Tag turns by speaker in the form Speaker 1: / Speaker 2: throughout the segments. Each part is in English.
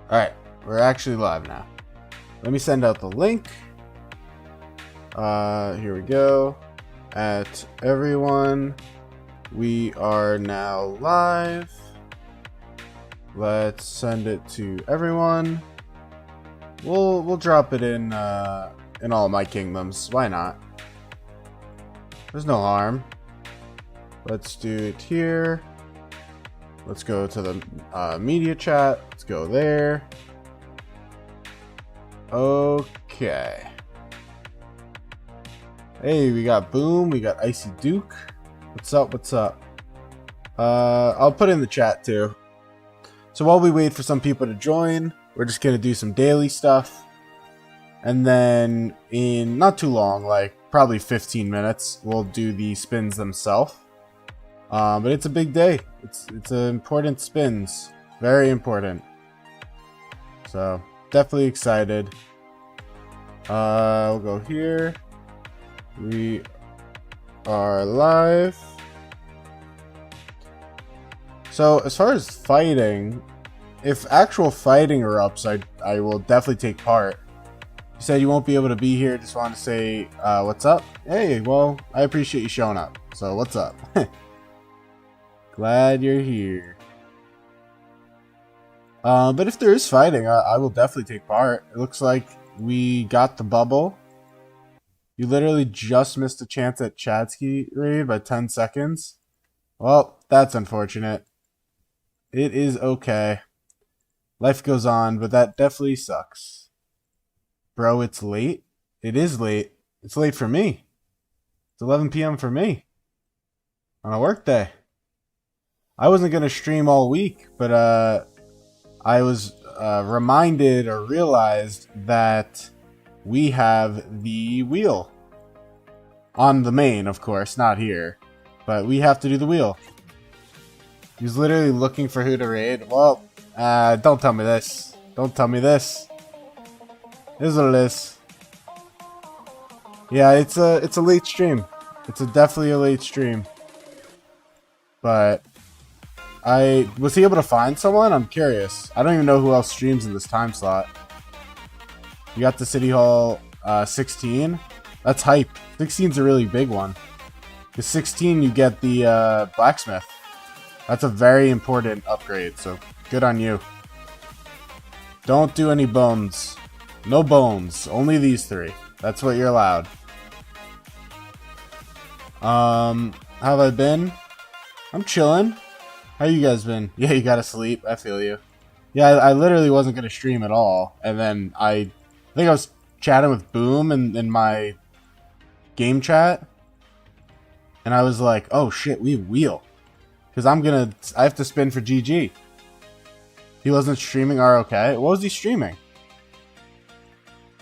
Speaker 1: Alright, we're actually live now. Let me send out the link. Here we go. At everyone, we are now live. Let's send it to everyone. We'll drop it in all my kingdoms. Why not? There's no harm. Let's do it here. Let's go to the media chat. Let's go there. Okay. Hey, we got Boom. We got Icy Duke. What's up? What's up? I'll put in the chat too. So while we wait for some people to join, we're just gonna do some daily stuff. And then in not too long, like probably 15 minutes, we'll do the spins themselves. But it's a big day. It's important spins. Very important. So definitely excited. We'll go here. We are live. So as far as fighting, if actual fighting erupts, I will definitely take part. You said you won't be able to be here. Just want to say what's up. Hey, well, I appreciate you showing up. So what's up? Glad you're here. But if there is fighting, I will definitely take part. It looks like we got the bubble. You literally just missed a chance at Chadsky raid by 10 seconds. Well, that's unfortunate. It is okay. Life goes on, but that definitely sucks. Bro, it's late. It is late. It's late for me. It's 11 p.m. for me. On a work day. I wasn't going to stream all week, but I was reminded or realized that we have the wheel. On the main, of course, not here. But we have to do the wheel. He's literally looking for who to raid. Well, don't tell me this. Don't tell me this. This is what it is. Yeah, it's a late stream. It's definitely a late stream. But was he able to find someone? I'm curious. I don't even know who else streams in this time slot. You got the City Hall 16. That's hype. 16's a really big one. The 16 you get the blacksmith. That's a very important upgrade, so good on you. Don't do any bones. No bones. Only these three. That's what you're allowed. How have I been? I'm chilling. How you guys been? Yeah, you gotta sleep. I feel you. Yeah, I literally wasn't gonna stream at all, and then I think I was chatting with Boom in my game chat, and I was like, "Oh shit, we wheel," because I have to spin for GG. He wasn't streaming ROK. What was he streaming?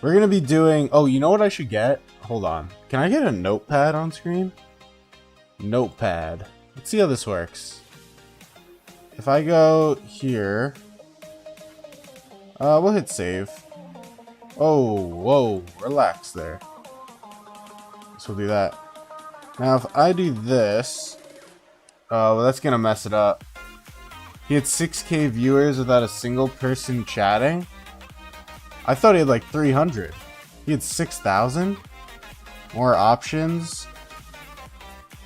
Speaker 1: We're gonna be doing. Oh, you know what I should get? Hold on. Can I get a notepad on screen? Notepad. Let's see how this works. If I go here, we'll hit save. Oh, whoa, relax there. So we'll do that. Now, if I do this, well, that's gonna mess it up. He had 6K viewers without a single person chatting. I thought he had like 300. He had 6,000. More options.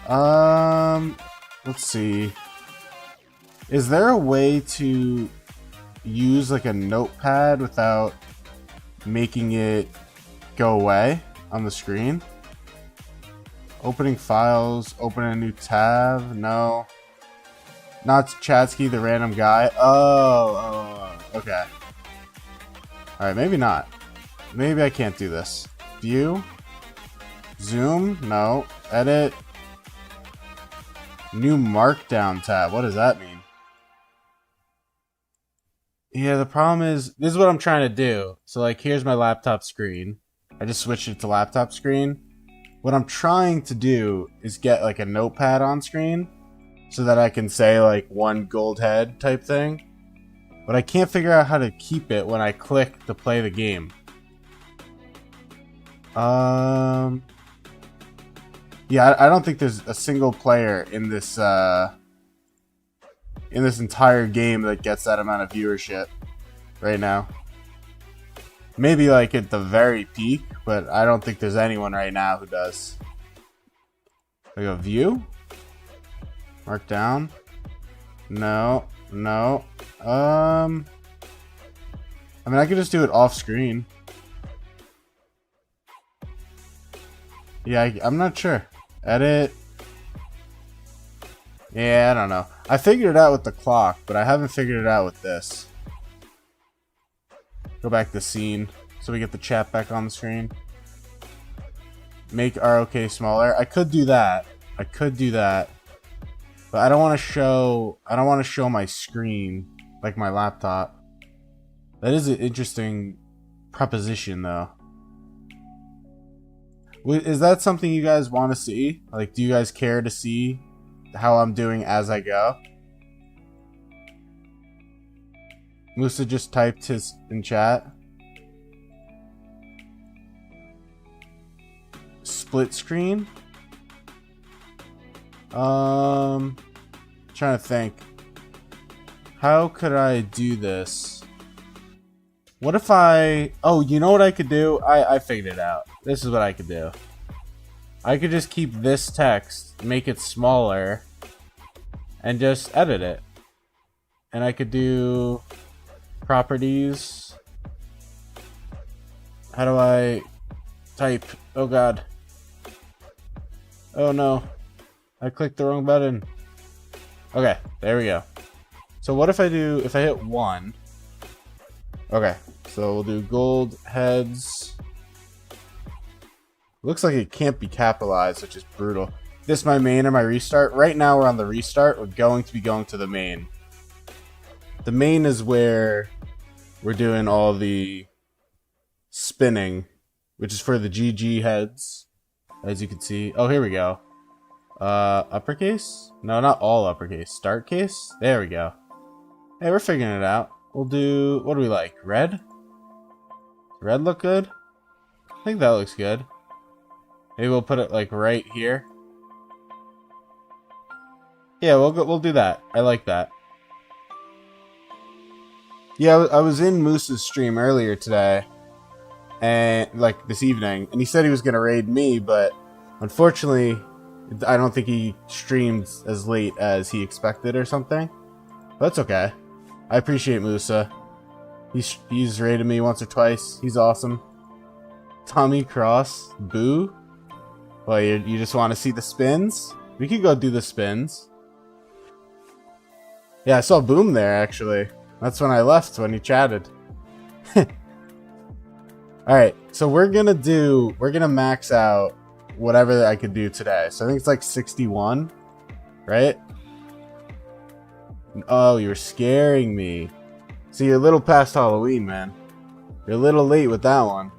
Speaker 1: Let's see. Is there a way to use like a notepad without making it go away on the screen? Opening files, open a new tab. No. Not Chadsky, the random guy. Oh, okay. Alright, maybe not. Maybe I can't do this. View. Zoom. No. Edit. New markdown tab. What does that mean? Yeah, the problem is, this is what I'm trying to do. So like, here's my laptop screen. I just switched it to laptop screen. What I'm trying to do is get like a notepad on screen so that I can say like one gold head type thing. But I can't figure out how to keep it when I click to play the game. Yeah, I don't think there's a single player in this entire game that gets that amount of viewership. right now. Maybe like at the very peak, but I don't think there's anyone right now who does. Like a view? Mark down? No. No. I mean, I could just do it off screen. Yeah, I'm not sure. Edit. Yeah, I don't know. I figured it out with the clock, but I haven't figured it out with this. Go back to scene so we get the chat back on the screen. Make ROK smaller. I could do that. I could do that. But I don't want to show my screen like my laptop. That is an interesting proposition though. Is that something you guys want to see? Like, do you guys care to see how I'm doing as I go? Musa just typed his in chat. Split screen? Trying to think. How could I do this? What if oh, you know what I could do? I figured it out. This is what I could do. I could just keep this text, make it smaller, and just edit it. And I could do properties. How do I type? Oh god. Oh no. I clicked the wrong button. Okay, there we go. So what if I hit 1? Okay, so we'll do gold heads. Looks like it can't be capitalized, which is brutal. This my main or my restart? Right now we're on the restart. We're going to be going to the main. The main is where we're doing all the spinning, which is for the GG heads, as you can see. Oh, here we go. Uppercase? No, not all uppercase. Start case? There we go. Hey, we're figuring it out. We'll do, what do we like? Red? Red look good? I think that looks good. Maybe we'll put it like right here. Yeah, we'll do that. I like that. Yeah, I was in Moose's stream earlier today, and like this evening, and he said he was gonna raid me, but unfortunately, I don't think he streamed as late as he expected or something. But that's okay. I appreciate Musa. He's raided me once or twice. He's awesome. Tommy Cross, boo. Well, you just want to see the spins? We could go do the spins. Yeah, I saw Boom there actually. That's when I left, when he chatted. Alright, so we're gonna max out whatever I could do today. So I think it's like 61, right? Oh, you're scaring me. See, you're a little past Halloween, man. You're a little late with that one.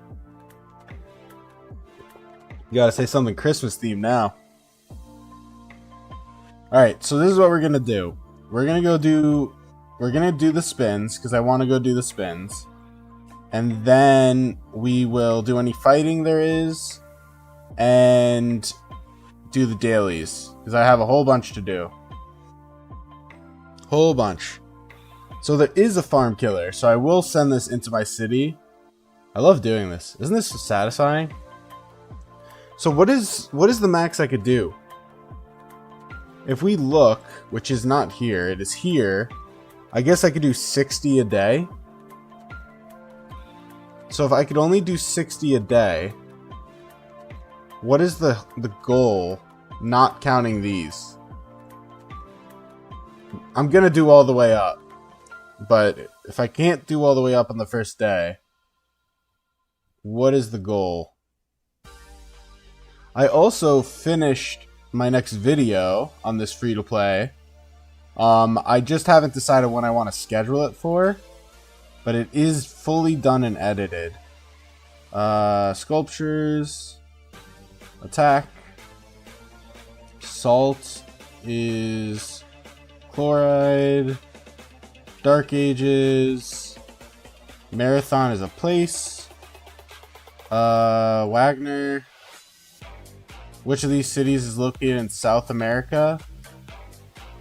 Speaker 1: You gotta say something Christmas themed now. Alright, so this is what we're gonna do. We're gonna do the spins, because I want to go do the spins. And then we will do any fighting there is, and do the dailies, because I have a whole bunch to do. Whole bunch. So there is a farm killer, so I will send this into my city. I love doing this. Isn't this satisfying? So what is the max I could do? If we look, which is not here, it is here. I guess I could do 60 a day. So if I could only do 60 a day, what is the goal, not counting these? I'm gonna do all the way up, but if I can't do all the way up on the first day, what is the goal? I also finished my next video on this free-to-play. I just haven't decided when I want to schedule it for, but it is fully done and edited. Sculptures, attack, salt is chloride, dark ages, marathon is a place, Wagner. Which of these cities is located in South America?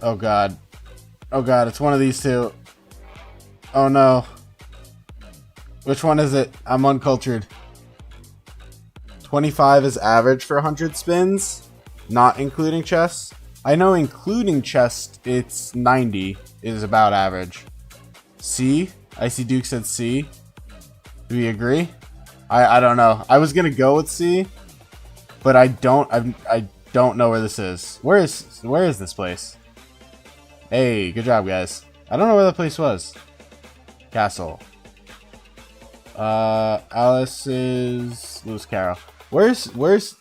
Speaker 1: Oh god. Oh god, it's one of these two. Oh no. Which one is it? I'm uncultured. 25 is average for 100 spins, not including chest. I know including chest, it's 90 is about average. C? Icy Duke said C. Do we agree? I don't know. I was gonna go with C, but I don't know where this is. Where is this place? Hey, good job, guys. I don't know where the place was. Castle. Alice's Lewis Carroll. Where's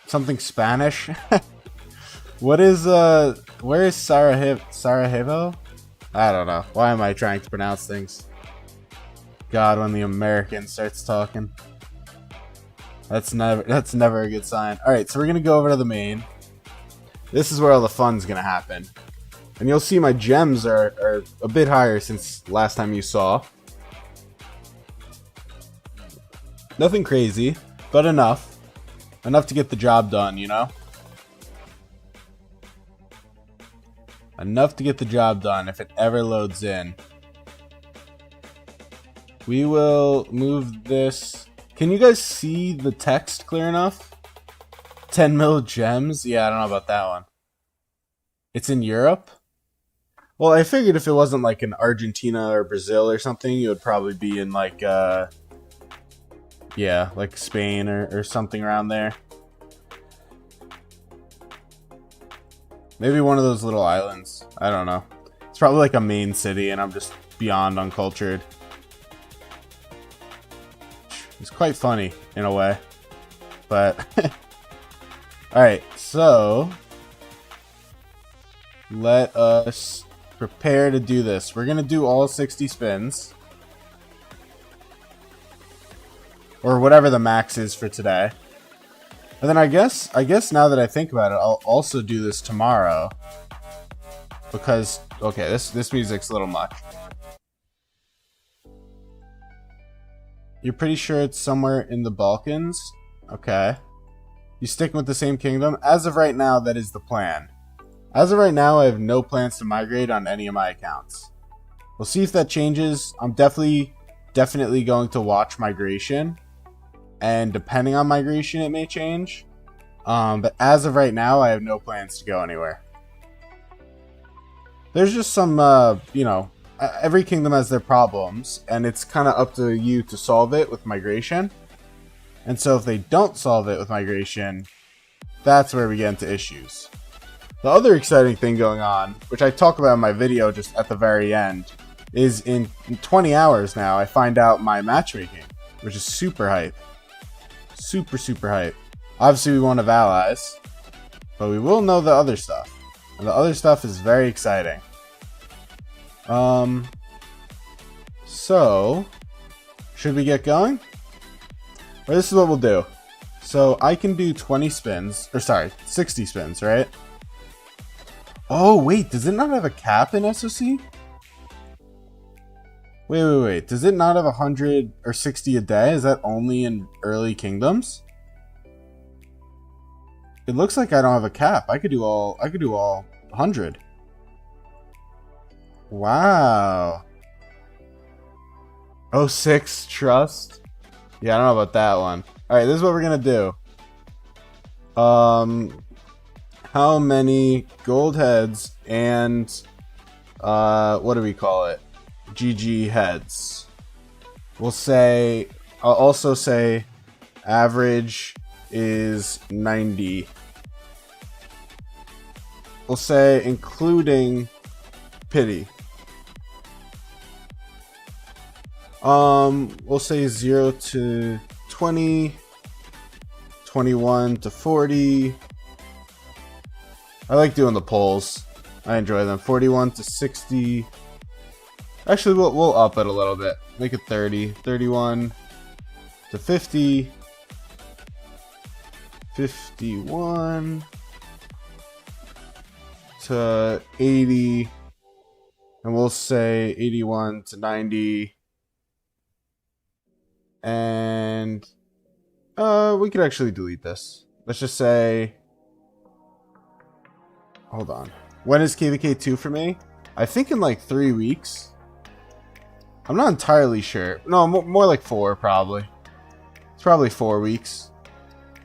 Speaker 1: something Spanish? What is where is Sarajevo? I don't know. Why am I trying to pronounce things? God, when the American starts talking. That's never a good sign. Alright, so we're gonna go over to the main. This is where all the fun's gonna happen. And you'll see my gems are a bit higher since last time you saw. Nothing crazy, but enough. Enough to get the job done, you know? Enough to get the job done if it ever loads in. We will move this. Can you guys see the text clear enough? 10 mil gems? Yeah, I don't know about that one. It's in Europe? Well, I figured if it wasn't like in Argentina or Brazil or something, it would probably be in like, yeah, like Spain or something around there. Maybe one of those little islands. I don't know. It's probably like a main city and I'm just beyond uncultured. It's quite funny in a way. But, alright, so let us prepare to do this. We're going to do all 60 spins. Or whatever the max is for today. And then I guess now that I think about it, I'll also do this tomorrow. Because, okay, this music's a little much. You're pretty sure it's somewhere in the Balkans? Okay. You sticking with the same kingdom? As of right now, that is the plan. As of right now, I have no plans to migrate on any of my accounts. We'll see if that changes. I'm definitely going to watch migration. And depending on migration, it may change. But as of right now, I have no plans to go anywhere. There's just some, you know, every kingdom has their problems. And it's kind of up to you to solve it with migration. And so if they don't solve it with migration, that's where we get into issues. The other exciting thing going on, which I talk about in my video just at the very end, is in 20 hours now, I find out my matchmaking, which is super hype. Super hype. Obviously, we won't have allies, but we will know the other stuff. And the other stuff is very exciting. So, should we get going? Or this is what we'll do. So, I can do 20 spins, or sorry, 60 spins, right? Oh, wait, does it not have a cap in SOC? Wait. Does it not have 100 or 60 a day? Is that only in early kingdoms? It looks like I don't have a cap. I could do all 100. Wow. 06 trust. Yeah, I don't know about that one. Alright, this is what we're gonna do. How many gold heads and what do we call it? GG heads. We'll say, I'll also say average is 90. We'll say including pity. We'll say 0 to 20, 21 to 40. I like doing the polls. I enjoy them. 41 to 60. Actually, we'll up it a little bit. Make it 30. 31 to 50. 51 to 80. And we'll say 81 to 90. And we could actually delete this. Let's just say, hold on. When is KVK 2 for me? I think in like 3 weeks. I'm not entirely sure. No, more like 4 probably. It's probably 4 weeks.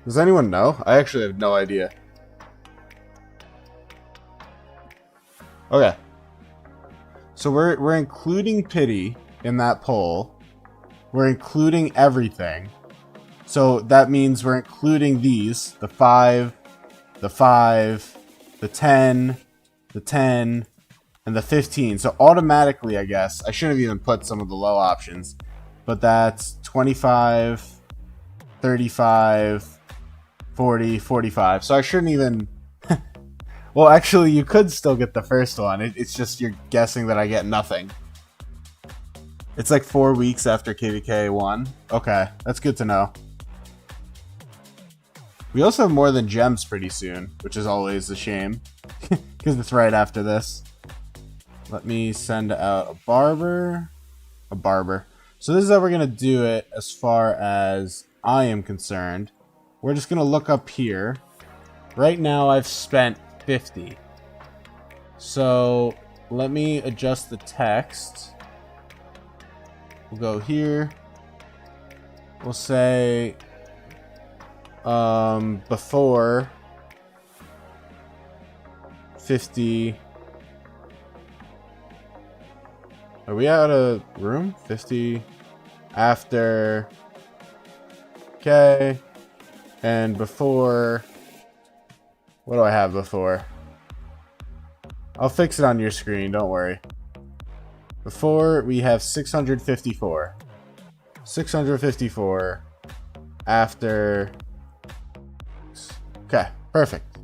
Speaker 1: Does anyone know? I actually have no idea. Okay. So we're including pity in that poll. We're including everything. So that means we're including these, the 5, the 5, the 10, the 10, and the 15. So automatically, I guess, I should have even put some of the low options, but that's 25, 35, 40, 45. So I shouldn't even... Well, actually, you could still get the first one. It's just you're guessing that I get nothing. It's like 4 weeks after KVK 1. Okay, that's good to know. We also have more than gems pretty soon, which is always a shame. Because it's right after this. Let me send out a barber. So this is how we're going to do it as far as I am concerned. We're just going to look up here. Right now I've spent 50. So let me adjust the text. We'll go here. We'll say before 50. Are we out of room? 50 after. Okay. And before. What do I have before? I'll fix it on your screen, don't worry. Before we have 654. 654 after. Okay, perfect.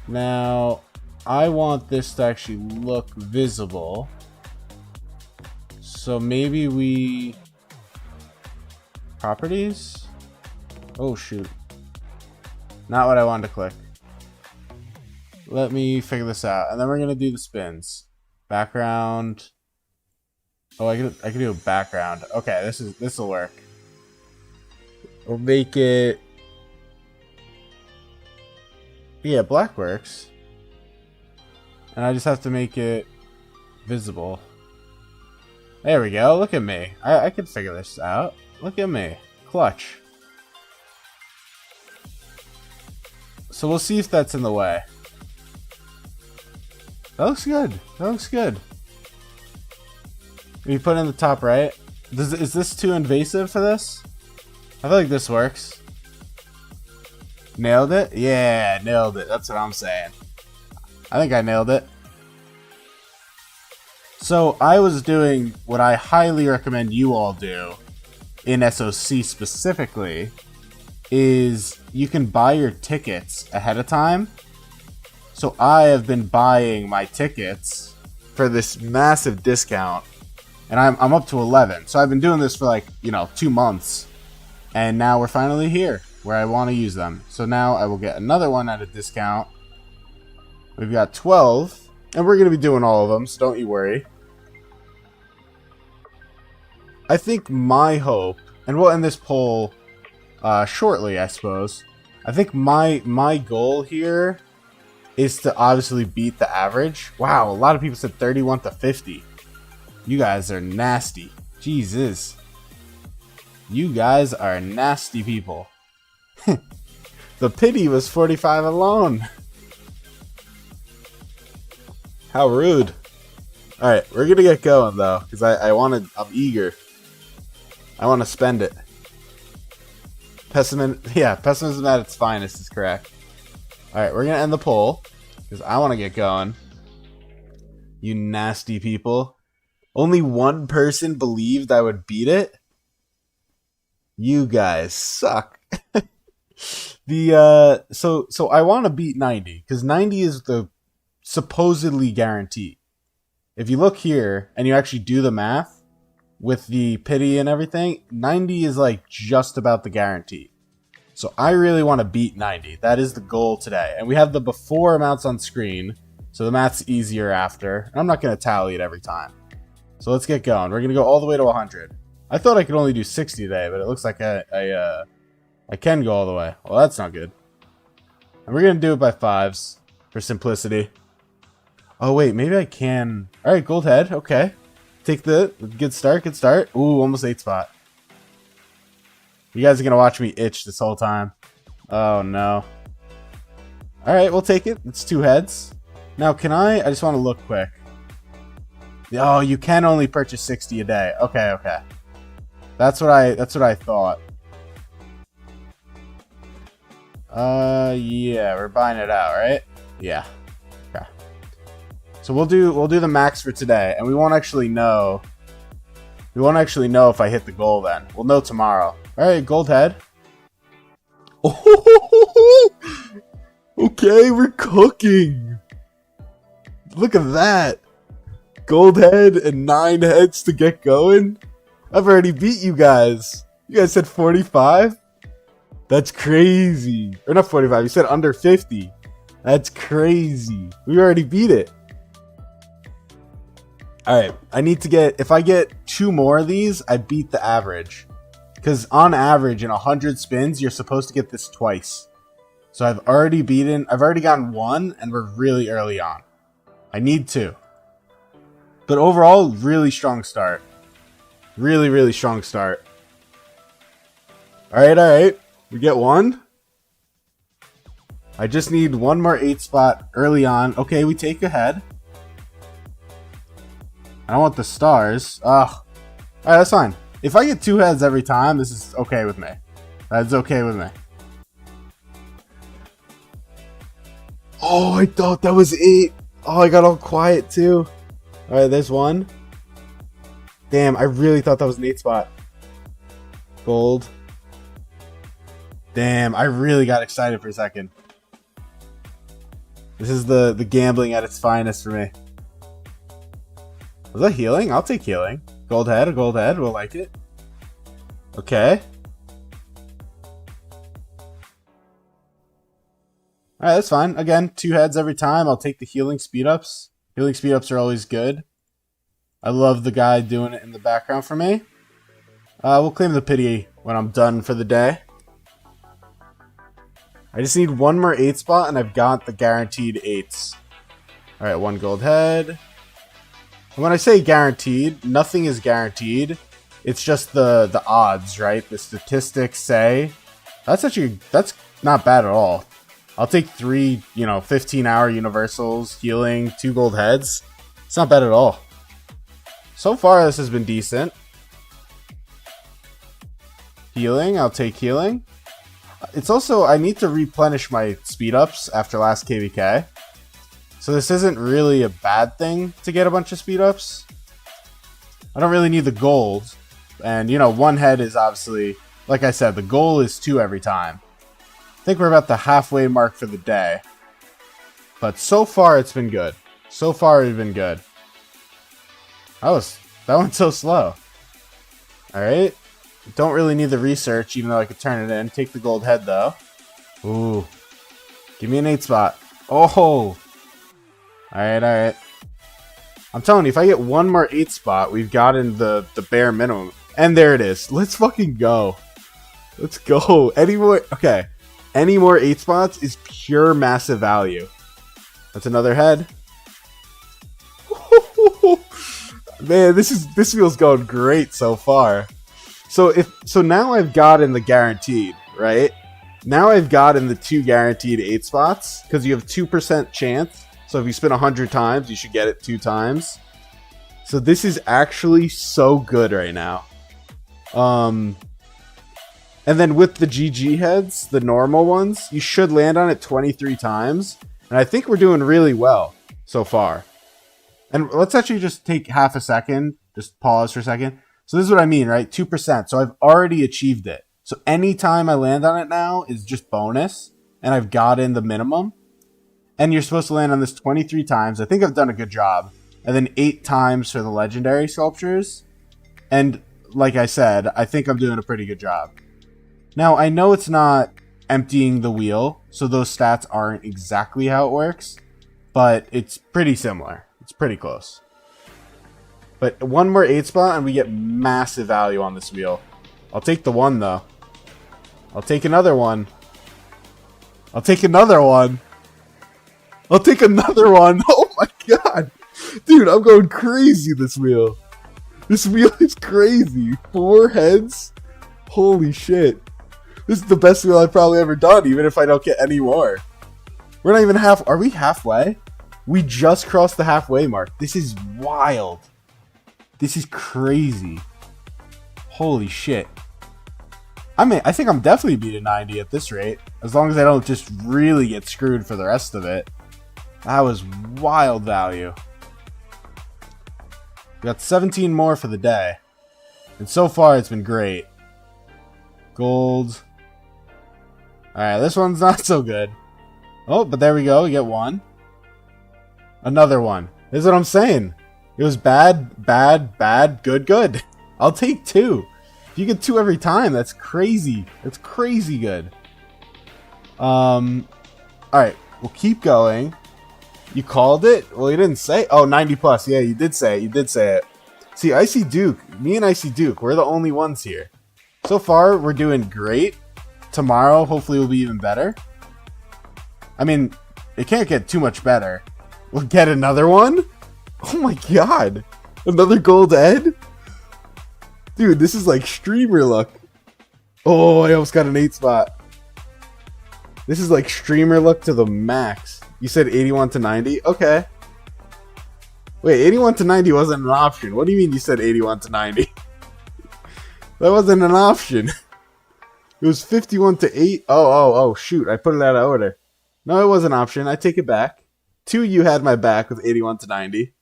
Speaker 1: Now I want this to actually look visible. So maybe we... Properties? Oh shoot. Not what I wanted to click. Let me figure this out. And then we're gonna do the spins. Background. Oh, I can do a background. Okay, this will work. We'll make it... Yeah, black works. And I just have to make it visible. There we go. Look at me. I can figure this out. Look at me. Clutch. So we'll see if that's in the way. That looks good. That looks good. We put in the top right. Is this too invasive for this? I feel like this works. Nailed it? Yeah, nailed it. That's what I'm saying. I think I nailed it. So I was doing what I highly recommend you all do in SOC specifically, is you can buy your tickets ahead of time. So I have been buying my tickets for this massive discount, and I'm up to 11. So I've been doing this for like, 2 months, and now we're finally here where I want to use them. So now I will get another one at a discount. We've got 12, and we're going to be doing all of them, so don't you worry. I think my hope, and we'll end this poll shortly, I suppose. I think my goal here is to obviously beat the average. Wow, a lot of people said 31 to 50. You guys are nasty. Jesus. You guys are nasty people. The pity was 45 alone. How rude. Alright, we're gonna get going though, because I'm eager. I want to spend it. Pessimism at its finest is correct. Alright, we're gonna end the poll, because I want to get going. You nasty people. Only one person believed I would beat it? You guys suck. So I want to beat 90, because 90 is the supposedly guarantee. If you look here and you actually do the math with the pity and everything, 90 is like just about the guarantee. So I really want to beat 90. That is the goal today. And we have the before amounts on screen, so the math's easier after. And I'm not going to tally it every time. So let's get going. We're going to go all the way to 100. I thought I could only do 60 today, but it looks like I can go all the way. Well, that's not good. And we're going to do it by 5s for simplicity. Oh, wait, maybe I can. All right, gold head. Okay. Take the good start. Good start. Ooh, almost 8 spot. You guys are going to watch me itch this whole time. Oh, no. All right, we'll take it. It's 2 heads. Now, can I just want to look quick. Oh, you can only purchase 60 a day. Okay, okay. That's what I thought. Yeah, we're buying it out, right? Yeah. Okay. So we'll do the max for today, and we won't actually know. We won't actually know if I hit the goal then. We'll know tomorrow. All right, gold head. Oh, okay, we're cooking. Look at that. Gold head and 9 heads to get going. I've already beat you guys. You guys said 45? That's crazy. Or not 45, you said under 50. That's crazy. We already beat it. Alright, I need to get, if I get 2 more of these, I beat the average. Because on average, in 100 spins, you're supposed to get this twice. So I've already gotten 1, and we're really early on. I need 2. But overall, really strong start. Really, really strong start. Alright, alright. We get 1. I just need 1 more 8 spot early on. Okay, we take a head. I don't want the stars. Ugh. Alright, that's fine. If I get 2 heads every time, this is okay with me. That's okay with me. Oh, I thought that was 8. Oh, I got all quiet too. Alright, there's 1. Damn, I really thought that was an 8 spot. Gold. Damn, I really got excited for a second. This is the gambling at its finest for me. Was that healing? I'll take healing. Gold head, a gold head. We'll like it. Okay. Alright, that's fine. Again, 2 heads every time. I'll take the healing speed ups. Healing speed ups are always good. I love the guy doing it in the background for me. We'll claim the pity when I'm done for the day. I just need 1 more 8 spot and I've got the guaranteed 8s. Alright, 1 gold head. And when I say guaranteed, nothing is guaranteed. It's just the odds, right? The statistics say. That's not bad at all. I'll take 3, 15-hour universals, healing, 2 gold heads. It's not bad at all. So far, this has been decent. Healing, I'll take healing. It's also, I need to replenish my speed ups after last KVK. So this isn't really a bad thing to get a bunch of speed ups. I don't really need the gold. And, 1 head is obviously, like I said, the goal is 2 every time. I think we're about the halfway mark for the day. But so far, it's been good. So far, it's been good. That went so slow. Alright. Don't really need the research, even though I could turn it in. Take the gold head, though. Ooh. Give me an 8 spot. Oh! Alright, alright. I'm telling you, if I get 1 more 8 spot, we've gotten the bare minimum. And there it is. Let's fucking go. Let's go. Any more 8 spots is pure massive value. That's another head. Man, this feels going great so far. So now I've gotten the guaranteed, right? Now I've gotten the 2 guaranteed 8 spots because you have 2% chance. So if you spin 100 times, you should get it 2 times. So this is actually so good right now. And then with the GG heads, the normal ones, you should land on it 23 times. And I think we're doing really well so far. And let's actually just take half a second. Just pause for a second. So this is what I mean, right? 2%. So I've already achieved it. So anytime I land on it now is just bonus. And I've gotten the minimum. And you're supposed to land on this 23 times. I think I've done a good job. And then 8 times for the legendary sculptures. And like I said, I think I'm doing a pretty good job. Now, I know it's not emptying the wheel. So those stats aren't exactly how it works. But it's pretty similar. It's pretty close. But 1 more 8 spot and we get massive value on this wheel. I'll take the 1 though. I'll take another one. I'll take another one. I'll take another one. Oh my god. Dude, I'm going crazy this wheel. This wheel is crazy. 4 heads? Holy shit. This is the best wheel I've probably ever done, even if I don't get any more. We're not even half... Are we halfway? We just crossed the halfway mark. This is wild. This is crazy. Holy shit. I mean, I think I'm definitely beating 90 at this rate. As long as I don't just really get screwed for the rest of it. That was wild value. We got 17 more for the day. And so far, it's been great. Gold. Alright, this one's not so good. Oh, but there we go. We get one. Another one. This is what I'm saying. It was bad, bad, bad, good, good. I'll take 2. If you get 2 every time, that's crazy. That's crazy good. Alright, we'll keep going. You called it? Well, you didn't say. Oh, 90 plus. Yeah, you did say it. You did say it. See, Icy Duke, me and Icy Duke, we're the only ones here. So far, we're doing great. Tomorrow, hopefully, will be even better. I mean, it can't get too much better. We'll get another one? Oh my god. Another gold Ed? Dude, this is like streamer luck. Oh, I almost got an 8 spot. This is like streamer luck to the max. You said 81 to 90? Okay. Wait, 81 to 90 wasn't an option. What do you mean you said 81 to 90? That wasn't an option. It was 51 to 8. Oh, shoot. I put it out of order. No, it was an option. I take it back. 2, you had my back with 81 to 90.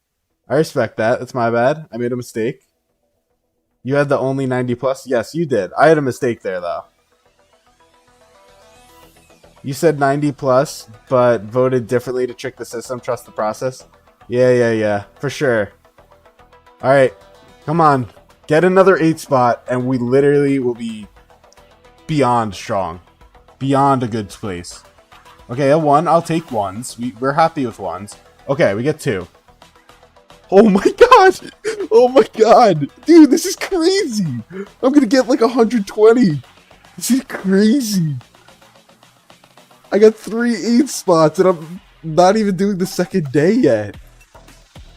Speaker 1: I respect that. That's my bad. I made a mistake. You had the only 90 plus? Yes, you did. I had a mistake there, though. You said 90 plus, but voted differently to trick the system. Trust the process. Yeah. For sure. Alright. Come on. Get another 8 spot, and we literally will be beyond strong. Beyond a good place. Okay, a 1. I'll take 1s. We're happy with 1s. Okay, we get 2. Oh my god! Oh my god! Dude, this is crazy! I'm gonna get like 120! This is crazy! I got 3 8 spots and I'm not even doing the second day yet.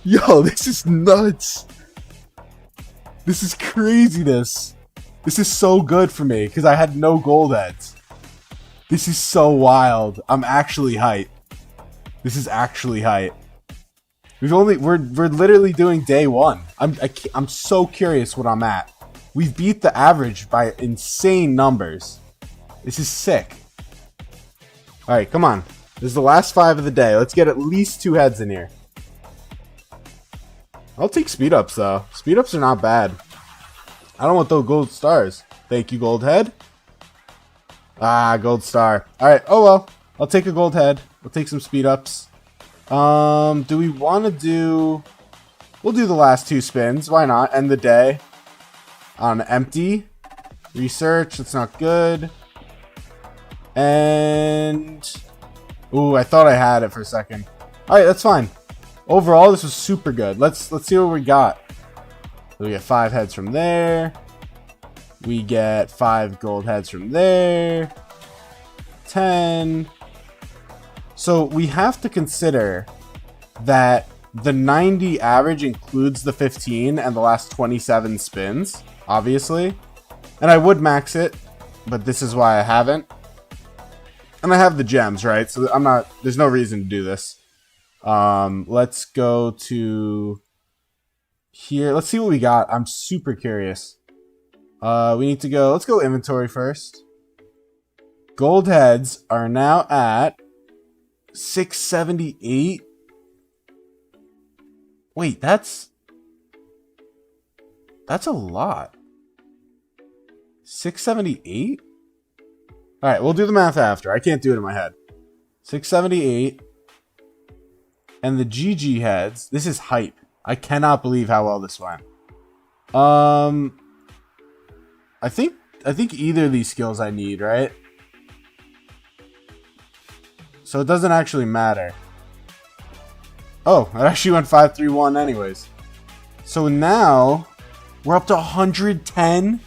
Speaker 1: Yo, this is nuts. This is craziness. This is so good for me because I had no gold heads. This is so wild. I'm actually hyped. This is actually hype. We're literally doing day 1. I'm so curious what I'm at. We've beat the average by insane numbers. This is sick. Alright, come on. This is the last 5 of the day. Let's get at least 2 heads in here. I'll take speed ups though. Speed ups are not bad. I don't want those gold stars. Thank you, gold head. Ah, gold star. Alright, oh well. I'll take a gold head. We'll take some speed ups. Do we want to do... We'll do the last 2 spins. Why not? End the day on empty. Research. That's not good. And... Ooh, I thought I had it for a second. Alright, that's fine. Overall, this was super good. Let's see what we got. We get 5 heads from there. We get 5 gold heads from there. 10. So we have to consider that the 90 average includes the 15 and the last 27 spins, obviously. And I would max it, but this is why I haven't. And I have the gems, right? So there's no reason to do this. Let's go to here. Let's see what we got. I'm super curious. We need to go, let's go inventory first. Gold heads are now at 678. Wait, that's a lot. 678? Alright, we'll do the math after. I can't do it in my head. 678. And the GG heads. This is hype. I cannot believe how well this went. I think either of these skills I need, right? So it doesn't actually matter. Oh, it actually went 5-3-1 anyways. So now we're up to 110.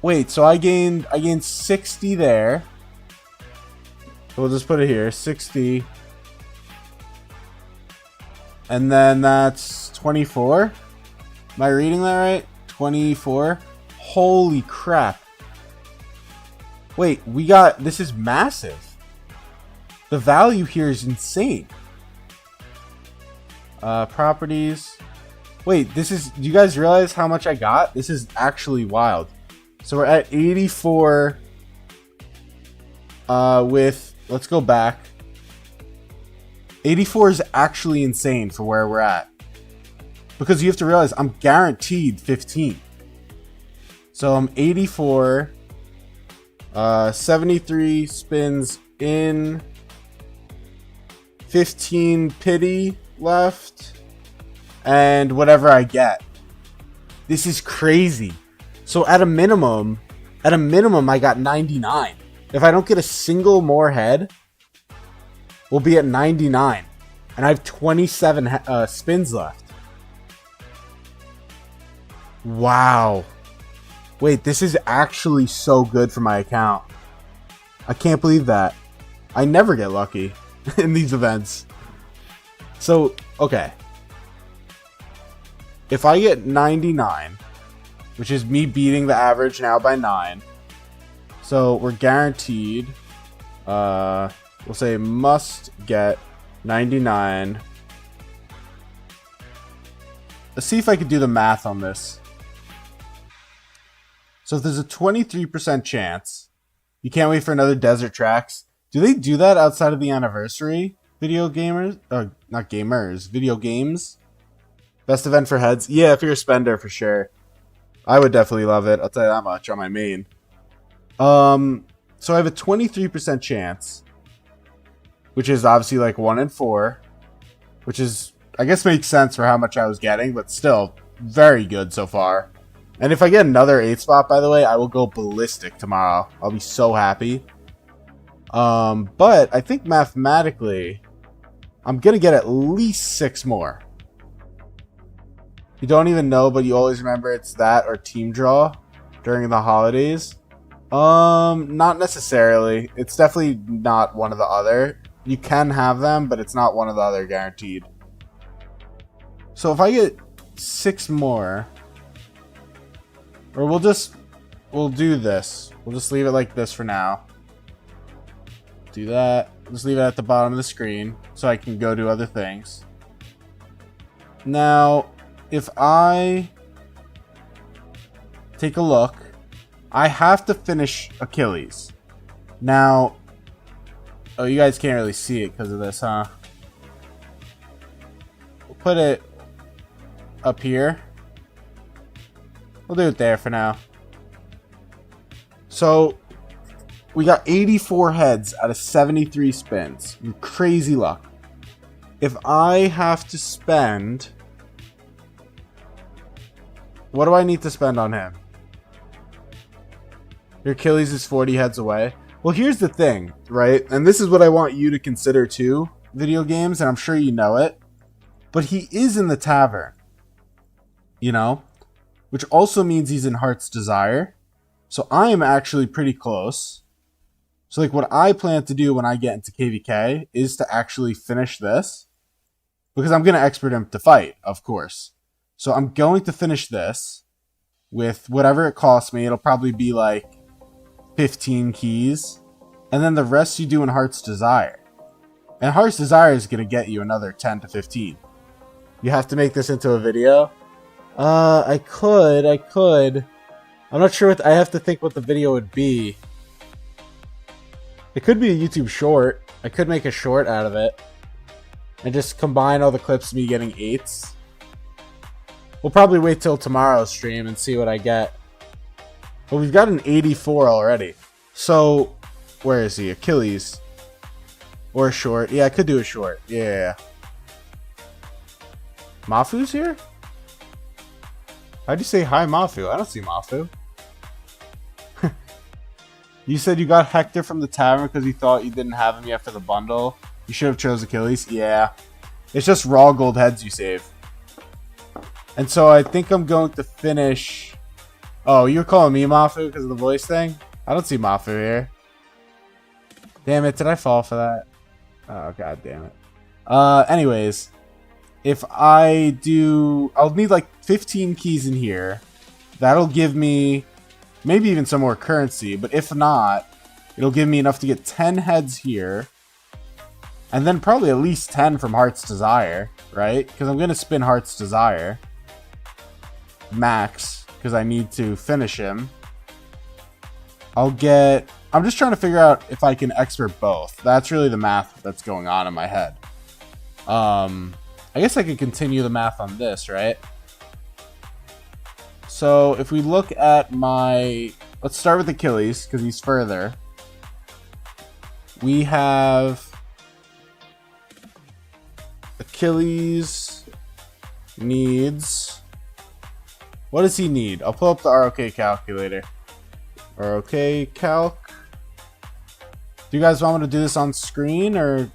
Speaker 1: Wait, so I gained 60 there. We'll just put it here, 60. And then that's 24. Am I reading that right? 24. Holy crap. Wait, this is massive. The value here is insane. Properties. Wait, do you guys realize how much I got? This is actually wild. So we're at 84 let's go back. 84 is actually insane for where we're at. Because you have to realize I'm guaranteed 15. So I'm 84, 73 spins in, 15 pity left, and whatever I get. This is crazy. So at a minimum I got 99. If I don't get a single more head, we'll be at 99. And I have 27 spins left. Wow. Wait, this is actually so good for my account. I can't believe that. I never get lucky in these events. So, okay. If I get 99, which is me beating the average now by 9. So we're guaranteed, we'll say must get 99. Let's see if I could do the math on this. So if there's a 23% chance, you can't wait for another Desert Tracks. Do they do that outside of the anniversary? Video gamers? Or not gamers, video games? Best event for heads? Yeah, if you're a spender, for sure. I would definitely love it. I'll tell you that much on my main. So I have a 23% chance, which is obviously like 1 in 4, which is, I guess, makes sense for how much I was getting, but still very good so far. And if I get another 8 spot, by the way, I will go ballistic tomorrow. I'll be so happy. But I think mathematically, I'm going to get at least 6 more. You don't even know, but you always remember it's that or team draw during the holidays. Not necessarily. It's definitely not one or the other. You can have them, but it's not one or the other guaranteed. So if I get 6 more, or we'll do this. We'll just leave it like this for now. Do that. Just leave it at the bottom of the screen so I can go do other things. Now, if I take a look, I have to finish Achilles. Now, oh, you guys can't really see it because of this, huh? We'll put it up here. We'll do it there for now. So, we got 84 heads out of 73 spins. Crazy luck. If I have to spend... What do I need to spend on him? Your Achilles is 40 heads away. Well, here's the thing, right? And this is what I want you to consider too, video games, and I'm sure you know it. But he is in the tavern. You know? Which also means he's in Heart's Desire. So I am actually pretty close. So like what I plan to do when I get into KVK is to actually finish this. Because I'm going to expert him to fight, of course. So I'm going to finish this with whatever it costs me. It'll probably be like 15 keys. And then the rest you do in Heart's Desire. And Heart's Desire is going to get you another 10 to 15. You have to make this into a video. I could. I'm not sure what, I have to think what the video would be. It could be a YouTube short. I could make a short out of it. And just combine all the clips of me getting 8s. We'll probably wait till tomorrow's stream and see what I get. But we've got an 84 already. So, where is he? Achilles. Or a short. Yeah, I could do a short. Yeah. Mafu's here? How'd you say hi, Mafu? I don't see Mafu. You said you got Hector from the tavern because you thought you didn't have him yet for the bundle. You should have chose Achilles. Yeah. It's just raw gold heads you save. And so I think I'm going to finish... Oh, you're calling me Mafu because of the voice thing? I don't see Mafu here. Damn it, did I fall for that? Oh, god damn it. Anyways. if I do, I'll need like 15 keys in here. That'll give me maybe even some more currency, but if not, it'll give me enough to get 10 heads here. And then probably at least 10 from Heart's Desire, right? Because I'm going to spin Heart's Desire. Max, because I need to finish him. I'm just trying to figure out if I can expert both. That's really the math that's going on in my head. I guess I could continue the math on this, right? So if we look at let's start with Achilles, because he's further. We have Achilles needs, what does he need? I'll pull up the ROK calculator. ROK calc. Do you guys want me to do this on screen, or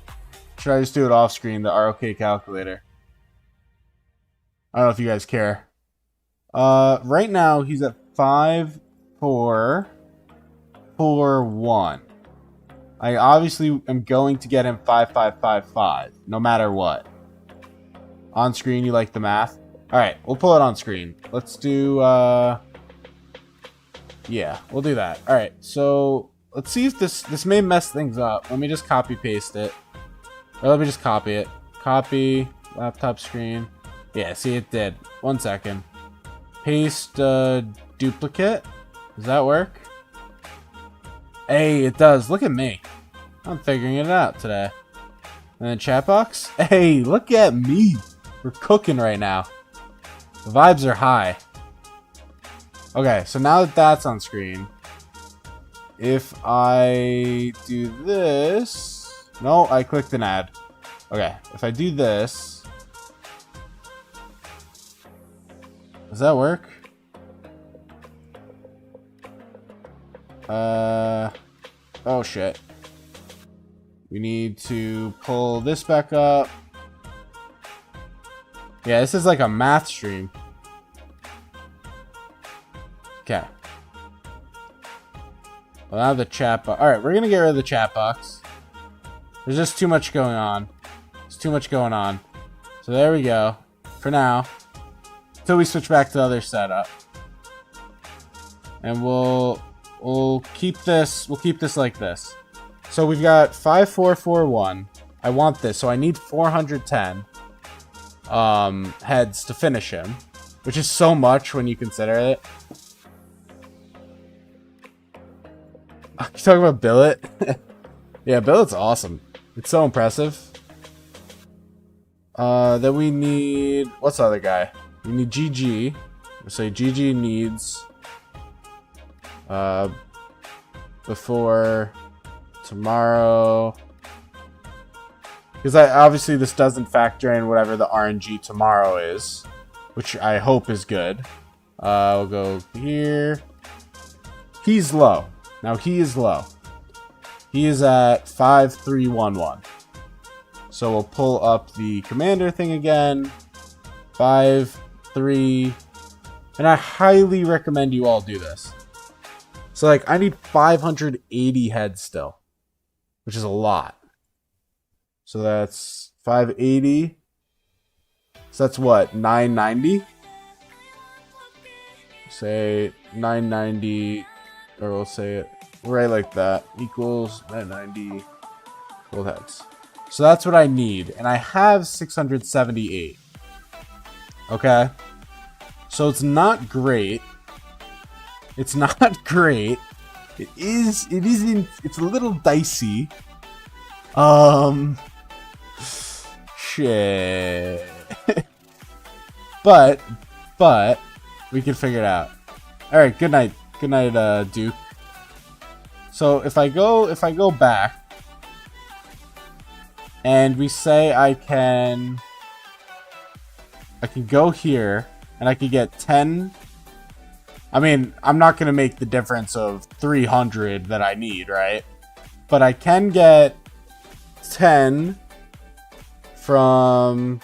Speaker 1: should I just do it off screen, the ROK calculator? I don't know if you guys care. Right now he's at 5, 4, 4, 1. I obviously am going to get him 5, 5, 5, 5, no matter what. On screen, you like the math? Alright, we'll pull it on screen. Let's do, yeah, we'll do that. Alright, so let's see if this may mess things up. Let me just copy paste it. Or let me just copy it. Copy, laptop screen. Yeah, see, it did. 1 second. Paste duplicate. Does that work? Hey, it does. Look at me. I'm figuring it out today. And then chat box. Hey, look at me. We're cooking right now. The vibes are high. Okay, so now that that's on screen, if I do this... No, I clicked an ad. Okay, if I do this... Does that work? Oh shit. We need to pull this back up. Yeah, this is like a math stream. Okay. Well, now the chat box. Alright, we're gonna get rid of the chat box. There's just too much going on. There's too much going on. So there we go. For now. Until we switch back to the other setup. And we'll keep this like this. So we've got 5441. I want this, so I need 410 heads to finish him, which is so much when you consider it. You talking about Billet? Yeah, Billet's awesome. It's so impressive. Then we need, what's the other guy? We need GG. We'll say GG needs before tomorrow, because obviously this doesn't factor in whatever the RNG tomorrow is, which I hope is good. We'll go here. He's low. Now he is low. He is at 5311. So we'll pull up the commander thing again. 5, 3, and I highly recommend you all do this. So like I need 580 heads still, which is a lot. So that's 580. So that's what, 990? Say 990, or we'll say it right like that, equals 990 gold heads. So that's what I need, and I have 678. Okay? So it's not great. It's not great. It's a little dicey. Shit. but we can figure it out. All right, good night. Good night, Duke. So if I go back and we say I can go here and I could get 10. I mean, I'm not going to make the difference of 300 that I need, right? But I can get 10 from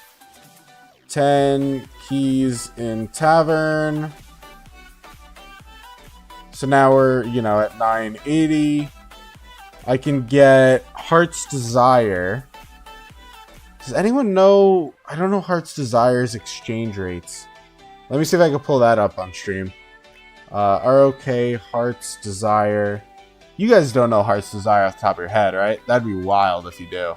Speaker 1: 10 keys in Tavern. So now we're, at 980. I can get Heart's Desire. Does anyone know? I don't know Heart's Desire's exchange rates. Let me see if I can pull that up on stream. ROK Heart's Desire. You guys don't know Heart's Desire off the top of your head, right? That'd be wild if you do.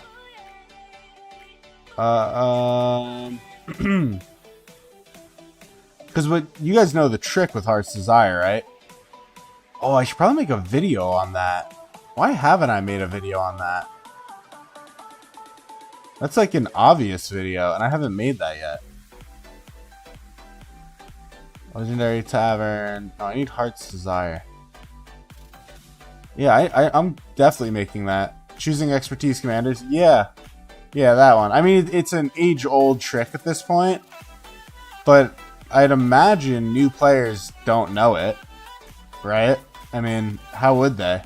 Speaker 1: Because what you guys know the trick with Heart's Desire, right? Oh, I should probably make a video on that. Why haven't I made a video on that? That's like an obvious video, and I haven't made that yet. Legendary Tavern. No, I need Heart's Desire. Yeah, I'm definitely making that. Choosing Expertise Commanders. Yeah. Yeah, that one. I mean, it's an age-old trick at this point. But I'd imagine new players don't know it. Right? I mean, how would they?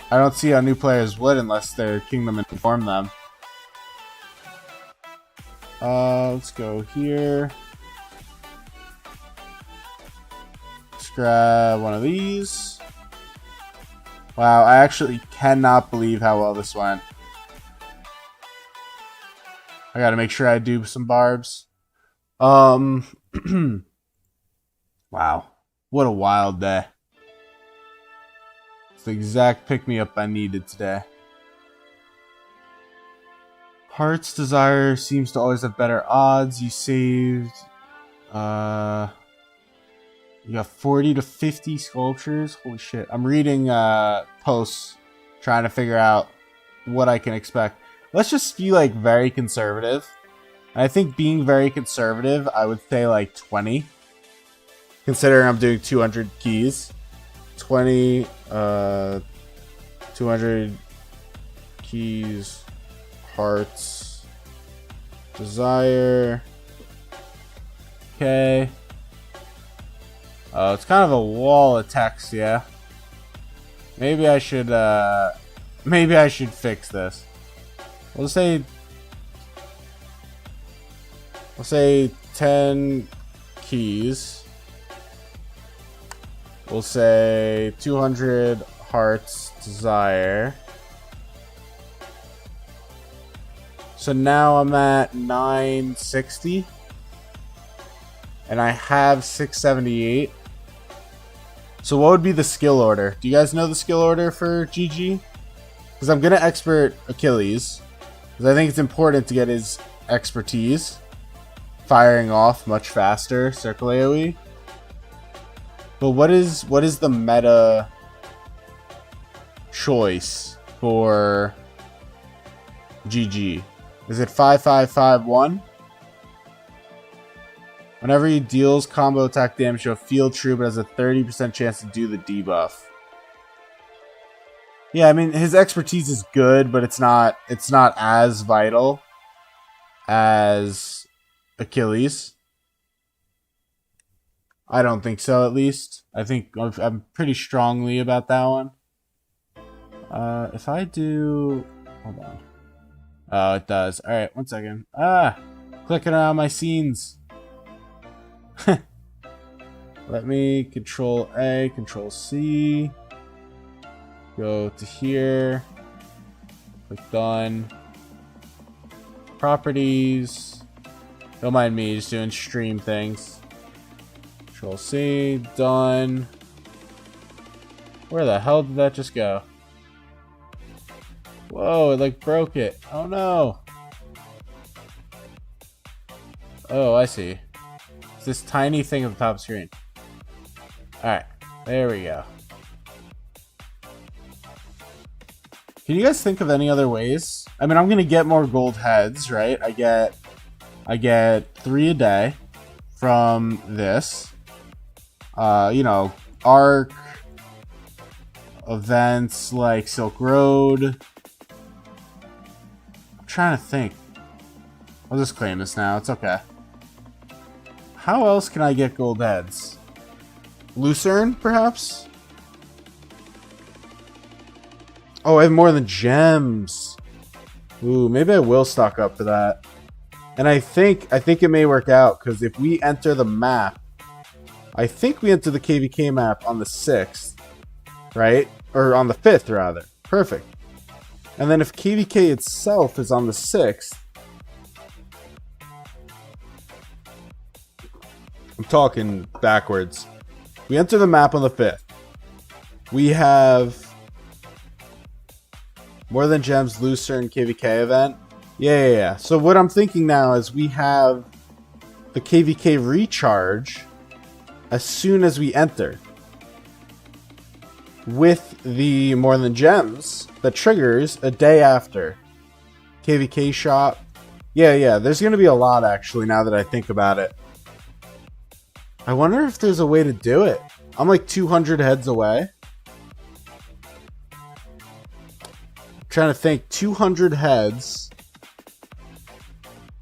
Speaker 1: I don't see how new players would unless their kingdom informed them. Let's go here. Let's grab one of these. Wow, I actually cannot believe how well this went. I gotta make sure I do some barbs. Wow. What a wild day. It's the exact pick-me-up I needed today. Heart's Desire seems to always have better odds. You saved... You got 40 to 50 sculptures. Holy shit. I'm reading posts trying to figure out what I can expect. Let's just be like very conservative. And I think being very conservative, I would say like 20. Considering I'm doing 200 keys. 20, 200 keys, Heart's Desire. Okay. It's kind of a wall of text, yeah. Maybe I should fix this. We'll say 10 keys. We'll say 200 Heart's Desire. So now I'm at 960. And I have 678. So what would be the skill order? Do you guys know the skill order for GG? Because I'm going to expert Achilles. Because I think it's important to get his expertise. Firing off much faster. Circle AoE. But what is the meta choice for GG? Is it 5551? Whenever he deals combo attack damage to a field troop, it has a 30% chance to do the debuff. Yeah, I mean his expertise is good, but it's not as vital as Achilles. I don't think so, at least. I think I'm pretty strongly about that one. If I do... Hold on. Oh, it does. Alright, one second. Clicking around my scenes. Let me Control A, Control C. Go to here. Click done. Properties. Don't mind me just doing stream things. Control C, done. Where the hell did that just go? Whoa, it like broke it. Oh no. Oh, I see. It's this tiny thing at the top of the screen. Alright, there we go. Can you guys think of any other ways? I mean, I'm gonna get more gold heads, right? I get 3 a day from this. You know, Arc, events like Silk Road. I'm trying to think. I'll just claim this now. It's okay. How else can I get gold heads? Lucerne, perhaps? Oh, I have more than gems. Ooh, maybe I will stock up for that. And I think it may work out, because if we enter the map, I think we enter the KVK map on the 6th, right? Or on the 5th, rather. Perfect. And then if KVK itself is on the 6th, I'm talking backwards. We enter the map on the 5th. We have More Than Gems, Looser, and KVK event. Yeah. So what I'm thinking now is we have the KVK recharge as soon as we enter, with the More Than Gems that triggers a day after. KVK shop. Yeah, there's going to be a lot actually now that I think about it. I wonder if there's a way to do it. I'm like 200 heads away. I'm trying to think. 200 heads.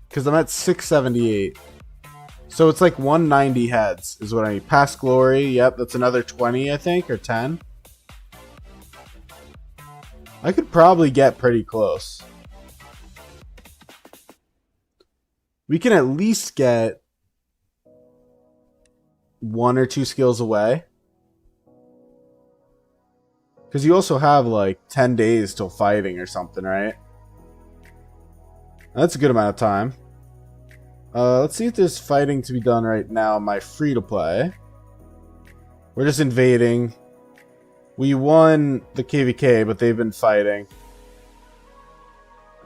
Speaker 1: Because I'm at 678. So it's like 190 heads is what I need. Past Glory. Yep, that's another 20 I think, or 10. I could probably get pretty close. We can at least get 1 or 2 skills away. Because you also have like 10 days till fighting or something, right? That's a good amount of time. Let's see if there's fighting to be done right now. My free-to-play. We're just invading. We won the KVK, but they've been fighting.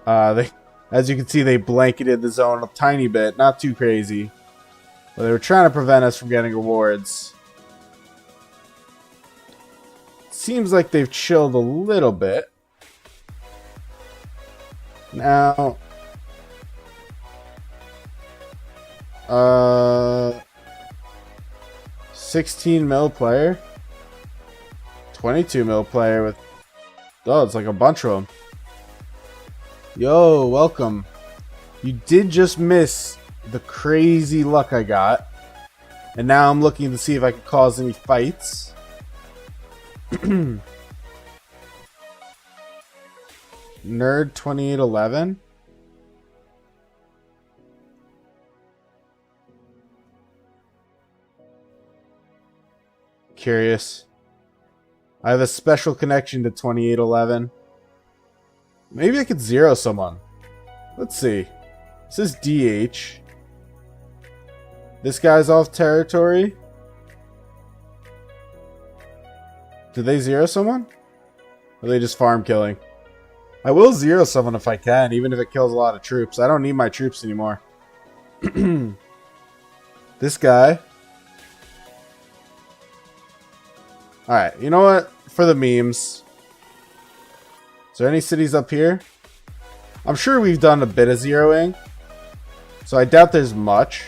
Speaker 1: As you can see, they blanketed the zone a tiny bit. Not too crazy. But they were trying to prevent us from getting rewards. Seems like they've chilled a little bit. Now... 16 mil player. 22 mil player with... Oh, it's like a bunch of them. Yo, welcome. You did just miss the crazy luck I got. And now I'm looking to see if I can cause any fights. Nerd 2811. Curious. I have a special connection to 2811. Maybe I could zero someone. Let's see. This is DH. This guy's off territory. Did they zero someone? Or are they just farm killing? I will zero someone if I can, even if it kills a lot of troops. I don't need my troops anymore. This guy. Alright, you know what? For the memes. Is there any cities up here? I'm sure we've done a bit of zeroing. So I doubt there's much.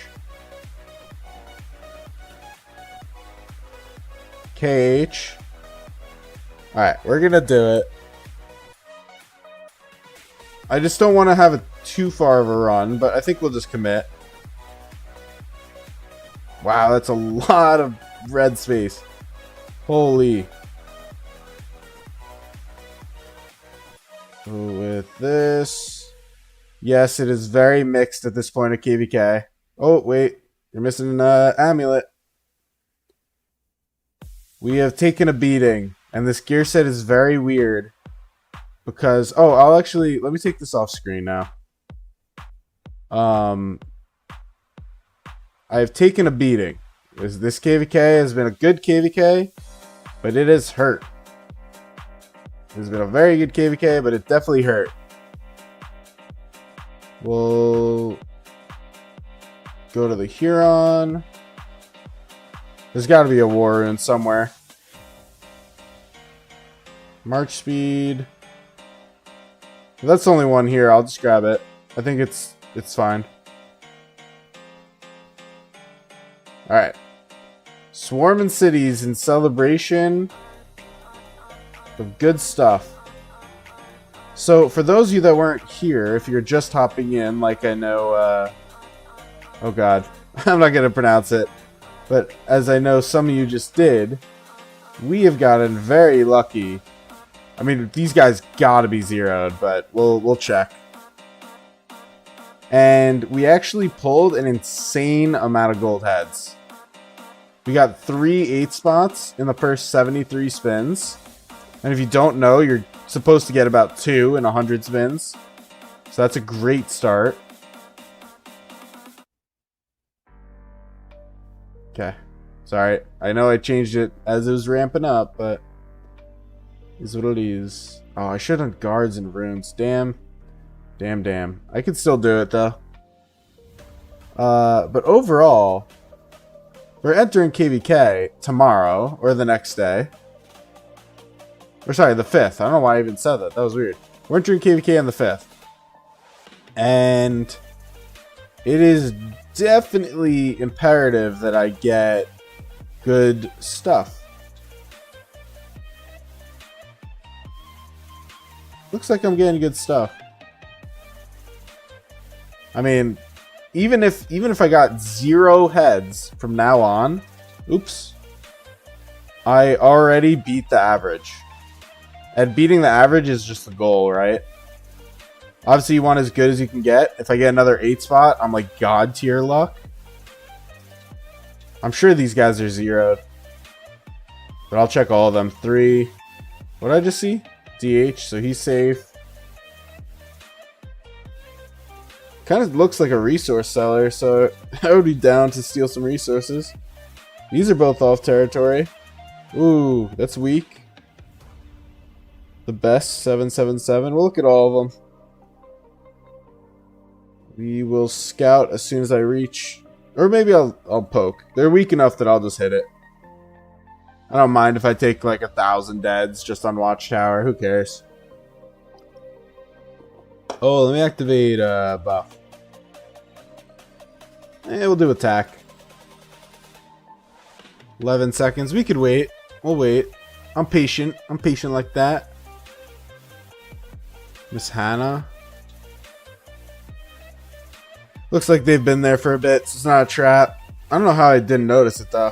Speaker 1: KH. Alright, we're gonna do it. I just don't want to have it too far of a run, but I think we'll just commit. Wow, that's a lot of red space. Holy. With this. Yes, it is very mixed at this point of KVK. Oh, wait. You're missing an amulet. We have taken a beating. And this gear set is very weird. Because... Oh, I'll actually... Let me take this off screen now. I have taken a beating. This KVK has been a good KVK. But it has hurt. It's been a very good KVK, but it definitely hurt. We'll go to the Huron. There's got to be a war rune somewhere. March speed. If that's the only one here, I'll just grab it. I think it's fine. Alright. Swarming cities in celebration of good stuff. So, for those of you that weren't here, if you're just hopping in, like I know, oh god, I'm not going to pronounce it, but as I know some of you just did, we have gotten very lucky. I mean, these guys gotta be zeroed, but we'll check. And we actually pulled an insane amount of gold heads. We got 3 8 spots in the first 73 spins. And if you don't know, you're supposed to get about 2 in 100 spins. So that's a great start. Okay. Sorry. I know I changed it as it was ramping up, but is what it is. Oh, I should have guards and runes. Damn. Damn. I could still do it, though. But overall, we're entering KVK tomorrow, or the next day. Or sorry, the 5th. I don't know why I even said that. That was weird. We're entering KVK on the 5th. And it is definitely imperative that I get good stuff. Looks like I'm getting good stuff. I mean, even if I got 0 heads from now on, oops, I already beat the average. And beating the average is just the goal, right? Obviously, you want as good as you can get. If I get another 8 spot, I'm like God tier luck. I'm sure these guys are zeroed. But I'll check all of them. 3. What did I just see? DH, so he's safe. Kind of looks like a resource seller, so I would be down to steal some resources. These are both off territory. Ooh, that's weak. The best, 777. We'll look at all of them. We will scout as soon as I reach. Or maybe I'll poke. They're weak enough that I'll just hit it. I don't mind if I take like 1,000 deads just on Watchtower. Who cares? Oh, let me activate buff. We'll do attack. 11 seconds. We could wait. We'll wait. I'm patient. I'm patient like that. Miss Hannah. Looks like they've been there for a bit, so it's not a trap. I don't know how I didn't notice it though.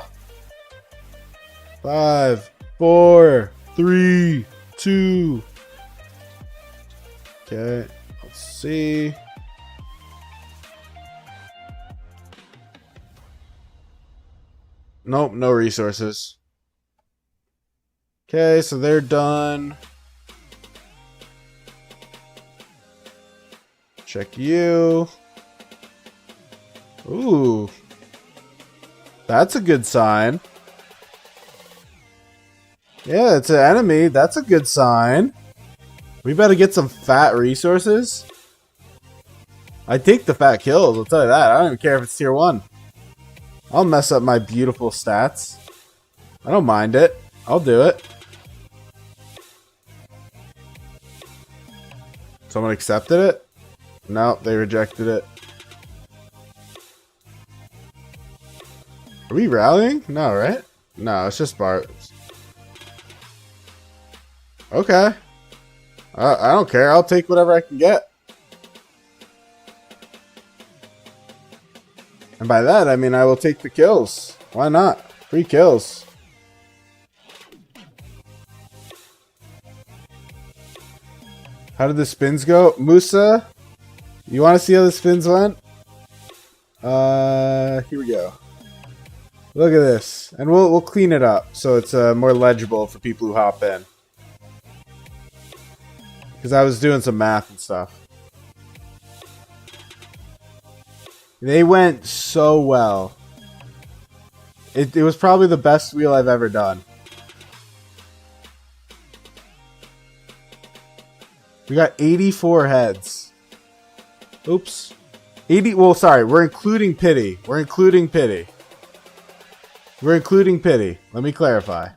Speaker 1: 5, 4, 3, 2. Okay, let's see. Nope, no resources. Okay, so they're done. Check you. Ooh. That's a good sign. Yeah, it's an enemy. That's a good sign. We better get some fat resources. I take the fat kills, I'll tell you that. I don't even care if it's tier 1. I'll mess up my beautiful stats. I don't mind it. I'll do it. Someone accepted it? No, they rejected it. Are we rallying? No, right? No, it's just Bart. Okay. I don't care. I'll take whatever I can get. And by that, I mean I will take the kills. Why not? Free kills. How did the spins go? Musa, you want to see how the spins went? Here we go. Look at this. And we'll clean it up so it's more legible for people who hop in. Because I was doing some math and stuff. They went so well. It was probably the best wheel I've ever done. We got 84 heads. Oops. 80. Well, sorry. We're including pity. We're including pity. We're including pity. Let me clarify.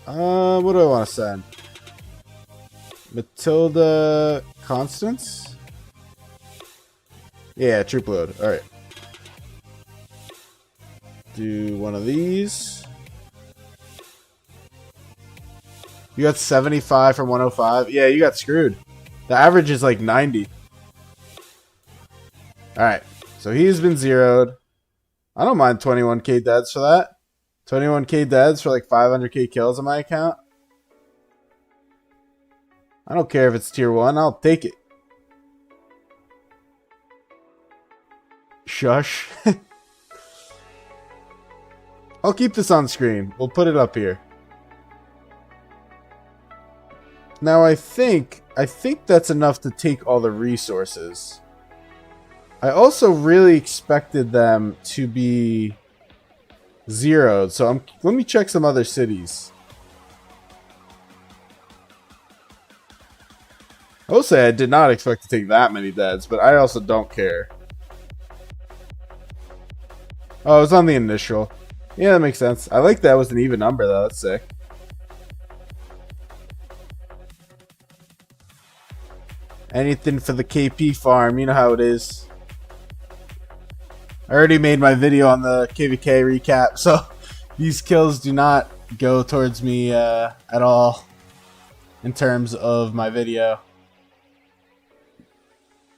Speaker 1: What do I want to send? Matilda Constance? Yeah, troop load. Alright. Do one of these. You got 75 from 105? Yeah, you got screwed. The average is like 90. Alright, so he's been zeroed. I don't mind 21k deads for that. 21k deads for like 500k kills on my account. I don't care if it's tier 1, I'll take it. Shush. I'll keep this on screen. We'll put it up here. Now I think that's enough to take all the resources. I also really expected them to be zeroed, so let me check some other cities. I will say I did not expect to take that many deads, but I also don't care. Oh, it was on the initial. Yeah, that makes sense. I like that was an even number, though. That's sick. Anything for the KP farm. You know how it is. I already made my video on the KVK recap, so these kills do not go towards me at all in terms of my video.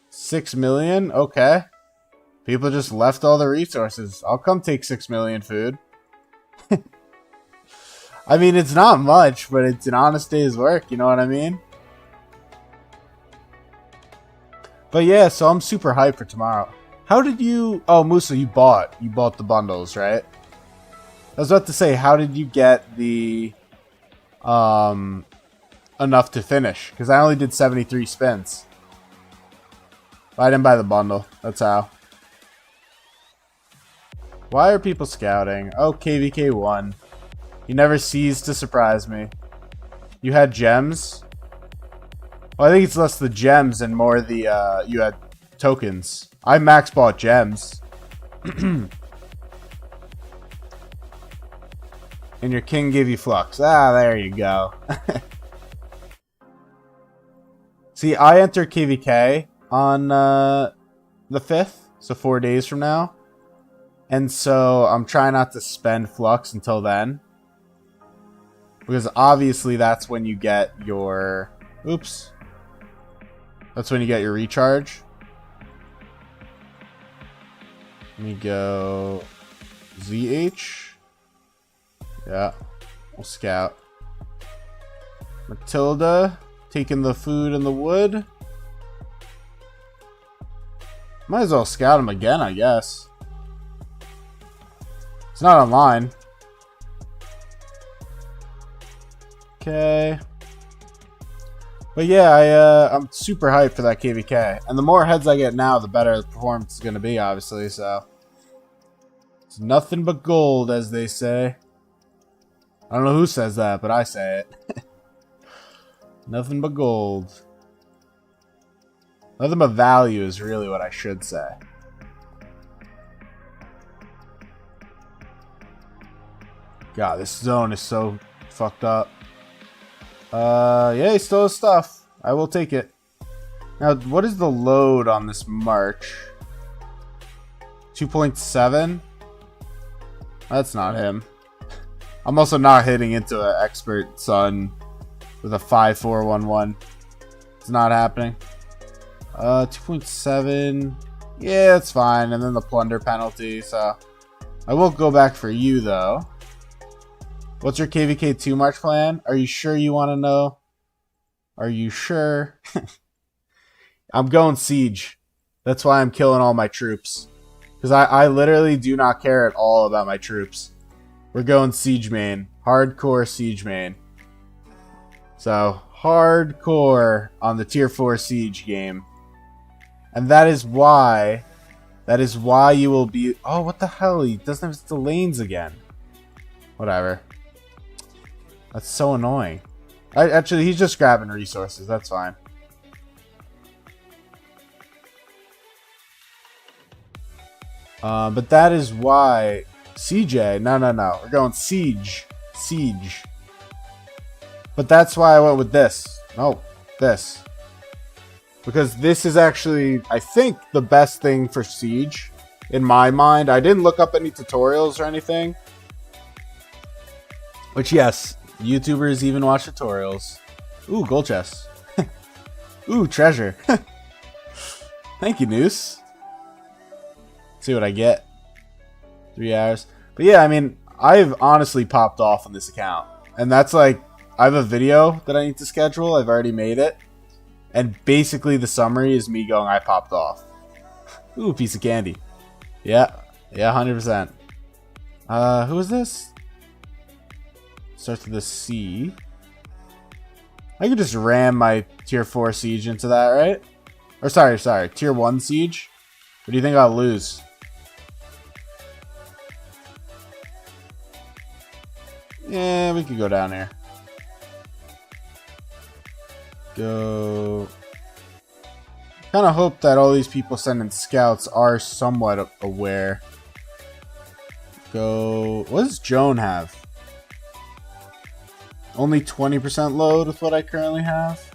Speaker 1: 6 million? Okay. People just left all the resources. I'll come take 6 million food. I mean, it's not much, but it's an honest day's work, you know what I mean? But yeah, so I'm super hyped for tomorrow. How did you... Oh, Musa, you bought the bundles, right? I was about to say, how did you get the... enough to finish? Because I only did 73 spins. I didn't buy the bundle. That's how. Why are people scouting? Oh, KVK won. You never ceased to surprise me. You had gems? Well, I think it's less the gems and more the, you had tokens. I max bought gems. And your king gave you flux. Ah, there you go. See, I enter KVK on the 5th, so 4 days from now. And so I'm trying not to spend flux until then. Because obviously that's when you get your... Oops. That's when you get your recharge. Let me go... ZH. Yeah. We'll scout. Matilda. Taking the food and the wood. Might as well scout him again, I guess. It's not online. Okay. But yeah, I'm super hyped for that KVK. And the more heads I get now, the better the performance is going to be, obviously. So it's nothing but gold, as they say. I don't know who says that, but I say it. Nothing but gold. Nothing but value is really what I should say. God, this zone is so fucked up. Yeah, he still has stuff. I will take it. Now, what is the load on this march? 2.7? That's not him. I'm also not hitting into an expert sun with a 5.411. It's not happening. 2.7. Yeah, it's fine. And then the plunder penalty. So I will go back for you, though. What's your KVK 2 march plan? Are you sure you want to know? Are you sure? I'm going siege. That's why I'm killing all my troops. Because I literally do not care at all about my troops. We're going siege main. Hardcore siege main. So, hardcore on the tier 4 siege game. And that is why you will be... Oh, what the hell? He doesn't have the lanes again. Whatever. That's so annoying. Actually, he's just grabbing resources. That's fine. But that is why... CJ. No. We're going siege. Siege. But that's why I went with this. No, this. Because this is actually, I think, the best thing for siege. In my mind. I didn't look up any tutorials or anything. Which, yes, YouTubers even watch tutorials. Ooh, gold chest. Ooh, treasure. Thank you, Noose. Let's see what I get. 3 hours. But yeah, I mean, I've honestly popped off on this account. And that's like, I have a video that I need to schedule. I've already made it. And basically the summary is me going, I popped off. Ooh, piece of candy. Yeah, 100%. Who is this? Starts with a C. I could just ram my tier 4 siege into that, right? Or sorry, tier 1 siege. What do you think I'll lose? Yeah, we could go down here. Go. Kind of hope that all these people sending scouts are somewhat aware. Go. What does Joan have? Only 20% load with what I currently have.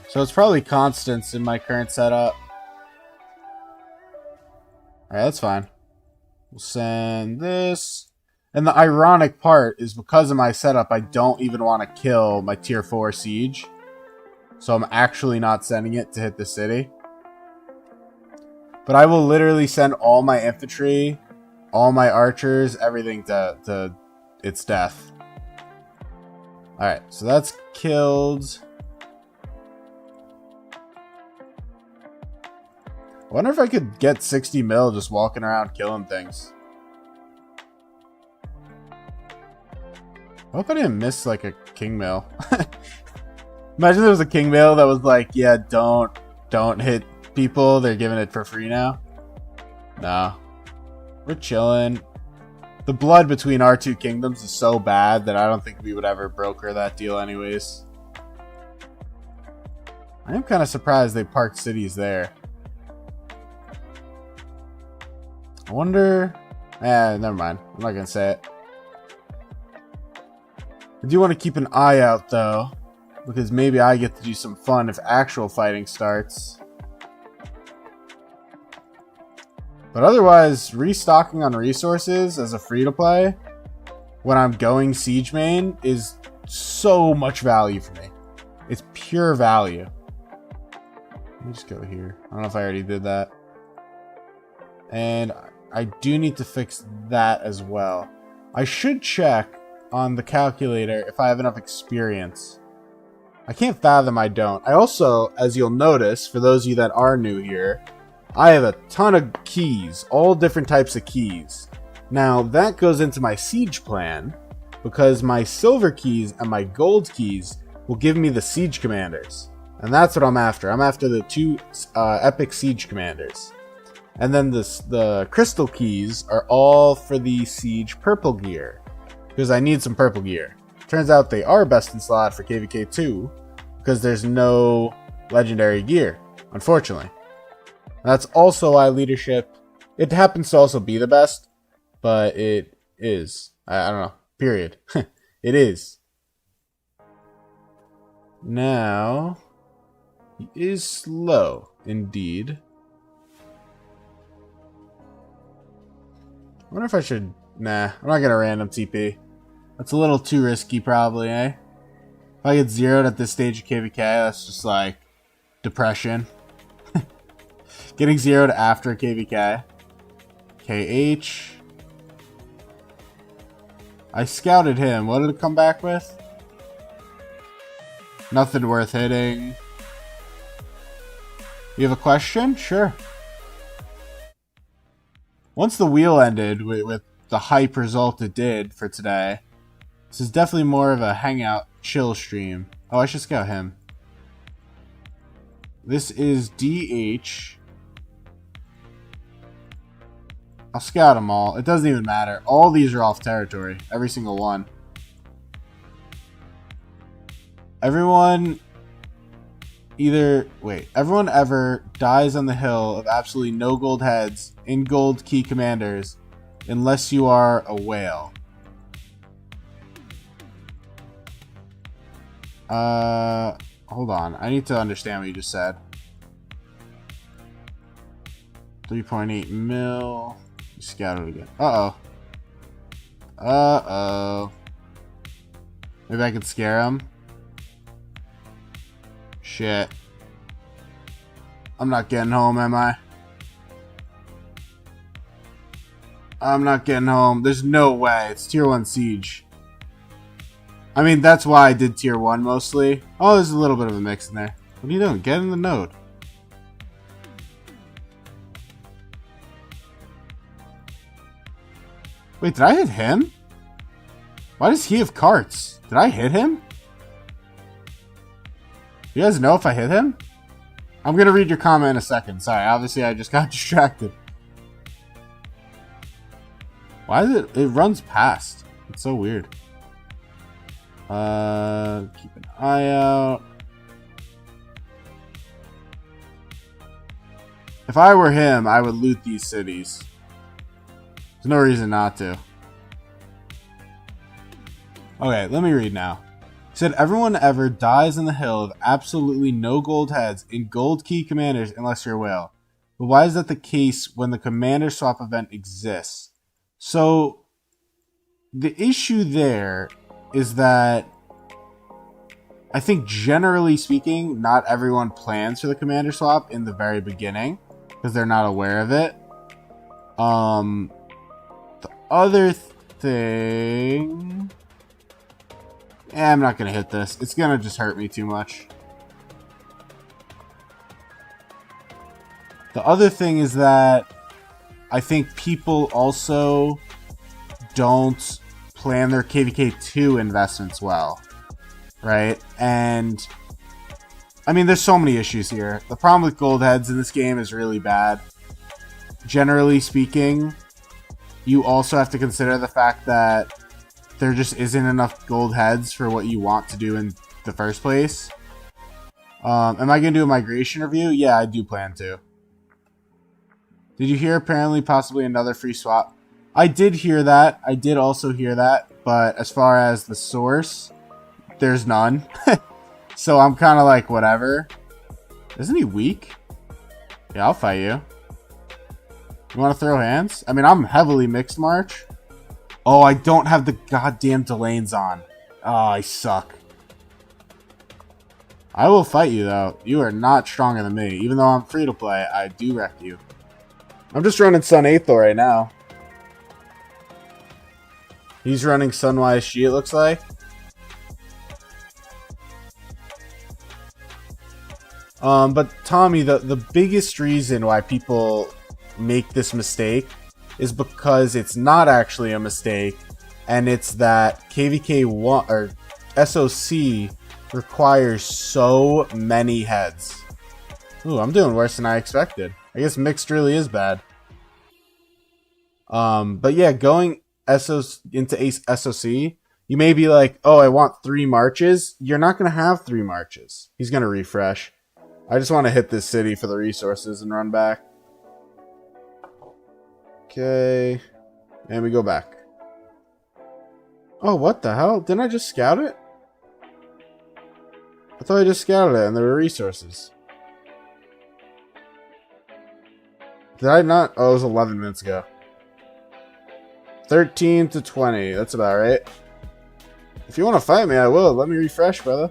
Speaker 1: So it's probably constants in my current setup. Alright, that's fine. We'll send this. And the ironic part is because of my setup, I don't even want to kill my tier 4 siege. So I'm actually not sending it to hit the city. But I will literally send all my infantry, all my archers, everything to its death. Alright, so that's killed. I wonder if I could get 60 mil just walking around killing things. I hope I didn't miss like a king mill. Imagine there was a king mill that was like, yeah, don't hit people. They're giving it for free now. No. We're chilling. The blood between our two kingdoms is so bad that I don't think we would ever broker that deal anyways. I am kind of surprised they parked cities there. I wonder... never mind. I'm not going to say it. I do want to keep an eye out though, because maybe I get to do some fun if actual fighting starts. But otherwise, restocking on resources as a free-to-play when I'm going siege main is so much value for me. It's pure value. Let me just go here. I don't know if I already did that. And I do need to fix that as well. I should check on the calculator if I have enough experience. I can't fathom I don't. I also, as you'll notice, for those of you that are new here, I have a ton of keys, all different types of keys. Now, that goes into my siege plan, because my silver keys and my gold keys will give me the siege commanders. And that's what I'm after. I'm after the 2 epic siege commanders. And then the crystal keys are all for the siege purple gear, because I need some purple gear. Turns out they are best in slot for KVK 2, because there's no legendary gear, unfortunately. That's also why leadership, it happens to also be the best, but it is. I don't know. Period. It is. Now, he is slow, indeed. I wonder if I should... Nah, I'm not going to random TP. That's a little too risky, probably, eh? If I get zeroed at this stage of KVK, that's just like depression. Getting zeroed after KVK. KH. I scouted him. What did it come back with? Nothing worth hitting. You have a question? Sure. Once the wheel ended with the hype result it did for today, this is definitely more of a hangout chill stream. Oh, I should scout him. This is DH. I'll scout them all. It doesn't even matter. All these are off territory. Every single one. Everyone everyone ever dies on the hill of absolutely no gold heads in gold key commanders unless you are a whale. Hold on. I need to understand what you just said. 3.8 mil. Scout it again. Uh-oh. Uh-oh. Maybe I can scare him. Shit. I'm not getting home, am I? I'm not getting home. There's no way. It's tier 1 siege. I mean, that's why I did tier 1 mostly. Oh, there's a little bit of a mix in there. What are you doing? Get in the node. Wait, did I hit him? Why does he have carts? Did I hit him? You guys know if I hit him? I'm going to read your comment in a second. Sorry, obviously I just got distracted. Why is it? It runs past. It's so weird. Keep an eye out. If I were him, I would loot these cities. There's no reason not to. Okay, let me read now. It said, everyone ever dies in the hill of absolutely no gold heads in gold key commanders unless you're a whale. But why is that the case when the commander swap event exists? So, the issue there is that I think generally speaking, not everyone plans for the commander swap in the very beginning because they're not aware of it. The other thing... I'm not going to hit this. It's going to just hurt me too much. The other thing is that I think people also don't plan their KVK2 investments well. Right? And I mean, there's so many issues here. The problem with gold heads in this game is really bad. Generally speaking, you also have to consider the fact that there just isn't enough gold heads for what you want to do in the first place. Am I going to do a migration review? Yeah, I do plan to. Did you hear apparently possibly another free swap? I did hear that. I did also hear that. But as far as the source, there's none. So I'm kind of like, whatever. Isn't he weak? Yeah, I'll fight you. You want to throw hands? I mean, I'm heavily mixed march. Oh, I don't have the goddamn Delanes on. Oh, I suck. I will fight you, though. You are not stronger than me. Even though I'm free to play, I do wreck you. I'm just running Sun Aethel right now. He's running Sunwise Shi, it looks like. But Tommy, the biggest reason why people make this mistake is because it's not actually a mistake, and it's that KVK1 or SOC requires so many heads. Ooh, I'm doing worse than I expected. I guess mixed really is bad. But yeah, going into SOC, you may be like, oh, I want 3 marches. You're not going to have 3 marches. He's going to refresh. I just want to hit this city for the resources and run back. Okay. And we go back. Oh, what the hell? Didn't I just scout it? I thought I just scouted it and there were resources. Did I not? Oh, it was 11 minutes ago. 13 to 20. That's about right. If you want to fight me, I will. Let me refresh, brother.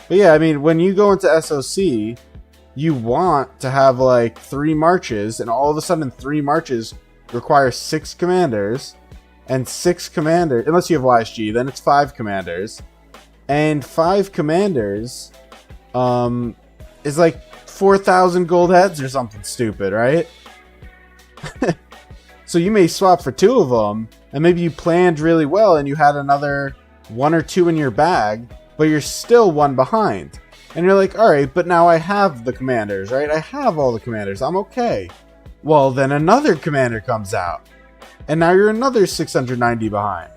Speaker 1: But yeah, I mean, when you go into SOC, you want to have like 3 marches, and all of a sudden 3 marches require 6 commanders, and 6 commanders, unless you have YSG, then it's 5 commanders, and 5 commanders is like 4,000 gold heads or something stupid, right? So you may swap for 2 of them, and maybe you planned really well and you had another 1 or 2 in your bag, but you're still 1 behind. And you're like, alright, but now I have the commanders, right? I have all the commanders. I'm okay. Well, then another commander comes out. And now you're another 690 behind.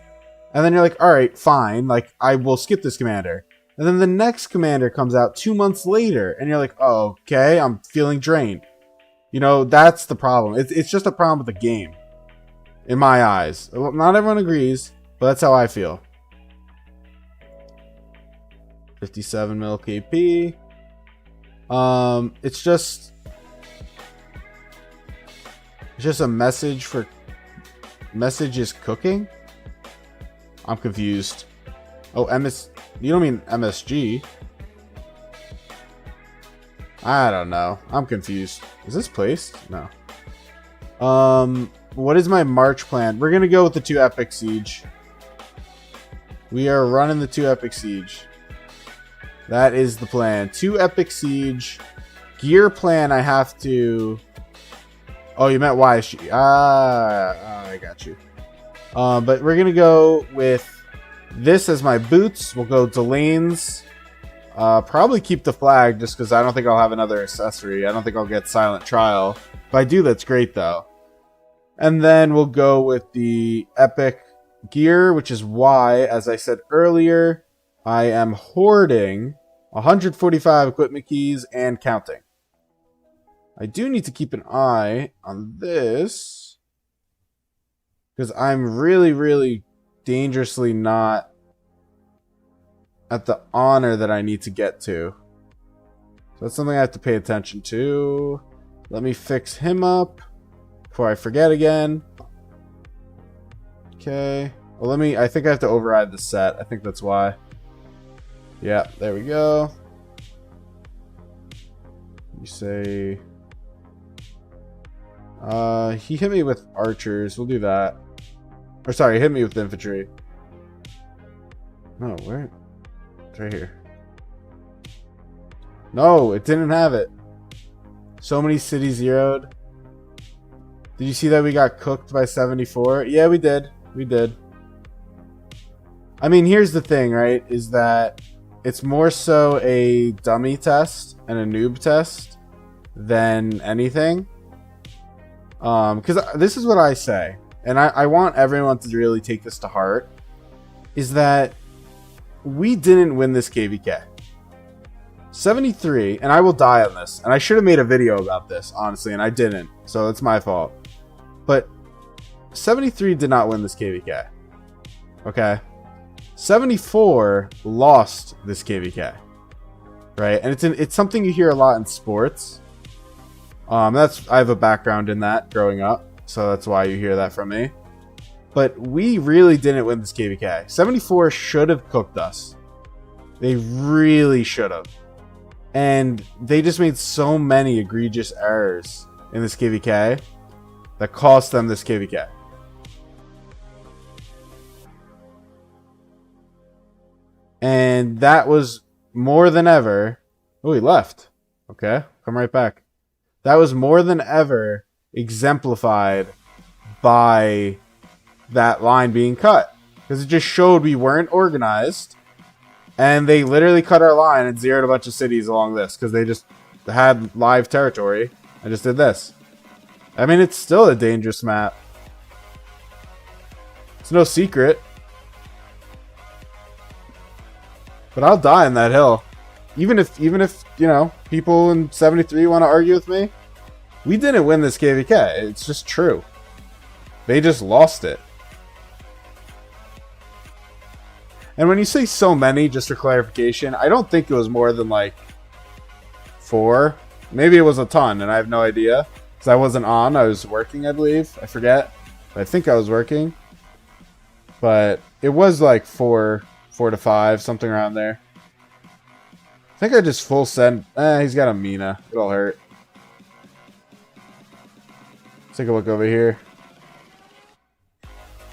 Speaker 1: And then you're like, alright, fine. Like, I will skip this commander. And then the next commander comes out 2 months later. And you're like, oh, okay, I'm feeling drained. You know, that's the problem. It's just a problem with the game. In my eyes. Not everyone agrees, but that's how I feel. 57 mil KP. It's just a message for messages cooking. I'm confused. Oh, you don't mean MSG? I don't know. I'm confused. Is this placed? No. What is my March plan? We're gonna go with the 2 Epic Siege. We are running the 2 Epic Siege. That is the plan. 2 Epic Siege. Gear plan I have to Oh, you meant why is she? I got you. But we're gonna go with this as my boots. We'll go Delane's. Probably keep the flag just because I don't think I'll have another accessory. I don't think I'll get Silent Trial. If I do, that's great though. And then we'll go with the Epic gear, which is why, as I said earlier, I am hoarding 145 equipment keys and counting. I do need to keep an eye on this because I'm really, really dangerously not at the honor that I need to get to. So that's something I have to pay attention to. Let me fix him up before I forget again. Okay. Well, I think I have to override the set. I think that's why. Yeah, there we go. You say... he hit me with archers. We'll do that. Or sorry, he hit me with infantry. No, where? It's right here. No, it didn't have it. So many cities zeroed. Did you see that we got cooked by 74? Yeah, we did. We did. I mean, here's the thing, right? Is that it's more so a dummy test and a noob test than anything. Because this is what I say, and I want everyone to really take this to heart, is that we didn't win this KVK. 73, and I will die on this, and I should have made a video about this, honestly, and I didn't, so it's my fault. But 73 did not win this KVK. Okay? 74 lost this KVK. Right? And it's something you hear a lot in sports. I have a background in that growing up, so that's why you hear that from me. But we really didn't win this KVK. 74 should have cooked us. They really should have. And they just made so many egregious errors in this KVK that cost them this KVK. And that was more than ever... Oh, he left. Okay, come right back. That was more than ever exemplified by that line being cut. Because it just showed we weren't organized. And they literally cut our line and zeroed a bunch of cities along this. Because they just had live territory and just did this. I mean, it's still a dangerous map. It's no secret. But I'll die in that hill. Even if, you know, people in 73 want to argue with me, we didn't win this KVK. It's just true. They just lost it. And when you say so many, just for clarification, I don't think it was more than like 4. Maybe it was a ton, and I have no idea. Because I wasn't on. I was working, I believe. I forget. But I think I was working. But it was like 4 to 5, something around there. I think I just full send. He's got a Mina. It'll hurt. Let's take a look over here.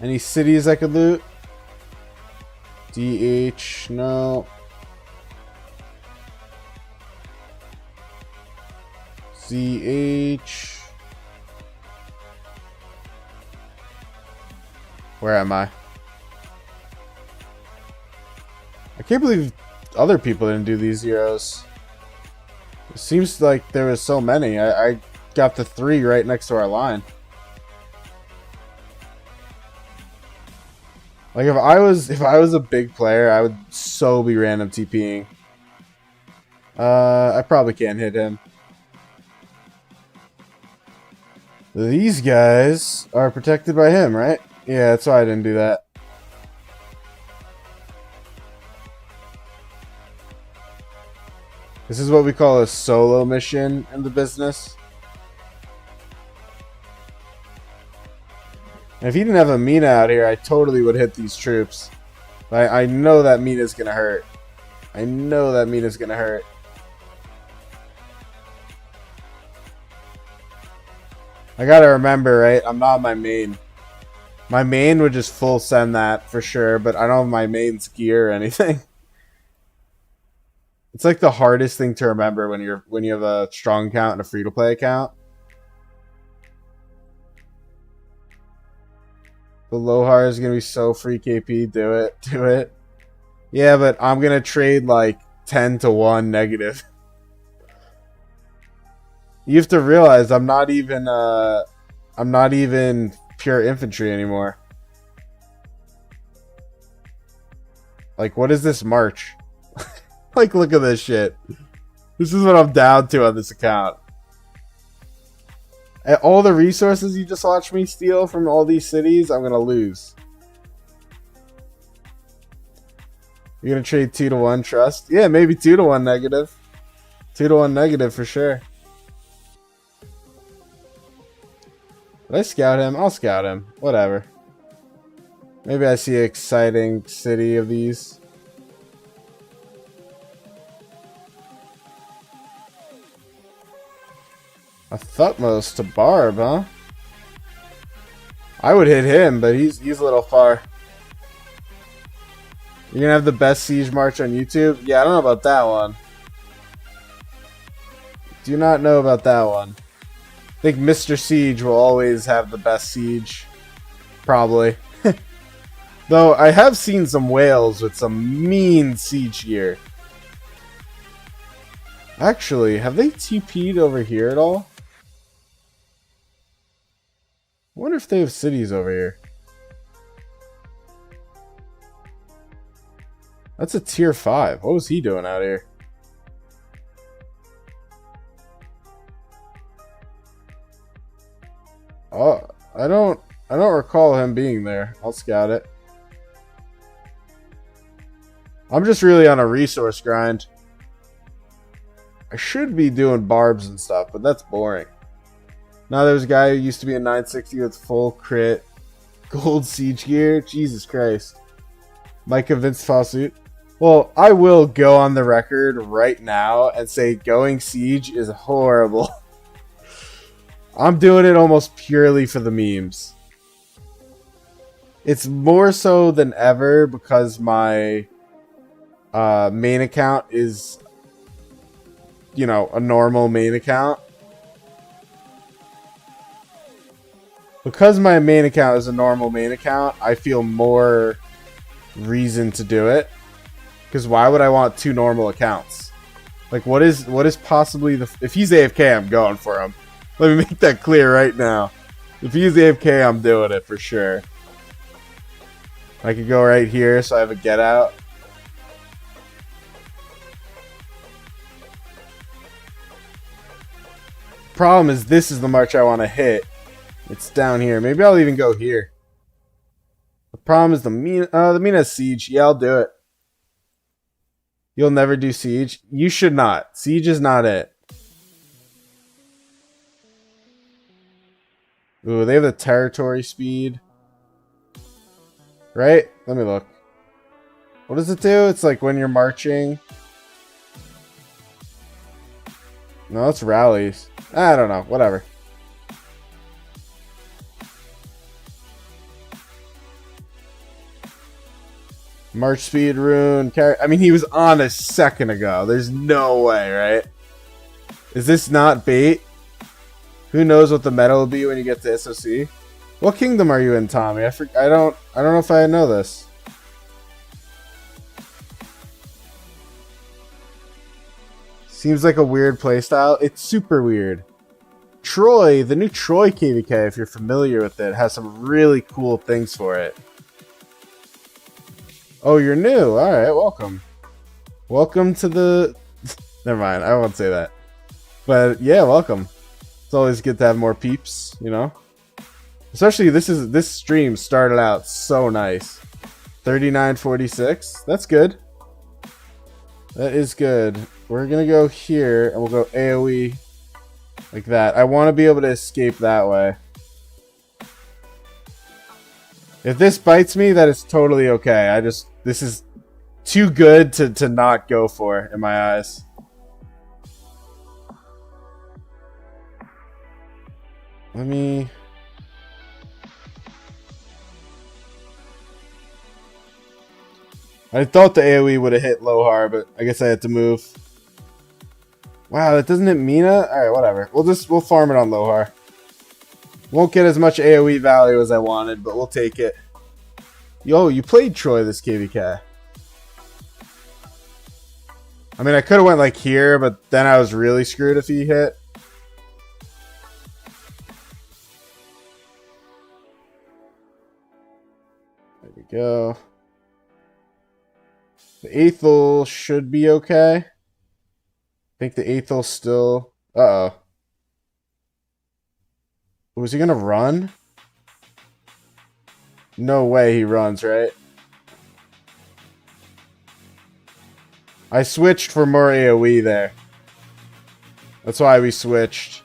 Speaker 1: Any cities I could loot? DH, no. ZH. Where am I? I can't believe other people didn't do these zeros. It seems like there was so many. I got the 3 right next to our line. Like if I was a big player, I would so be random TPing. I probably can't hit him. These guys are protected by him, right? Yeah, that's why I didn't do that. This is what we call a solo mission in the business. And if he didn't have a Mina out here, I totally would hit these troops. I know that Mina's gonna hurt. I know that Mina's gonna hurt. I gotta remember, right? I'm not my main. My main would just full send that for sure, but I don't have my main's gear or anything. It's like the hardest thing to remember when you have a strong account and a free to play account. The Lohar is going to be so free KP. Do it. Do it. Yeah, but I'm going to trade like 10 to 1 negative. You have to realize I'm not even pure infantry anymore. Like, what is this march? Like, look at this shit. This is what I'm down to on this account. And all the resources you just watched me steal from all these cities, I'm going to lose. You're going to trade 2 to 1 trust? Yeah, maybe 2 to 1 negative. 2 to 1 negative for sure. Did I scout him? I'll scout him. Whatever. Maybe I see an exciting city of these. A Thutmose to Barb, huh? I would hit him, but he's a little far. You're gonna have the best siege march on YouTube? Yeah, I don't know about that one. Do not know about that one. I think Mr. Siege will always have the best siege. Probably. Though, I have seen some whales with some mean siege gear. Actually, have they TP'd over here at all? I wonder if they have cities over here. That's a tier 5. What was he doing out here? Oh, I don't recall him being there. I'll scout it. I'm just really on a resource grind. I should be doing barbs and stuff, but that's boring. Now there's a guy who used to be a 960 with full crit gold siege gear. Jesus Christ. Might convince Fawsuit. Well, I will go on the record right now and say going siege is horrible. I'm doing it almost purely for the memes. It's more so than ever because my main account is, you know, a normal main account. Because my main account is a normal main account, I feel more reason to do it. Because why would I want 2 normal accounts? Like, what is possibly the... If he's AFK, I'm going for him. Let me make that clear right now. If he's AFK, I'm doing it for sure. I could go right here, so I have a get out. Problem is, this is the march I want to hit. It's down here. Maybe I'll even go here. The problem is the Mina Siege. Yeah, I'll do it. You'll never do Siege? You should not. Siege is not it. Ooh, they have the territory speed. Right? Let me look. What does it do? It's like when you're marching. No, it's rallies. I don't know. Whatever. March speed rune. I mean, he was on a second ago. There's no way, right? Is this not bait? Who knows what the meta will be when you get to SOC? What kingdom are you in, Tommy? I don't know if I know this. Seems like a weird playstyle. It's super weird. Troy, the new Troy KVK, if you're familiar with it, has some really cool things for it. Oh, you're new. Alright, welcome. Welcome to the... Never mind, I won't say that. But yeah, welcome. It's always good to have more peeps, you know? Especially this stream started out so nice. 39.46. That's good. That is good. We're gonna go here and we'll go AoE like that. I want to be able to escape that way. If this bites me, that is totally okay. This is too good to not go for in my eyes. Let me... I thought the AoE would have hit Lohar, but I guess I had to move. Wow, that doesn't hit Mina? Alright, whatever. We'll farm it on Lohar. Won't get as much AoE value as I wanted, but we'll take it. Yo, you played Troy this KVK. I mean, I could have went like here, but then I was really screwed if he hit. There we go. The Aethel should be okay. I think the Aethel's still... Uh-oh. Was he going to run? No way he runs, right? I switched for more AoE there. That's why we switched.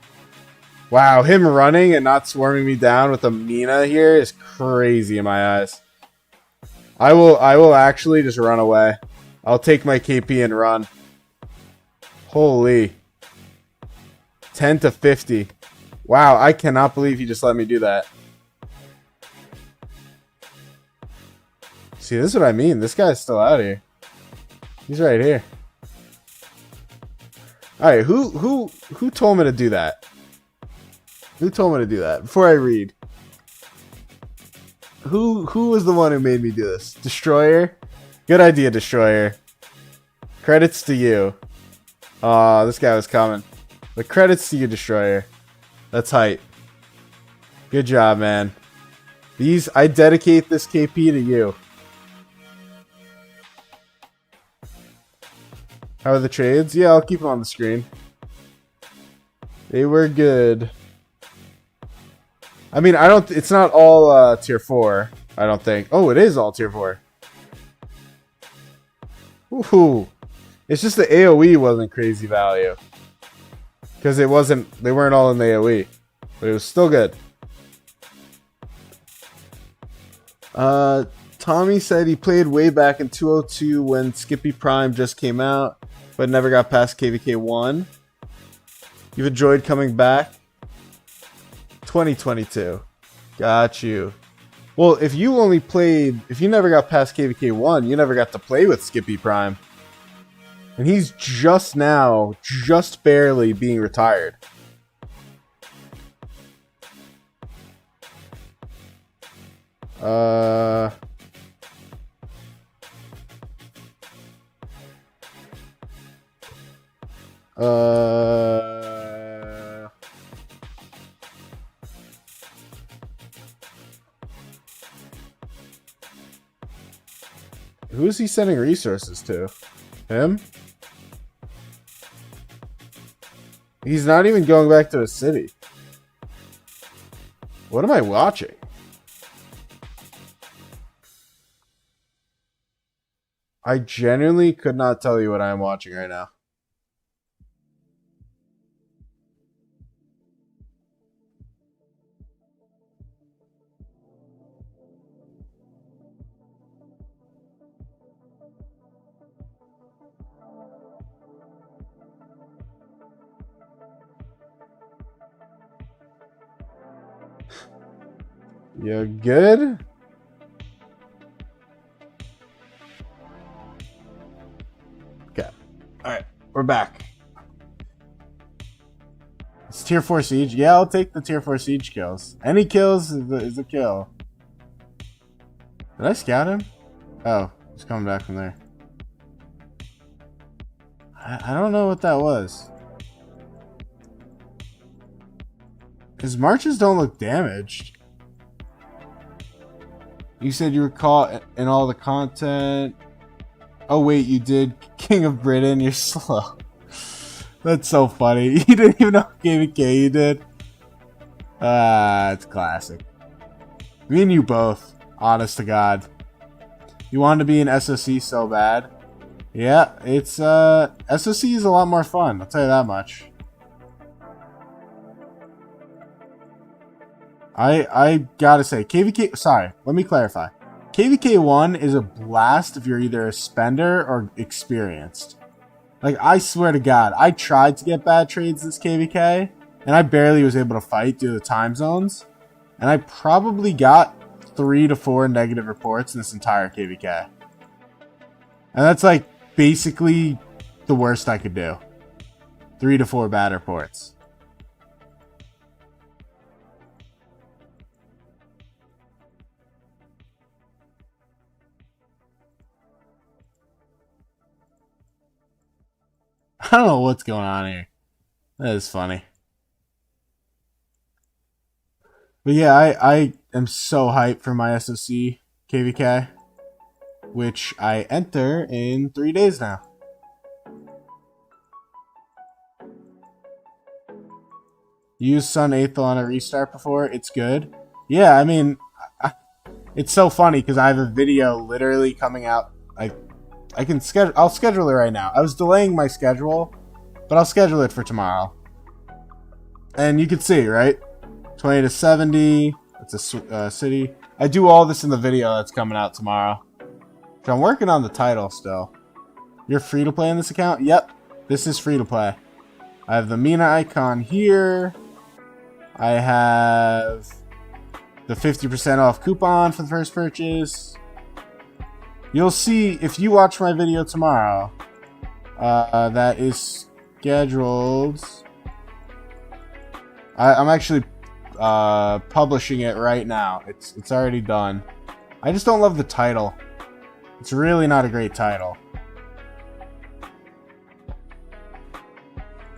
Speaker 1: Wow, him running and not swarming me down with a Mina here is crazy in my eyes. I will actually just run away. I'll take my KP and run. Holy. 10 to 50. Wow, I cannot believe he just let me do that. See, this is what I mean. This guy's still out here. He's right here. Alright, who told me to do that? Who told me to do that? Before I read. Who was the one who made me do this? Destroyer? Good idea, Destroyer. Credits to you. Aw, this guy was coming. But credits to you, Destroyer. That's hype. Good job, man. I dedicate this KP to you. How are the trades? Yeah, I'll keep them on the screen. They were good. I mean, it's not all tier 4, I don't think. Oh, it is all tier 4. Ooh. It's just the AoE wasn't crazy value. Because they weren't all in the AoE. But it was still good. Tommy said he played way back in 202 when Skippy Prime just came out, but never got past KVK 1. You've enjoyed coming back? 2022. Got you. Well, if you never got past KVK 1, you never got to play with Skippy Prime. And he's just barely being retired. Who is he sending resources to? Him? He's not even going back to his city. What am I watching? I genuinely could not tell you what I am watching right now. You good? Okay. Alright, we're back. It's tier 4 siege. Yeah, I'll take the tier 4 siege kills. Any kills is a kill. Did I scout him? Oh, he's coming back from there. I don't know what that was. His marches don't look damaged. You said you were caught in all the content. Oh wait, you did King of Britain. You're slow. That's so funny. You didn't even know KVK you did. It's classic. Me and you both. Honest to God. You wanted to be an SOC so bad. Yeah, it's SOC is a lot more fun. I'll tell you that much. I gotta say, KVK... Sorry, let me clarify. KVK 1 is a blast if you're either a spender or experienced. Like, I swear to God, I tried to get bad trades this KVK, and I barely was able to fight due to the time zones. And I probably got 3 to 4 negative reports in this entire KVK. And that's, like, basically the worst I could do. 3 to 4 bad reports. I don't know what's going on here. That is funny. But yeah, I am so hyped for my SOC KVK, which I enter in 3 days now. Use Sun Aethel on a restart before. It's good. Yeah, I mean, it's so funny because I have a video literally coming out. I can schedule. I'll schedule it right now. I was delaying my schedule, but I'll schedule it for tomorrow. And you can see, right? 20 to 70. It's a city. I do all this in the video that's coming out tomorrow. So I'm working on the title still. You're free to play in this account? Yep. This is free to play. I have the Mina icon here. I have the 50% off coupon for the first purchase. You'll see if you watch my video tomorrow. That is scheduled. I'm actually publishing it right now. It's already done. I just don't love the title. It's really not a great title.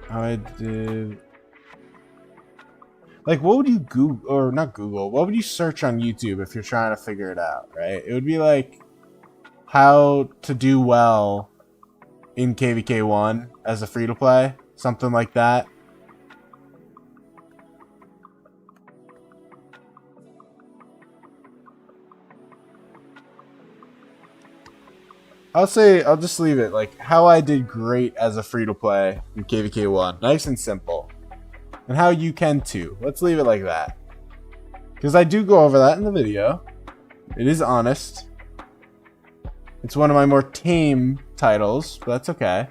Speaker 1: I did. Like, what would you Google, or not Google, what would you search on YouTube if you're trying to figure it out, right? It would be like, how to do well in KVK1 as a free-to-play, something like that. I'll just leave it, like, how I did great as a free-to-play in KVK1. Nice and simple. And how you can too. Let's leave it like that. Because I do go over that in the video. It is honest. It's one of my more tame titles, but that's okay.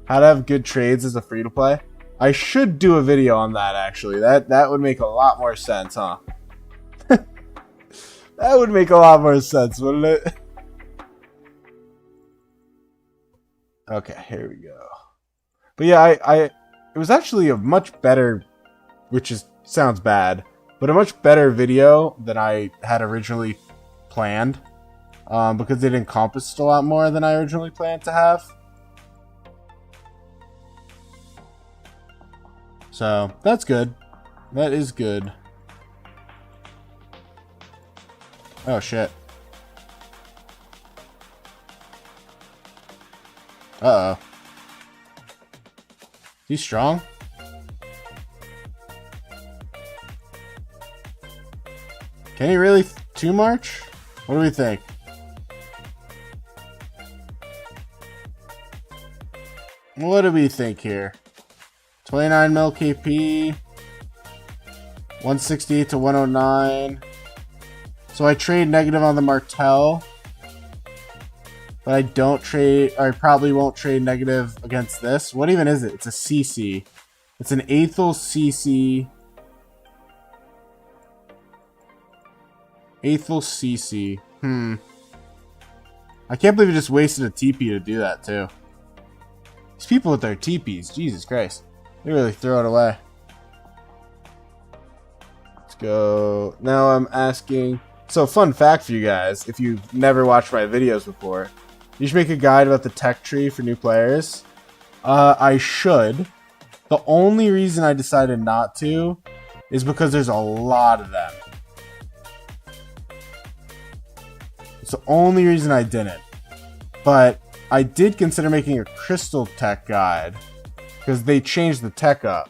Speaker 1: How to have good trades as a free-to-play. I should do a video on that, actually. That would make a lot more sense, huh? That would make a lot more sense, wouldn't it? Okay, here we go. But yeah, it was actually a much better, sounds bad, but a much better video than I had originally planned, because it encompassed a lot more than I originally planned to have. So that's good. That is good. Oh shit. Uh-oh. He's strong? Can he really 2-march? What do we think? What do we think here? 29 mil KP. 168 to 109. So I trade negative on the Martel. But I don't trade, or I probably won't trade negative against this. What even is it? It's a CC. It's an Aethel CC. Aethel CC. I can't believe I just wasted a TP to do that, too. These people with their TPs, Jesus Christ. They really throw it away. Let's go. Now I'm asking. So, fun fact for you guys, if you've never watched my videos before, you should make a guide about the tech tree for new players. I should. The only reason I decided not to is because there's a lot of them. It's the only reason I didn't. But I did consider making a crystal tech guide because they changed the tech up.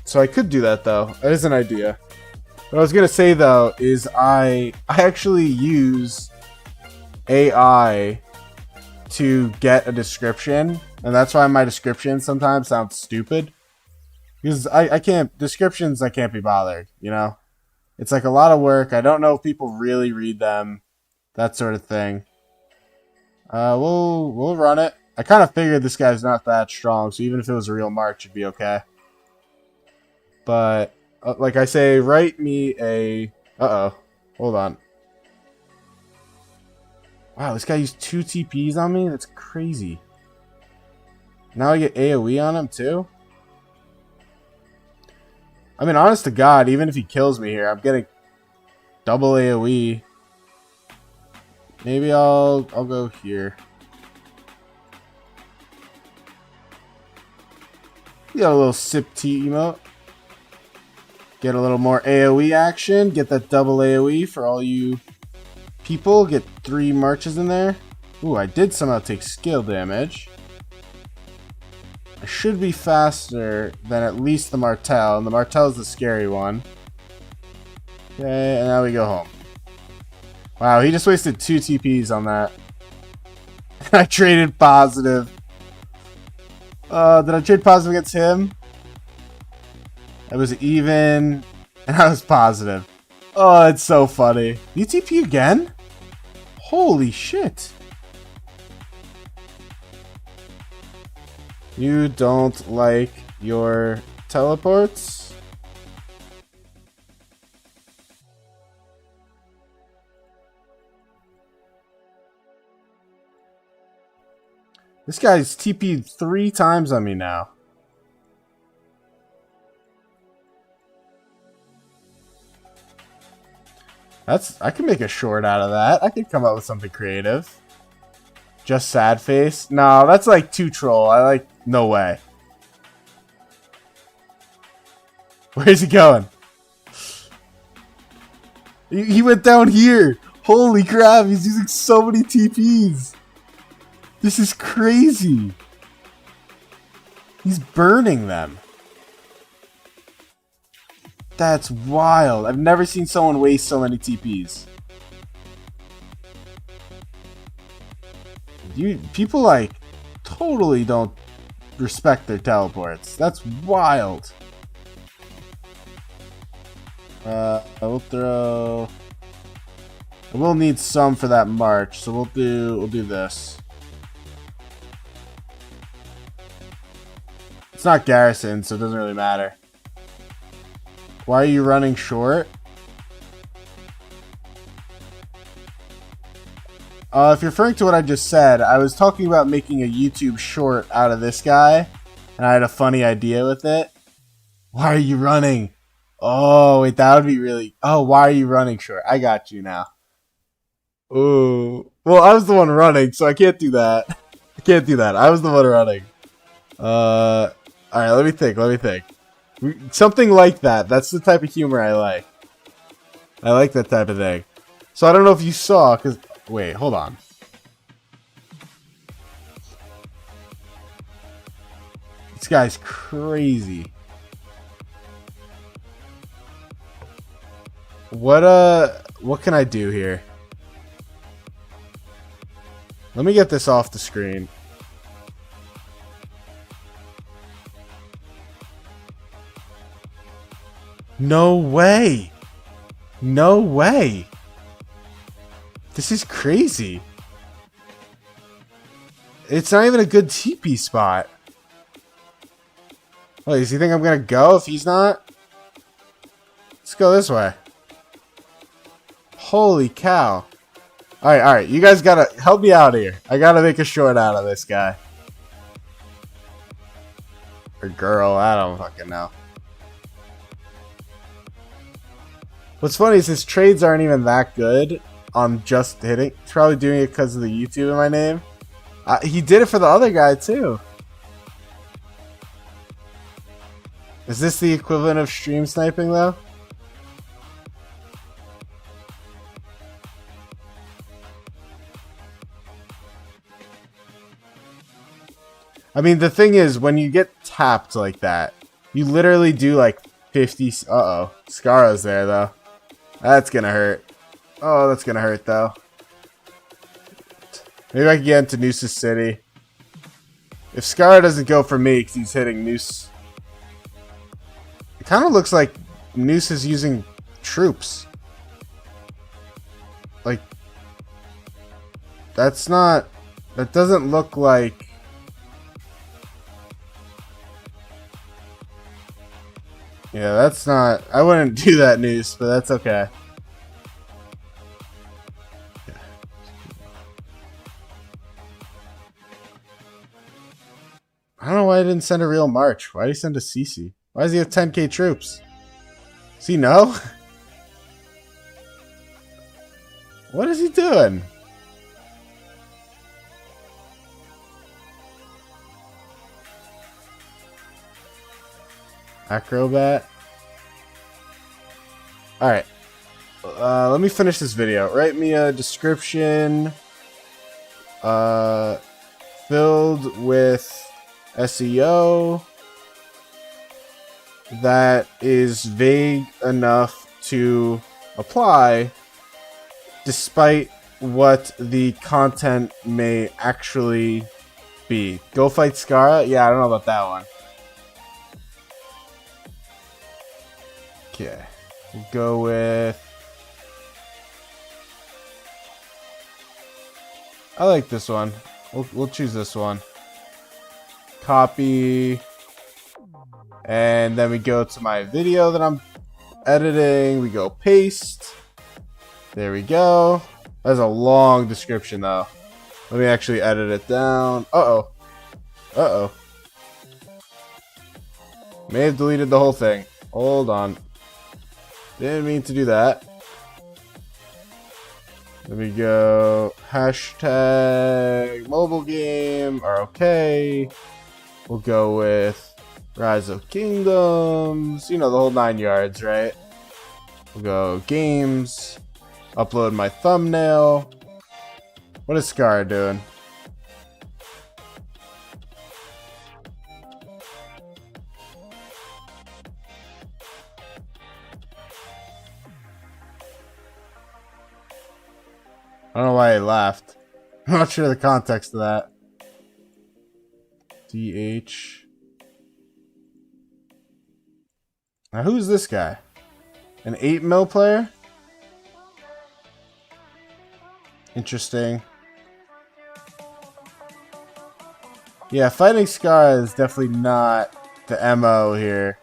Speaker 1: So I could do that though. That is an idea. What I was gonna say though is I actually use AI to get a description, and that's why my description sometimes sounds stupid. Because I can't be bothered, you know? It's like a lot of work. I don't know if people really read them, that sort of thing. We'll run it. I kind of figured this guy's not that strong, so even if it was a real march, it'd be okay. But like I say, write me a. Hold on. Wow, this guy used 2 TPs on me? That's crazy. Now I get AoE on him, too? I mean, honest to God, even if he kills me here, I'm getting double AoE. Maybe I'll go here. We got a little sip tea emote. Get a little more AoE action. Get that double AoE for all you people. Get 3 marches in there. Ooh, I did somehow take skill damage. I should be faster than at least the Martel, and the Martel is the scary one. Okay, and now we go home. Wow, he just wasted 2 TPs on that. I traded positive. Did I trade positive against him? It was even, and I was positive. Oh, it's so funny. You TP again? Holy shit. You don't like your teleports? This guy's TP'd 3 times on me now. I can make a short out of that. I could come up with something creative. Just sad face? No, that's like too troll. No way. Where's he going? He went down here. Holy crap, he's using so many TPs. This is crazy. He's burning them. That's wild. I've never seen someone waste so many TPs. People like totally don't respect their teleports. That's wild. I will throw. I will need some for that march, so we'll do this. It's not garrison, so it doesn't really matter. Why are you running short? If you're referring to what I just said, I was talking about making a YouTube short out of this guy, and I had a funny idea with it. Why are you running? Oh, wait, that would be really... Oh, why are you running short? I got you now. Ooh. Well, I was the one running, so I can't do that. I can't do that. I was the one running. Alright, let me think. Something like that. That's the type of humor I like. I like that type of thing. So I don't know if you saw, because... Wait, hold on. This guy's crazy. What can I do here? Let me get this off the screen. No way. No way. This is crazy. It's not even a good TP spot. Wait, does he think I'm gonna go if he's not? Let's go this way. Holy cow. Alright, you guys gotta help me out here. I gotta make a short out of this guy. Or girl, I don't fucking know. What's funny is his trades aren't even that good on just hitting. He's probably doing it because of the YouTube in my name. He did it for the other guy too. Is this the equivalent of stream sniping though? I mean, the thing is, when you get tapped like that, you literally do like 50... Uh-oh. Scarra's there, though. That's gonna hurt. Oh, that's gonna hurt, though. Maybe I can get into Noose's City. If Scarra doesn't go for me because he's hitting Noose... It kind of looks like Noose is using troops. Like... That's not... That doesn't look like... Yeah, that's not... I wouldn't do that, Noose, but that's okay. I don't know why I didn't send a real march. Why did he send a CC? Why does he have 10k troops? Does he know? What is he doing? Acrobat. Alright. Let me finish this video. Write me a description filled with SEO that is vague enough to apply despite what the content may actually be. Go fight Scara? Yeah, I don't know about that one. Okay. We'll go with... I like this one. We'll choose this one. Copy. And then we go to my video that I'm editing. We go paste. There we go. That's a long description though. Let me actually edit it down. Uh-oh. Uh-oh. May have deleted the whole thing. Hold on. Didn't mean to do that. There we go. Hashtag mobile game. Or okay. We'll go with Rise of Kingdoms. You know, the whole 9 yards, right? We'll go games. Upload my thumbnail. What is Scar doing? I don't know why he laughed. I'm not sure the context of that. DH. Now who's this guy? An 8 mil player? Interesting. Yeah, fighting Scar is definitely not the MO here.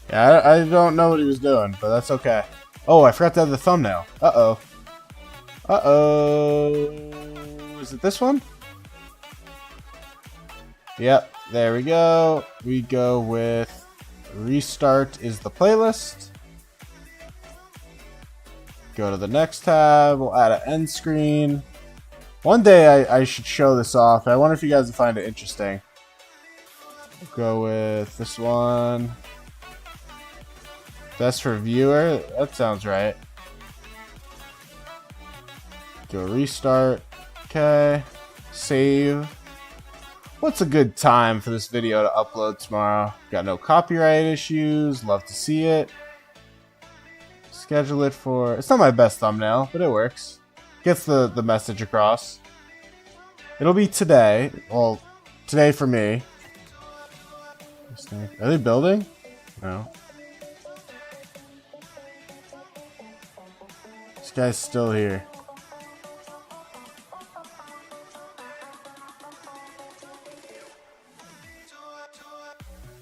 Speaker 1: Yeah, I don't know what he was doing, but that's okay. Oh, I forgot to have the thumbnail. Uh-oh. Uh-oh. Is it this one? Yep, there we go. We go with restart is the playlist. Go to the next tab. We'll add an end screen. One day I should show this off. I wonder if you guys will find it interesting. We'll go with this one. Best for viewer? That sounds right. Go restart. Okay. Save. What's a good time for this video to upload tomorrow? Got no copyright issues. Love to see it. Schedule it for... It's not my best thumbnail, but it works. Gets the message across. It'll be today. Well, today for me. Are they building? No. This guy's still here.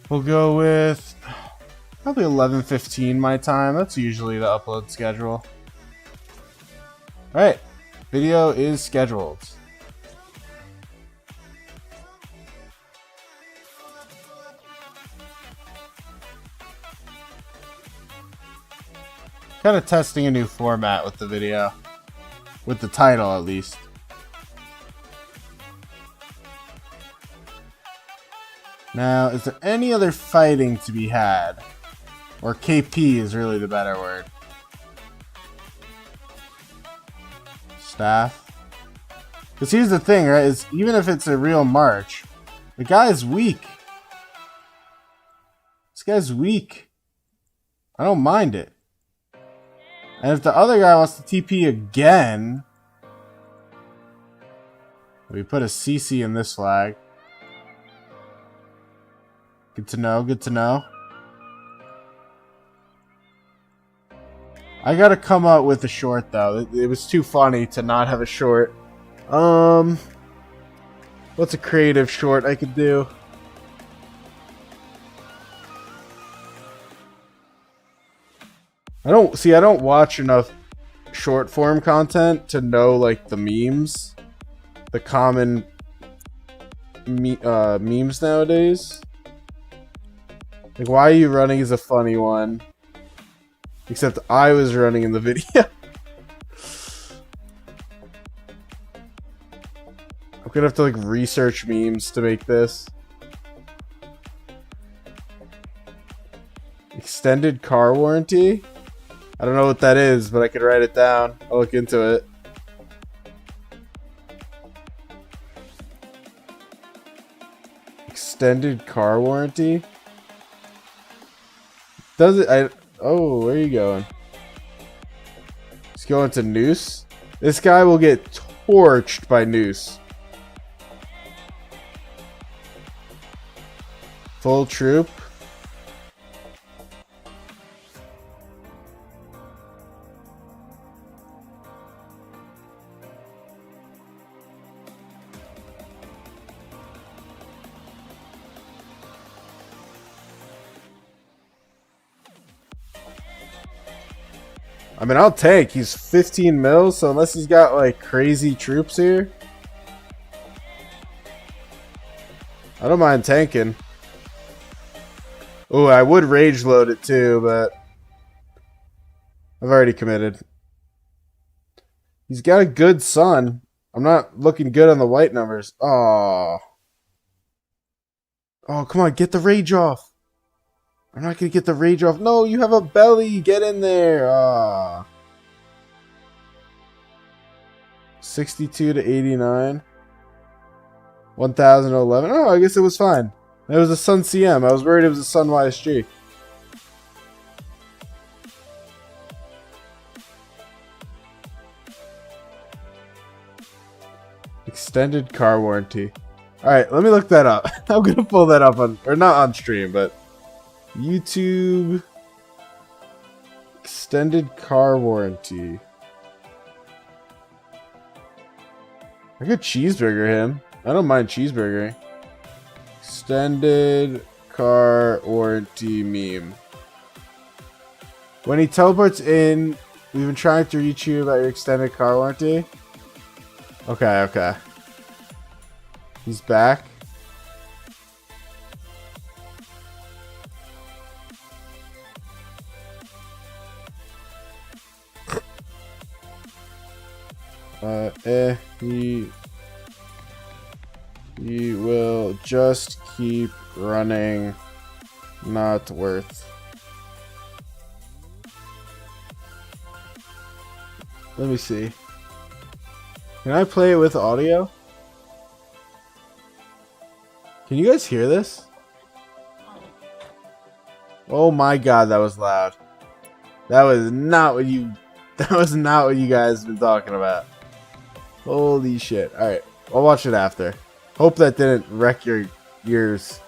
Speaker 1: We'll go with probably 11:15 my time. That's usually the upload schedule. Alright, video is scheduled. Kind of testing a new format with the video. With the title, at least. Now, is there any other fighting to be had? Or KP is really the better word. Staff. Because here's the thing, right? Is even if it's a real march, the guy's weak. This guy's weak. I don't mind it. And if the other guy wants to TP again, we put a CC in this flag. Good to know, good to know. I gotta come up with a short though. It was too funny to not have a short. What's a creative short I could do? I don't watch enough short form content to know like the memes, the common memes nowadays. Like, why are you running is a funny one. Except I was running in the video. I'm gonna have to like research memes to make this. Extended car warranty? I don't know what that is, but I could write it down. I'll look into it. Extended car warranty? Does it? Oh, where are you going? He's going to Noose? This guy will get torched by Noose. Full troop. I mean, I'll take. He's 15 mils, so unless he's got like crazy troops here, I don't mind tanking. Oh, I would rage load it too, but I've already committed. He's got a good son. I'm not looking good on the white numbers. Oh, come on, get the rage off. I'm not gonna get the rage off. No, you have a belly. Get in there. 62 to 89. 1011. Oh, I guess it was fine. It was a Sun CM. I was worried it was a Sun YSG. Extended car warranty. Alright, let me look that up. I'm gonna pull that up on, or not on stream, but YouTube. Extended car warranty. I could cheeseburger him. I don't mind cheeseburgering. Extended car warranty meme. When he teleports in, we've been trying to reach you about your extended car warranty. Okay. He's back. He will just keep running. Not worth. Let me see. Can I play it with audio? Can you guys hear this? Oh my god, that was loud. That was not what you guys have been talking about. Holy shit. Alright, I'll watch it after. Hope that didn't wreck your ears.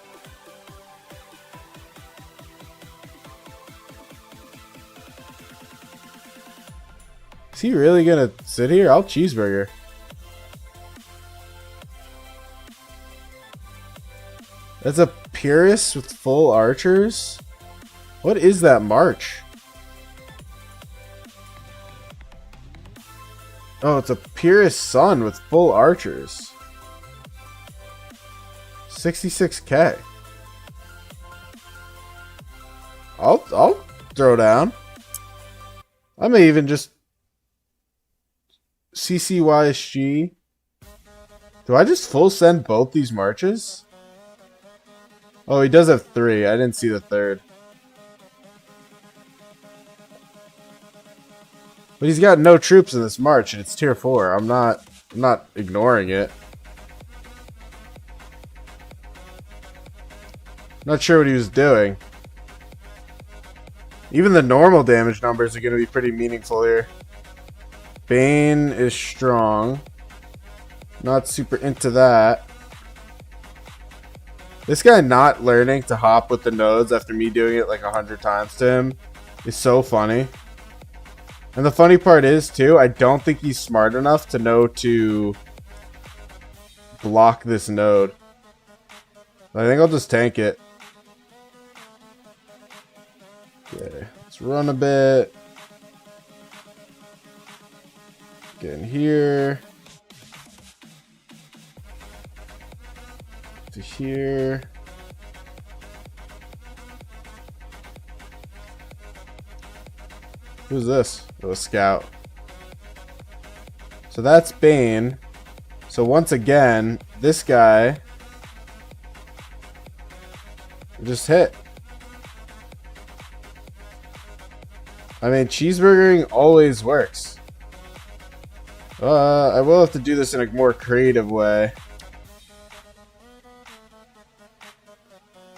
Speaker 1: Is he really gonna sit here? I'll cheeseburger. That's a Purist with full archers? What is that march? Oh, it's a Purist Sun with full archers. 66k. I'll throw down. I may even just CCYSG. Do I just full send both these marches? Oh, he does have 3. I didn't see the 3rd. But he's got no troops in this march, and it's tier 4. I'm not ignoring it. Not sure what he was doing. Even the normal damage numbers are going to be pretty meaningful here. Bane is strong. Not super into that. This guy not learning to hop with the nodes after me doing it like 100 times to him is so funny. And the funny part is, too, I don't think he's smart enough to know to block this node. I think I'll just tank it. Okay, let's run a bit. Get in here. To here. Who's this? Oh, a scout. So that's Bane. So once again, this guy just hit. I mean, cheeseburgering always works. I will have to do this in a more creative way.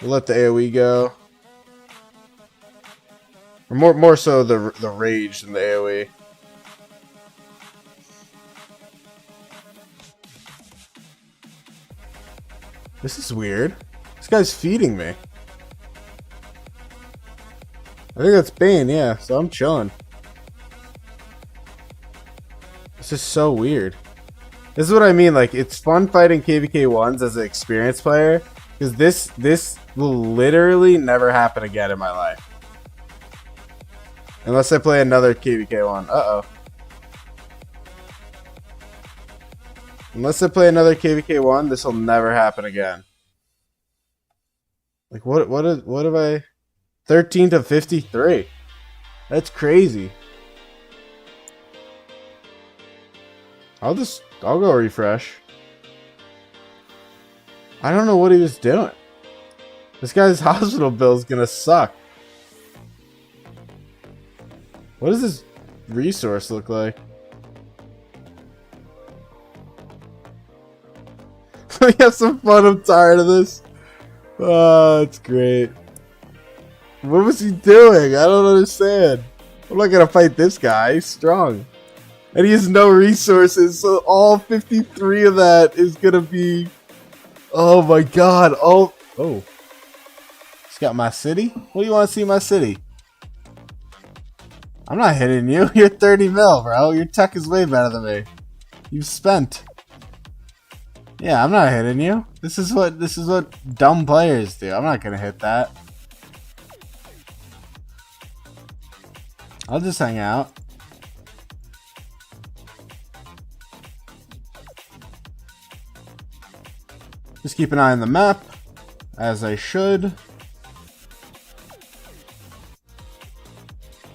Speaker 1: We'll let the AoE go. Or more so the rage than the AoE. This is weird. This guy's feeding me. I think that's Bane, yeah, so I'm chilling. This is so weird. This is what I mean, like, it's fun fighting KVK 1s as an experienced player, because this will literally never happen again in my life. Unless I play another KVK 1. Uh-oh. Unless I play another KVK 1, this will never happen again. Like, what have I... 13 to 53. That's crazy. I'll go refresh. I don't know what he was doing. This guy's hospital bill is gonna suck. What does this resource look like? We have some fun. I'm tired of this. Oh, it's great. What was he doing? I don't understand. I'm not gonna fight this guy. He's strong. And he has no resources, so all 53 of that is gonna be... Oh my god. Oh. He's got my city? What do you want to see my city? I'm not hitting you. You're 30 mil, bro. Your tech is way better than me. You've spent. Yeah, I'm not hitting you. This is what dumb players do. I'm not gonna hit that. I'll just hang out. Just keep an eye on the map, as I should.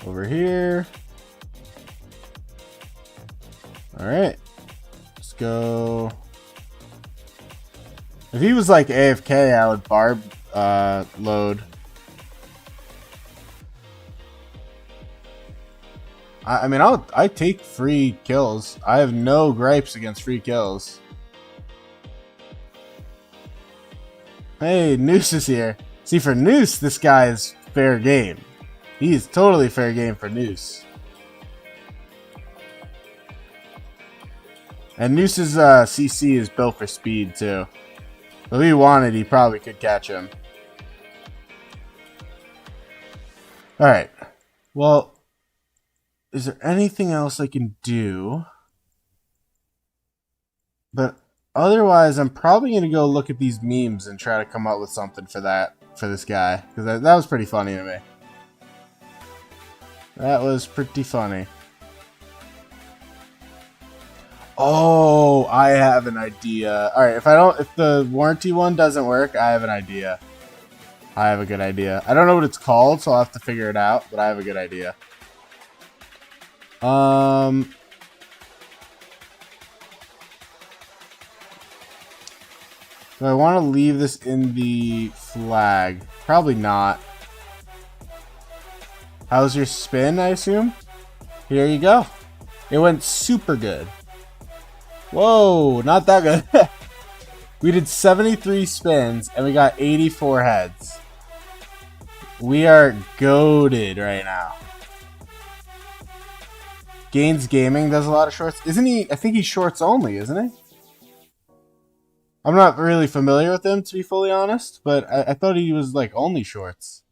Speaker 1: Over here. Alright. Let's go. If he was like AFK, I would barb load. I mean, I take free kills. I have no gripes against free kills. Hey, Noose is here. See, for Noose, this guy is fair game. He is totally fair game for Noose. And Noose's CC is built for speed, too. If he wanted, he probably could catch him. Alright. Well... Is there anything else I can do? But otherwise, I'm probably going to go look at these memes and try to come up with something for this guy. Because that was pretty funny to me. That was pretty funny. Oh, I have an idea. Alright, if the warranty one doesn't work, I have an idea. I have a good idea. I don't know what it's called, so I'll have to figure it out, but I have a good idea. Do I want to leave this in the flag? Probably not. How's your spin, I assume? Here you go. It went super good. Whoa, not that good. We did 73 spins and we got 84 heads. We are goated right now. Gaines Gaming does a lot of shorts. Isn't he? I think he's shorts only, isn't he? I'm not really familiar with him, to be fully honest, but I thought he was like only shorts.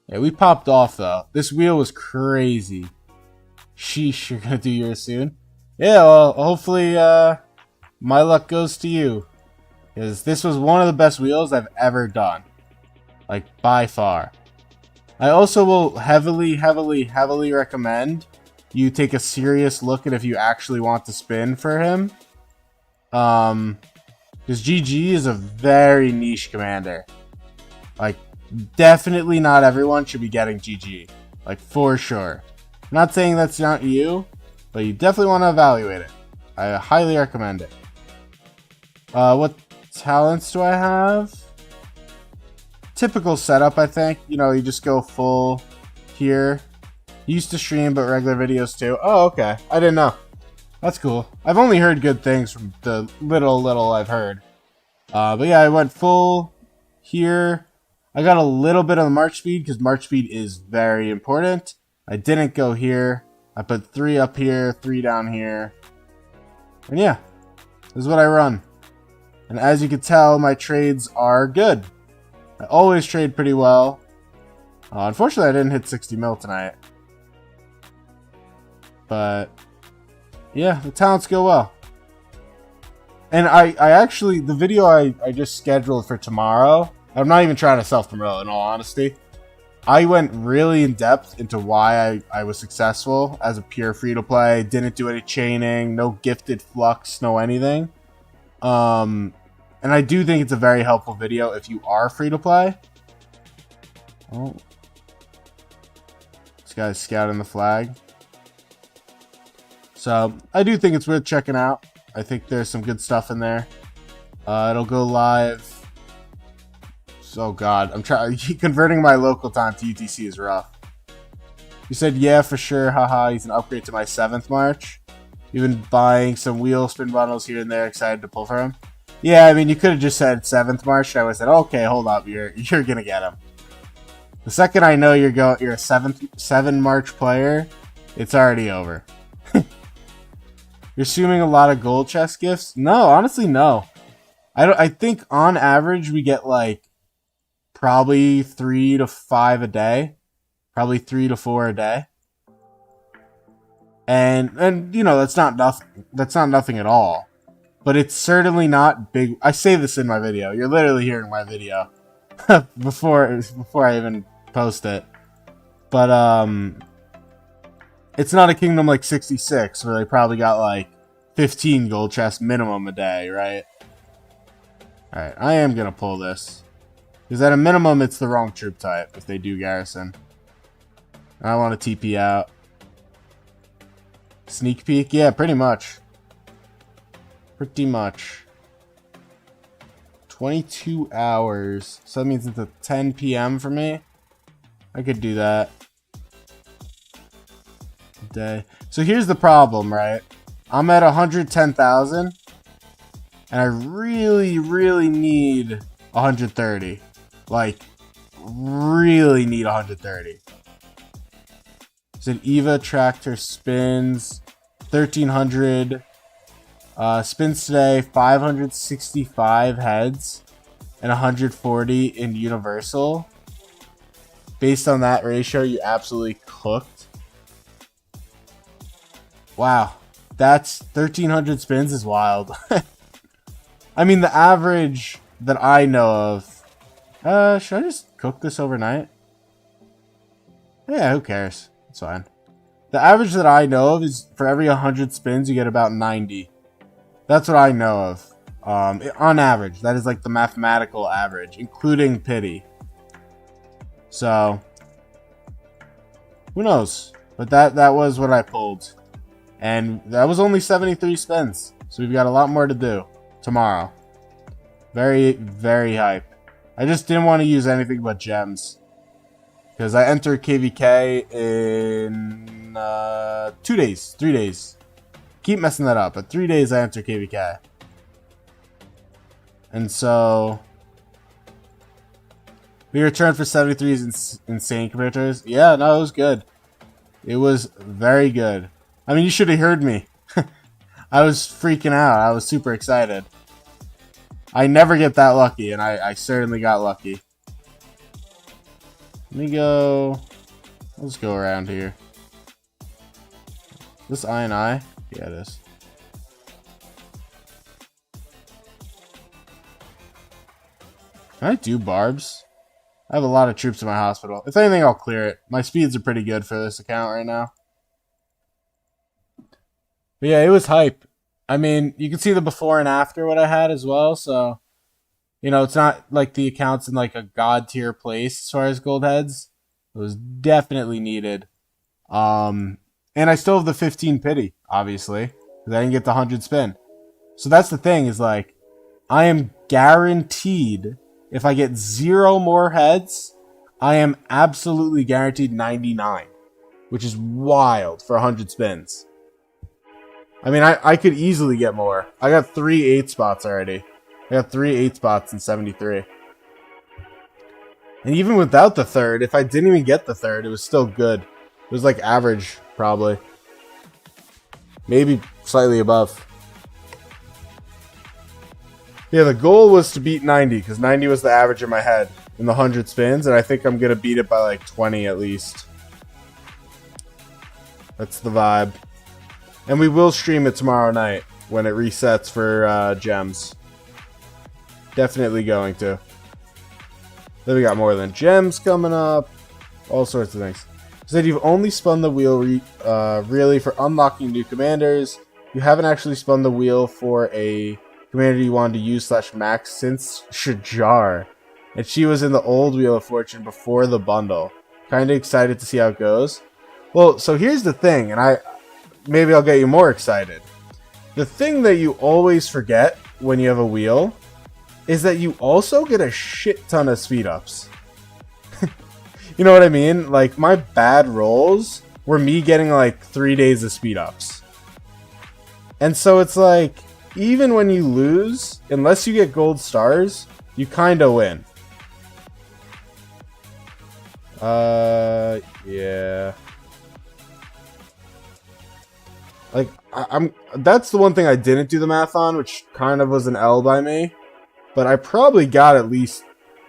Speaker 1: Yeah, we popped off though. This wheel was crazy. Sheesh, you're gonna do yours soon. Yeah, well, hopefully my luck goes to you. Because this was one of the best wheels I've ever done. Like, by far. I also will heavily recommend you take a serious look at if you actually want to spin for him. Because GG is a very niche commander. Like, definitely not everyone should be getting GG. Like, for sure. I'm not saying that's not you, but you definitely want to evaluate it. I highly recommend it. What talents do I have? Typical setup, I think. You know, you just go full here. Used to stream, but regular videos too. Oh, okay. I didn't know. That's cool. I've only heard good things from the little I've heard. But yeah, I went full here. I got a little bit of the March speed because March speed is very important. I didn't go here. I put 3 up here, 3 down here. And yeah, this is what I run. And as you can tell, my trades are good. I always trade pretty well. Unfortunately, I didn't hit 60 mil tonight. But yeah, the talents go well. And I actually, the video I just scheduled for tomorrow, I'm not even trying to self-promote in all honesty. I went really in depth into why I was successful as a pure free-to-play, didn't do any chaining, no gifted flux, no anything. And I do think it's a very helpful video if you are free-to-play. Oh. This guy's scouting the flag. So, I do think it's worth checking out. I think there's some good stuff in there. It'll go live. Oh god, I'm trying. Converting my local time to UTC is rough. You said yeah for sure. Haha, he's an upgrade to my 7th March. You've been buying some wheel spin bundles here and there. Excited to pull for him. Yeah, I mean you could have just said 7th March. I would have said okay, hold up, you're gonna get him. The second I know you're a 7 March player, it's already over. You're assuming a lot of gold chest gifts? No, honestly, no. I think on average we get like probably 3 to 5 a day, probably 3 to 4 a day, and you know that's not nothing. That's not nothing at all, but it's certainly not big. I say this in my video. You're literally hearing my video before I even post it, but it's not a kingdom like 66 where they probably got like 15 gold chests minimum a day, right? All right, I am gonna pull this. Because at a minimum, it's the wrong troop type if they do garrison. I want to TP out. Sneak peek? Yeah, pretty much. Pretty much. 22 hours. So that means it's a 10 p.m. for me. I could do that. Day. So here's the problem, right? I'm at 110,000. And I really, really need 130. Like, really need 130. Said Eva tractor spins 1,300. Spins today 565 heads and 140 in universal. Based on that ratio, you absolutely cooked. Wow, that's 1,300 spins is wild. I mean, the average that I know of. Should I just cook this overnight? Yeah, who cares? It's fine. The average that I know of is for every 100 spins, you get about 90. That's what I know of. On average. That is like the mathematical average, including pity. So, who knows? But that was what I pulled. And that was only 73 spins. So we've got a lot more to do tomorrow. Very, very hype. I just didn't want to use anything but gems. Because I enter KVK in 2 days. 3 days. Keep messing that up. But 3 days I enter KVK. And so... the return for 73 is insane compared to others. Yeah, no, it was good. It was very good. I mean, you should have heard me. I was freaking out. I was super excited. I never get that lucky, and I certainly got lucky. Let me go... let's go around here. This I and I? Yeah, it is. Can I do barbs? I have a lot of troops in my hospital. If anything, I'll clear it. My speeds are pretty good for this account right now. But yeah, it was hype. I mean, you can see the before and after what I had as well. So, it's not like the account's in like a god tier place as far as gold heads. It was definitely needed. Um, and I still have the 15 pity, obviously, because I didn't get the 100 spin. So that's the thing is like, I am guaranteed if I get 0 more heads, I am absolutely guaranteed 99, which is wild for 100 spins. I mean, I could easily get more. I got 3 8 spots already. I got 3 8 spots in 73. And even without the third, if I didn't even get the third, it was still good. It was like average, probably. Maybe slightly above. Yeah, the goal was to beat 90, because 90 was the average in my head in the 100 spins, and I think I'm going to beat it by like 20 at least. That's the vibe. And we will stream it tomorrow night when it resets for gems. Definitely going to. Then we got more than gems coming up. All sorts of things. Said you've only spun the wheel really for unlocking new commanders. You haven't actually spun the wheel for a commander you wanted to use /max since Shajar. And she was in the old Wheel of Fortune before the bundle. Kinda excited to see how it goes. Well, so here's the thing, and maybe I'll get you more excited. The thing that you always forget when you have a wheel is that you also get a shit ton of speed ups. You know what I mean? Like, my bad rolls were me getting like 3 days of speed ups. And so it's like, even when you lose, unless you get gold stars, you kinda win. Yeah. Like, that's the one thing I didn't do the math on, which kind of was an L by me. But I probably got at least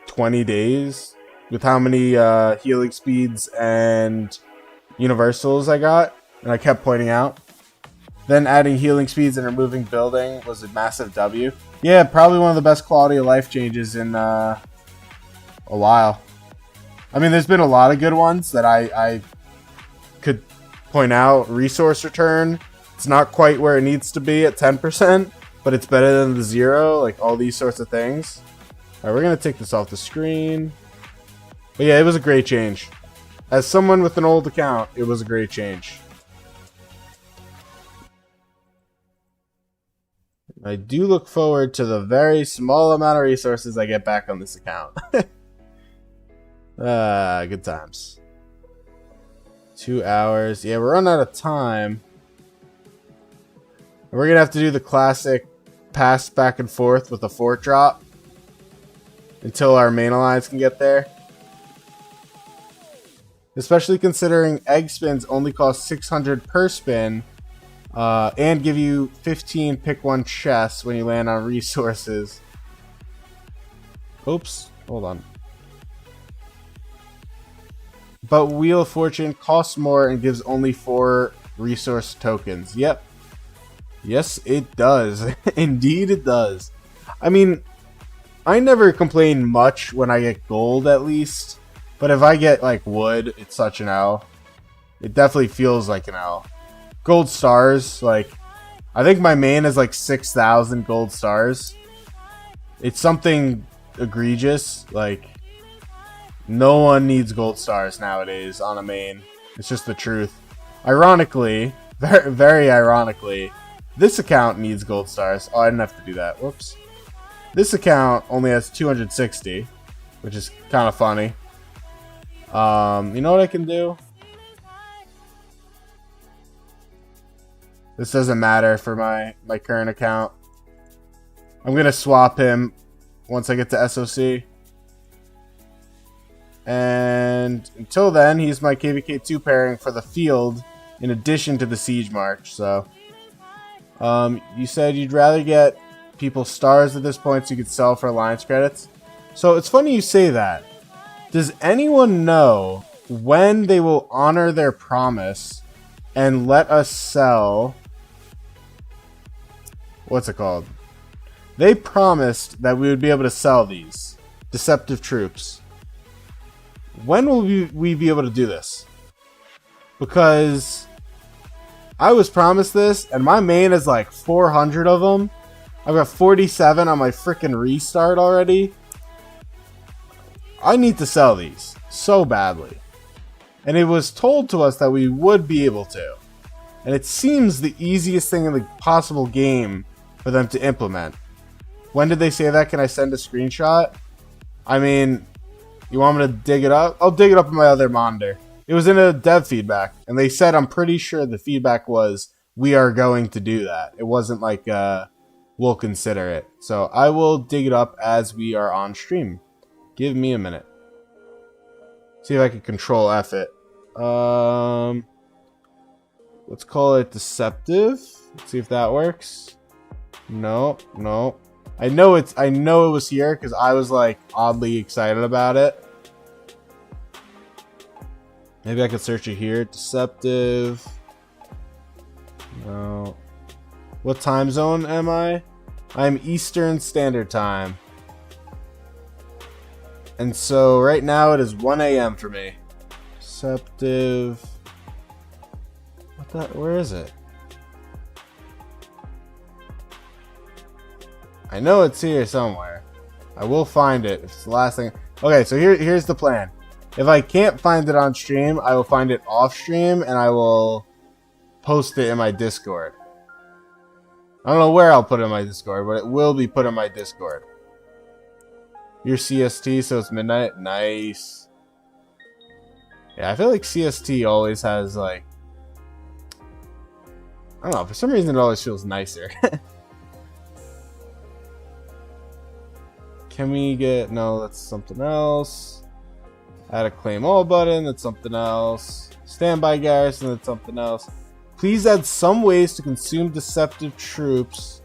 Speaker 1: 20 days with how many healing speeds and universals I got. And I kept pointing out. Then adding healing speeds and removing building was a massive W. Yeah, probably one of the best quality of life changes in a while. I mean, there's been a lot of good ones that I could point out. Resource return, it's not quite where it needs to be at 10%, but it's better than the 0, like all these sorts of things. Alright, we're going to take this off the screen. But yeah, it was a great change. As someone with an old account, it was a great change. I do look forward to the very small amount of resources I get back on this account. Good times. 2 hours. Yeah, we're running out of time. We're going to have to do the classic pass back and forth with a fort drop until our main alliance can get there. Especially considering egg spins only cost 600 per spin. And give you 15 pick one chests when you land on resources. Oops, hold on. But Wheel of Fortune costs more and gives only 4 resource tokens. Yep. Yes, it does. Indeed, it does. I mean, I never complain much when I get gold, at least. But if I get, like, wood, it's such an L. It definitely feels like an L. Gold stars, like, I think my main is like 6,000 gold stars. It's something egregious. Like, no one needs gold stars nowadays on a main. It's just the truth. Ironically, very, very ironically, this account needs gold stars. Oh, I didn't have to do that. Whoops. This account only has 260, which is kind of funny. You know what I can do? This doesn't matter for my current account. I'm going to swap him once I get to SOC. And until then, he's my KVK2 pairing for the field in addition to the Siege March. So, you said you'd rather get people stars at this point so you could sell for alliance credits. So it's funny you say that. Does anyone know when they will honor their promise and let us sell... What's it called? They promised that we would be able to sell these deceptive troops. When will we be able to do this? Because I was promised this, and my main is like 400 of them. I've got 47 on my freaking restart already. I need to sell these so badly. And it was told to us that we would be able to. And it seems the easiest thing in the possible game for them to implement. When did they say that? Can I send a screenshot? I mean, you want me to dig it up? I'll dig it up on my other monitor. It was in a dev feedback, and they said, I'm pretty sure the feedback was, we are going to do that. It wasn't like, we'll consider it. So I will dig it up as we are on stream. Give me a minute. See if I can control F it. Let's call it deceptive. Let's see if that works. No. I know it was here because I was like oddly excited about it. Maybe I could search it here. Deceptive. No. What time zone am I? I'm Eastern Standard Time. And so right now it is 1 a.m. for me. Deceptive. Where is it? I know it's here somewhere. I will find it if it's the last thing. Okay, so here's the plan. If I can't find it on stream, I will find it off stream and I will post it in my Discord. I don't know where I'll put it in my Discord, but it will be put in my Discord. Your CST, so it's midnight. Nice. Yeah, I feel like CST always has like, I don't know, for some reason it always feels nicer. Can we get, no, that's something else. Add a claim all button, that's something else. Standby garrison, that's something else. Please add some ways to consume deceptive troops.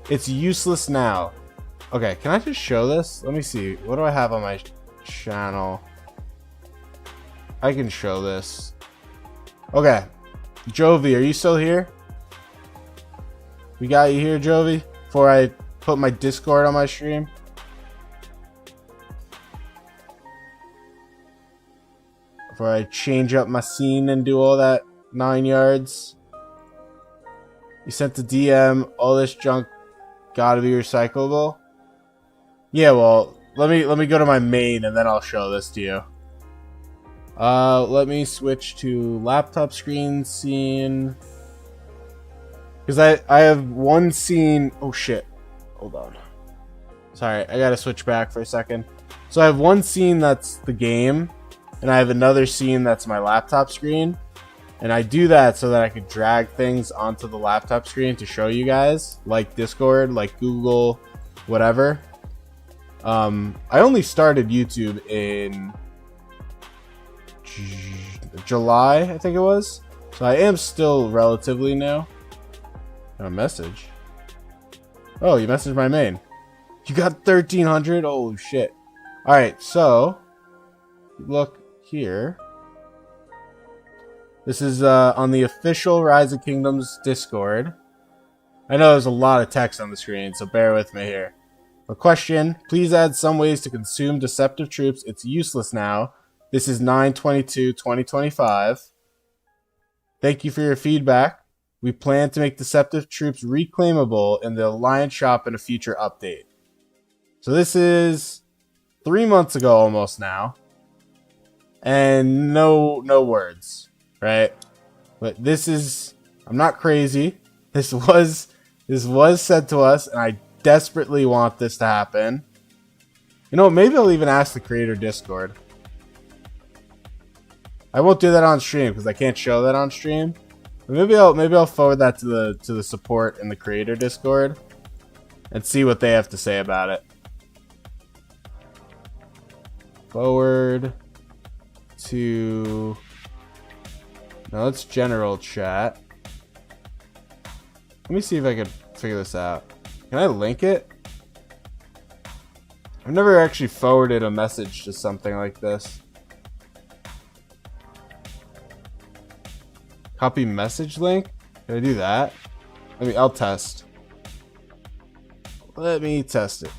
Speaker 1: It's useless now. Okay, can I just show this? Let me see. What do I have on my channel? I can show this. Okay. Jovi, are you still here? We got you here, Jovi? Before I put my Discord on my stream? Before I change up my scene and do all that 9 yards? You sent the DM, all this junk gotta be recyclable? Yeah, well, let me go to my main and then I'll show this to you. Let me switch to laptop screen scene. Because I have one scene. Oh shit. Hold on. Sorry, I gotta switch back for a second. So I have one scene that's the game, and I have another scene that's my laptop screen. And I do that so that I could drag things onto the laptop screen to show you guys, like Discord, like Google, whatever. I only started YouTube in July, I think it was. So I am still relatively new. A message. Oh, you messaged my main. You got 1,300? Oh shit. Alright, so look here. This is on the official Rise of Kingdoms Discord. I know there's a lot of text on the screen, so bear with me here. A question, please add some ways to consume deceptive troops. It's useless now. This is 9/22/2025. Thank you for your feedback. We plan to make deceptive troops reclaimable in the Alliance shop in a future update. So this is 3 months ago almost now. And no words, right? But this is, I'm not crazy. This was said to us, and I desperately want this to happen. You know, maybe I'll even ask the creator Discord. I won't do that on stream because I can't show that on stream. But maybe I'll forward that to the support in the creator Discord and see what they have to say about it. Forward to, no, it's general chat. Let me see if I can figure this out. Can I link it? I've never actually forwarded a message to something like this. Copy message link? Can I do that? I'll test. Let me test it.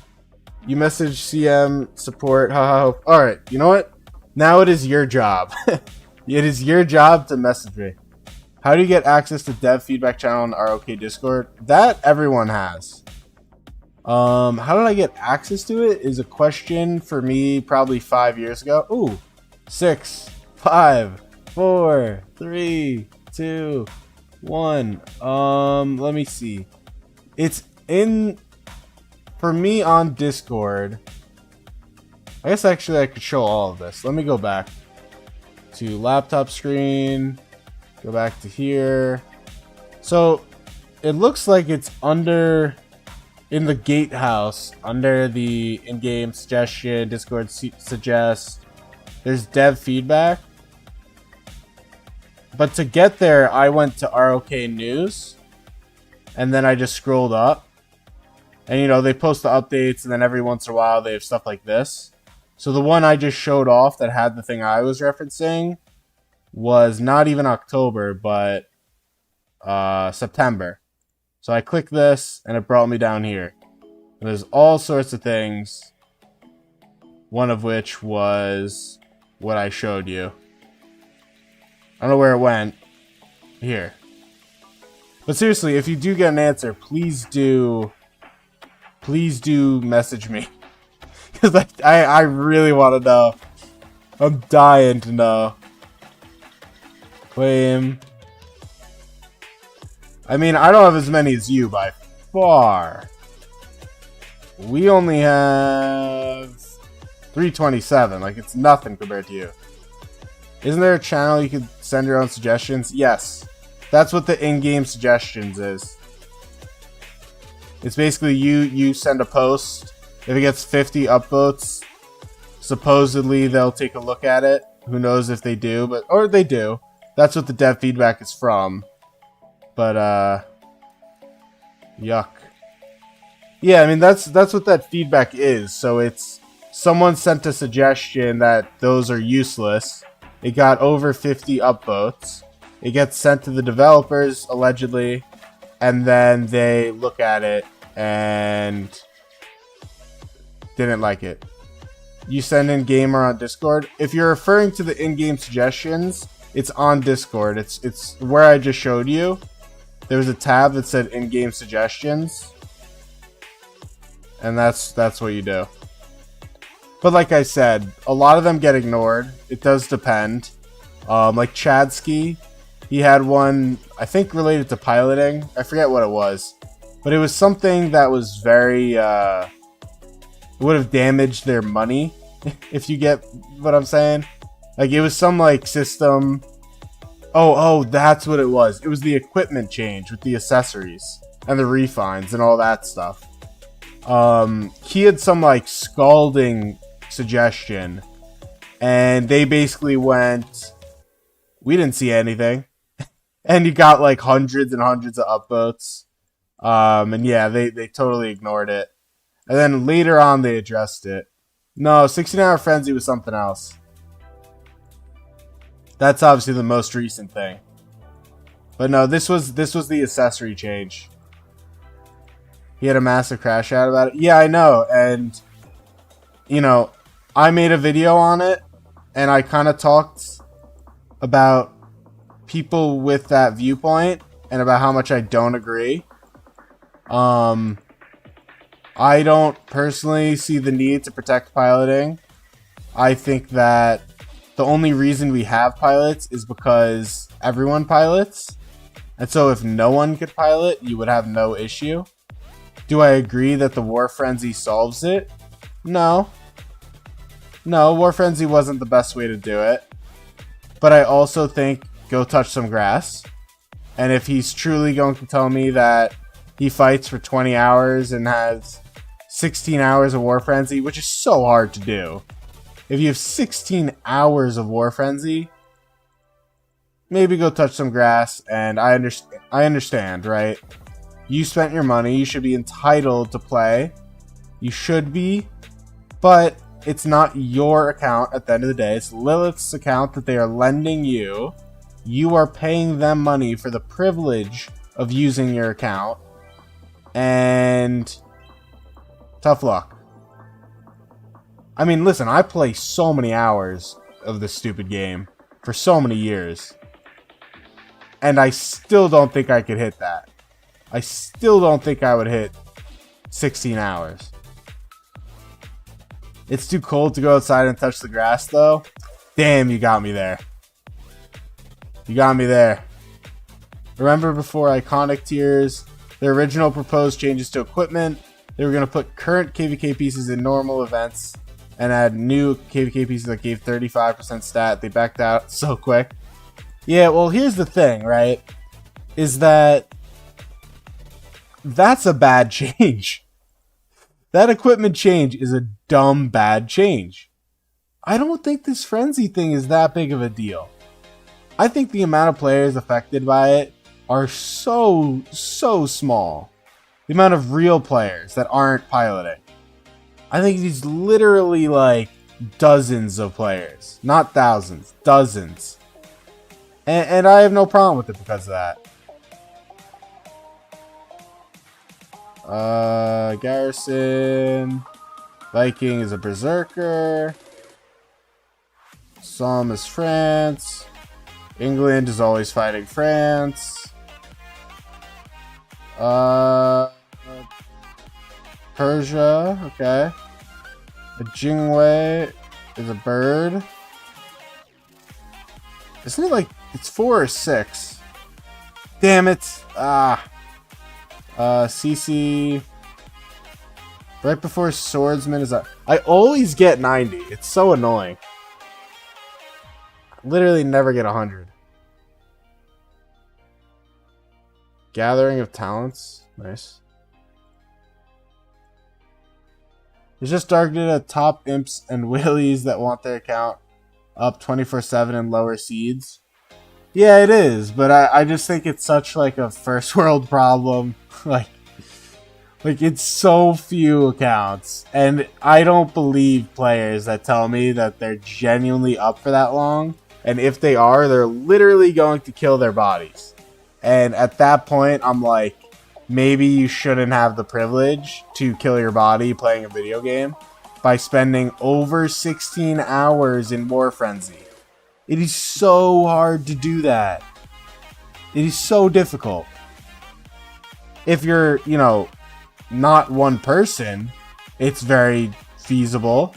Speaker 1: You message CM support, haha. Alright, you know what? Now it is your job. It is your job to message me. How do you get access to dev feedback channel on ROK Discord? That everyone has. How did I get access to it is a question for me probably 5 years ago. Ooh, 6, 5, 4, 3, 2, 1. Let me see. It's in for me on Discord. I guess actually I could show all of this. Let me go back to laptop screen. Go back to here. So it looks like it's under in the gatehouse under the in-game suggestion, Discord suggest. There's dev feedback. But to get there, I went to ROK News. And then I just scrolled up. And, you know, they post the updates. And then every once in a while, they have stuff like this. So the one I just showed off that had the thing I was referencing was not even October, but September. So I clicked this, and it brought me down here. And there's all sorts of things. One of which was what I showed you. I don't know where it went. Here. But seriously, if you do get an answer, please do message me. Because I really want to know. I'm dying to know. Claim. I mean, I don't have as many as you by far. We only have 327. Like, it's nothing compared to you. Isn't there a channel you could send your own suggestions? Yes. That's what the in-game suggestions is. It's basically you send a post. If it gets 50 upvotes, supposedly they'll take a look at it. Who knows if they do, or they do. That's what the dev feedback is from. But yuck. Yeah, I mean that's what that feedback is. So it's someone sent a suggestion that those are useless. It got over 50 upvotes. It gets sent to the developers allegedly, and then they look at it and didn't like it. You send in gamer on Discord. If you're referring to the in-game suggestions, it's on Discord. It's where I just showed you. There was a tab that said in-game suggestions. And that's what you do. But like I said, a lot of them get ignored. It does depend. Like Chadsky, he had one, I think related to piloting. I forget what it was. But it was something that was very, it would have damaged their money, if you get what I'm saying. Like, it was some, like, system. Oh, that's what it was. It was the equipment change with the accessories and the refines and all that stuff. He had some, like, scalding suggestion, and they basically went, we didn't see anything. And you got, like, hundreds and hundreds of upvotes. And yeah, they totally ignored it. And then later on, they addressed it. No, 16-Hour Frenzy was something else. That's obviously the most recent thing. But no, this was the accessory change. He had a massive crash out about it. Yeah, I know. And, you know, I made a video on it. And I kind of talked about people with that viewpoint. And about how much I don't agree. I don't personally see the need to protect piloting. I think that the only reason we have pilots is because everyone pilots. And so if no one could pilot, you would have no issue. Do I agree that the War Frenzy solves it? No. No, War Frenzy wasn't the best way to do it. But I also think go touch some grass. And if he's truly going to tell me that he fights for 20 hours and has 16 hours of War Frenzy, which is so hard to do. If you have 16 hours of War Frenzy, maybe go touch some grass, and I understand, right? You spent your money, you should be entitled to play. You should be, but it's not your account at the end of the day. It's Lilith's account that they are lending you. You are paying them money for the privilege of using your account. And tough luck. I mean, listen, I play so many hours of this stupid game for so many years. And I still don't think I could hit that. I still don't think I would hit 16 hours. It's too cold to go outside and touch the grass, though. Damn, you got me there. You got me there. Remember before iconic tiers, the original proposed changes to equipment, they were going to put current KVK pieces in normal events and add new KVK pieces that gave 35% stat. They backed out so quick. Yeah, well, here's the thing, right? Is that that's a bad change. That equipment change is a dumb bad change. I don't think this frenzy thing is that big of a deal. I think the amount of players affected by it are so small. The amount of real players that aren't piloting. I think it's literally like dozens of players. Not thousands, dozens. And I have no problem with it because of that. Garrison. Viking is a berserker. Somme is France. England is always fighting France. Persia, okay. A Jingwei is a bird. Isn't it like it's 4 or 6? Damn it! CC. Right before swordsman is a. I always get 90. It's so annoying. Literally never get 100. Gathering of talents. Nice. It's just targeted at top imps and willies that want their account up 24/7 and lower seeds. Yeah, it is, but I just think it's such like a first world problem. like it's so few accounts, and I don't believe players that tell me that they're genuinely up for that long. And if they are, they're literally going to kill their bodies. And at that point, I'm like, maybe you shouldn't have the privilege to kill your body playing a video game by spending over 16 hours in War Frenzy. It is so hard to do that. It is so difficult. If you're, not one person, it's very feasible.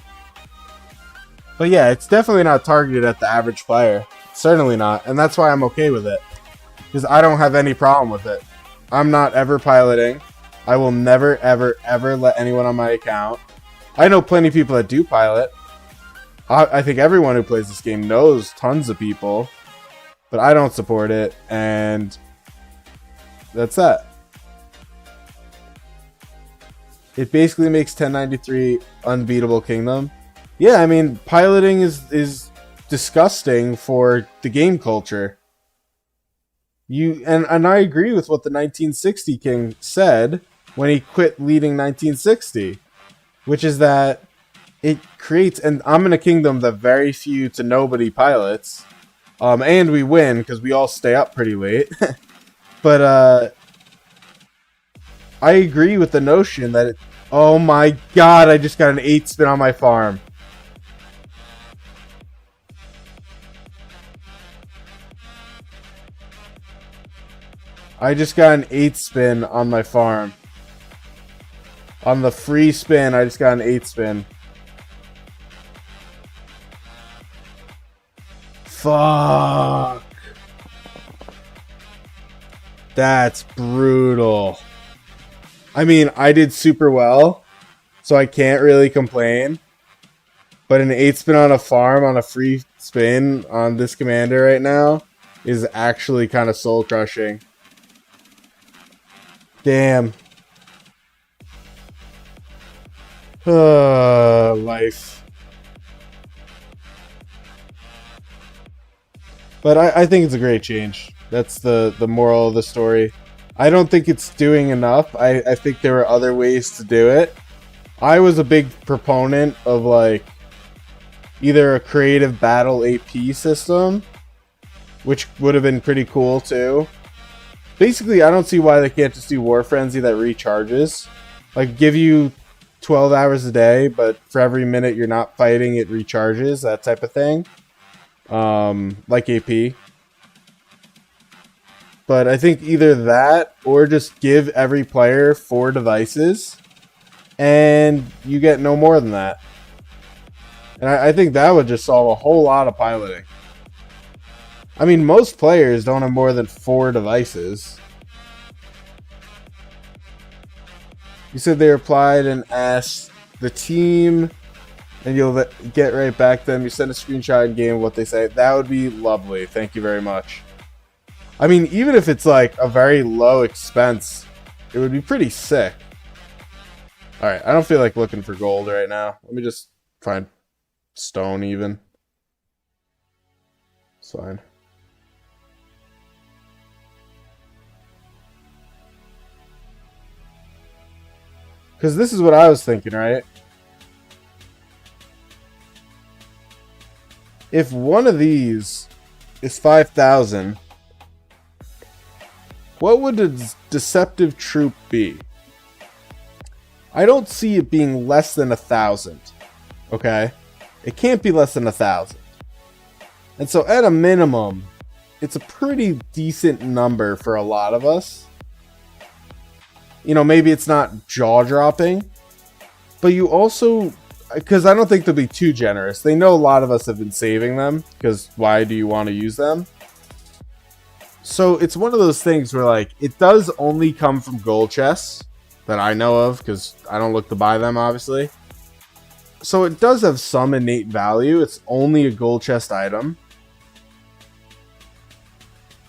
Speaker 1: But yeah, it's definitely not targeted at the average player. Certainly not. And that's why I'm okay with it. Because I don't have any problem with it. I'm not ever piloting. I will never, ever, ever let anyone on my account. I know plenty of people that do pilot. I think everyone who plays this game knows tons of people. But I don't support it. And that's that. It basically makes 1093 unbeatable kingdom. Yeah, I mean, piloting is disgusting for the game culture. And I agree with what the 1960 king said when he quit leading 1960, which is that it creates, and I'm in a kingdom that very few to nobody pilots, and we win because we all stay up pretty late. But I agree with the notion that oh my god, I just got an 8 spin on my farm. I just got an 8 spin on my farm. On the free spin, I just got an 8 spin. Fuck. That's brutal. I mean, I did super well, so I can't really complain. But an 8 spin on a farm on a free spin on this commander right now is actually kind of soul crushing. Damn. Life. But I think it's a great change. That's the moral of the story. I don't think it's doing enough. I think there are other ways to do it. I was a big proponent of like either a creative battle AP system, which would have been pretty cool too. Basically, I don't see why they can't just do War Frenzy that recharges. Like, give you 12 hours a day, but for every minute you're not fighting, it recharges, that type of thing. Like AP. But I think either that or just give every player 4 devices and you get no more than that. And I think that would just solve a whole lot of piloting. I mean, most players don't have more than 4 devices. You said they replied and asked the team, and you'll get right back to them. You send a screenshot in game of what they say. That would be lovely. Thank you very much. I mean, even if it's like a very low expense, it would be pretty sick. Alright, I don't feel like looking for gold right now. Let me just find stone even. It's fine. Because this is what I was thinking, right? If one of these is 5,000, what would a deceptive troop be? I don't see it being less than 1,000. Okay? It can't be less than 1,000. And so at a minimum, it's a pretty decent number for a lot of us. You know, maybe it's not jaw-dropping, but you also, because I don't think they'll be too generous. They know a lot of us have been saving them, because why do you want to use them? So it's one of those things where, like, it does only come from gold chests that I know of, because I don't look to buy them, obviously. So it does have some innate value. It's only a gold chest item.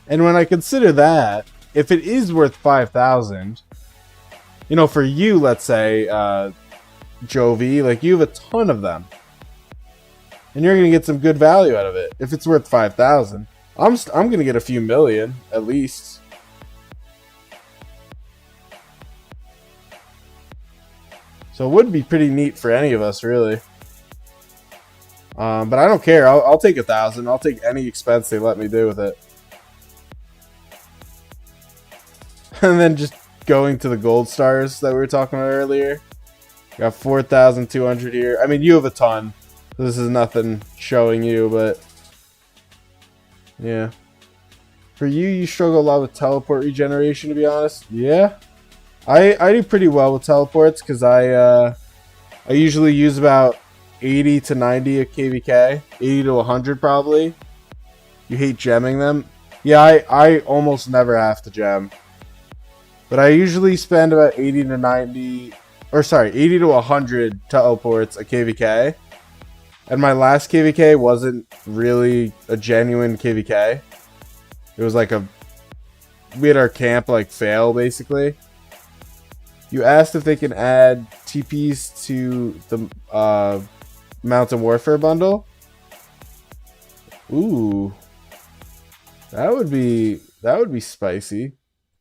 Speaker 1: And when I consider that, if it is worth 5,000, you know, for you, let's say, Jovi, like, you have a ton of them. And you're going to get some good value out of it. If it's worth 5,000, I'm going to get a few million, at least. So it would be pretty neat for any of us, really. But I don't care. I'll take 1,000. I'll take any expense they let me do with it. And then just going to the gold stars that we were talking about earlier. Got 4,200 here. I mean, you have a ton. So this is nothing showing you, but yeah. For you, you struggle a lot with teleport regeneration, to be honest. Yeah. I do pretty well with teleports because I usually use about 80 to 90 a KVK. 80 to 100 probably. You hate gemming them? Yeah, I almost never have to gem. But I usually spend about 80 to 90, or sorry, 80 to 100 teleports a KVK. And my last KVK wasn't really a genuine KVK. It was like we had our camp like fail, basically. You asked if they can add TPs to the Mountain Warfare bundle. Ooh. That would be spicy.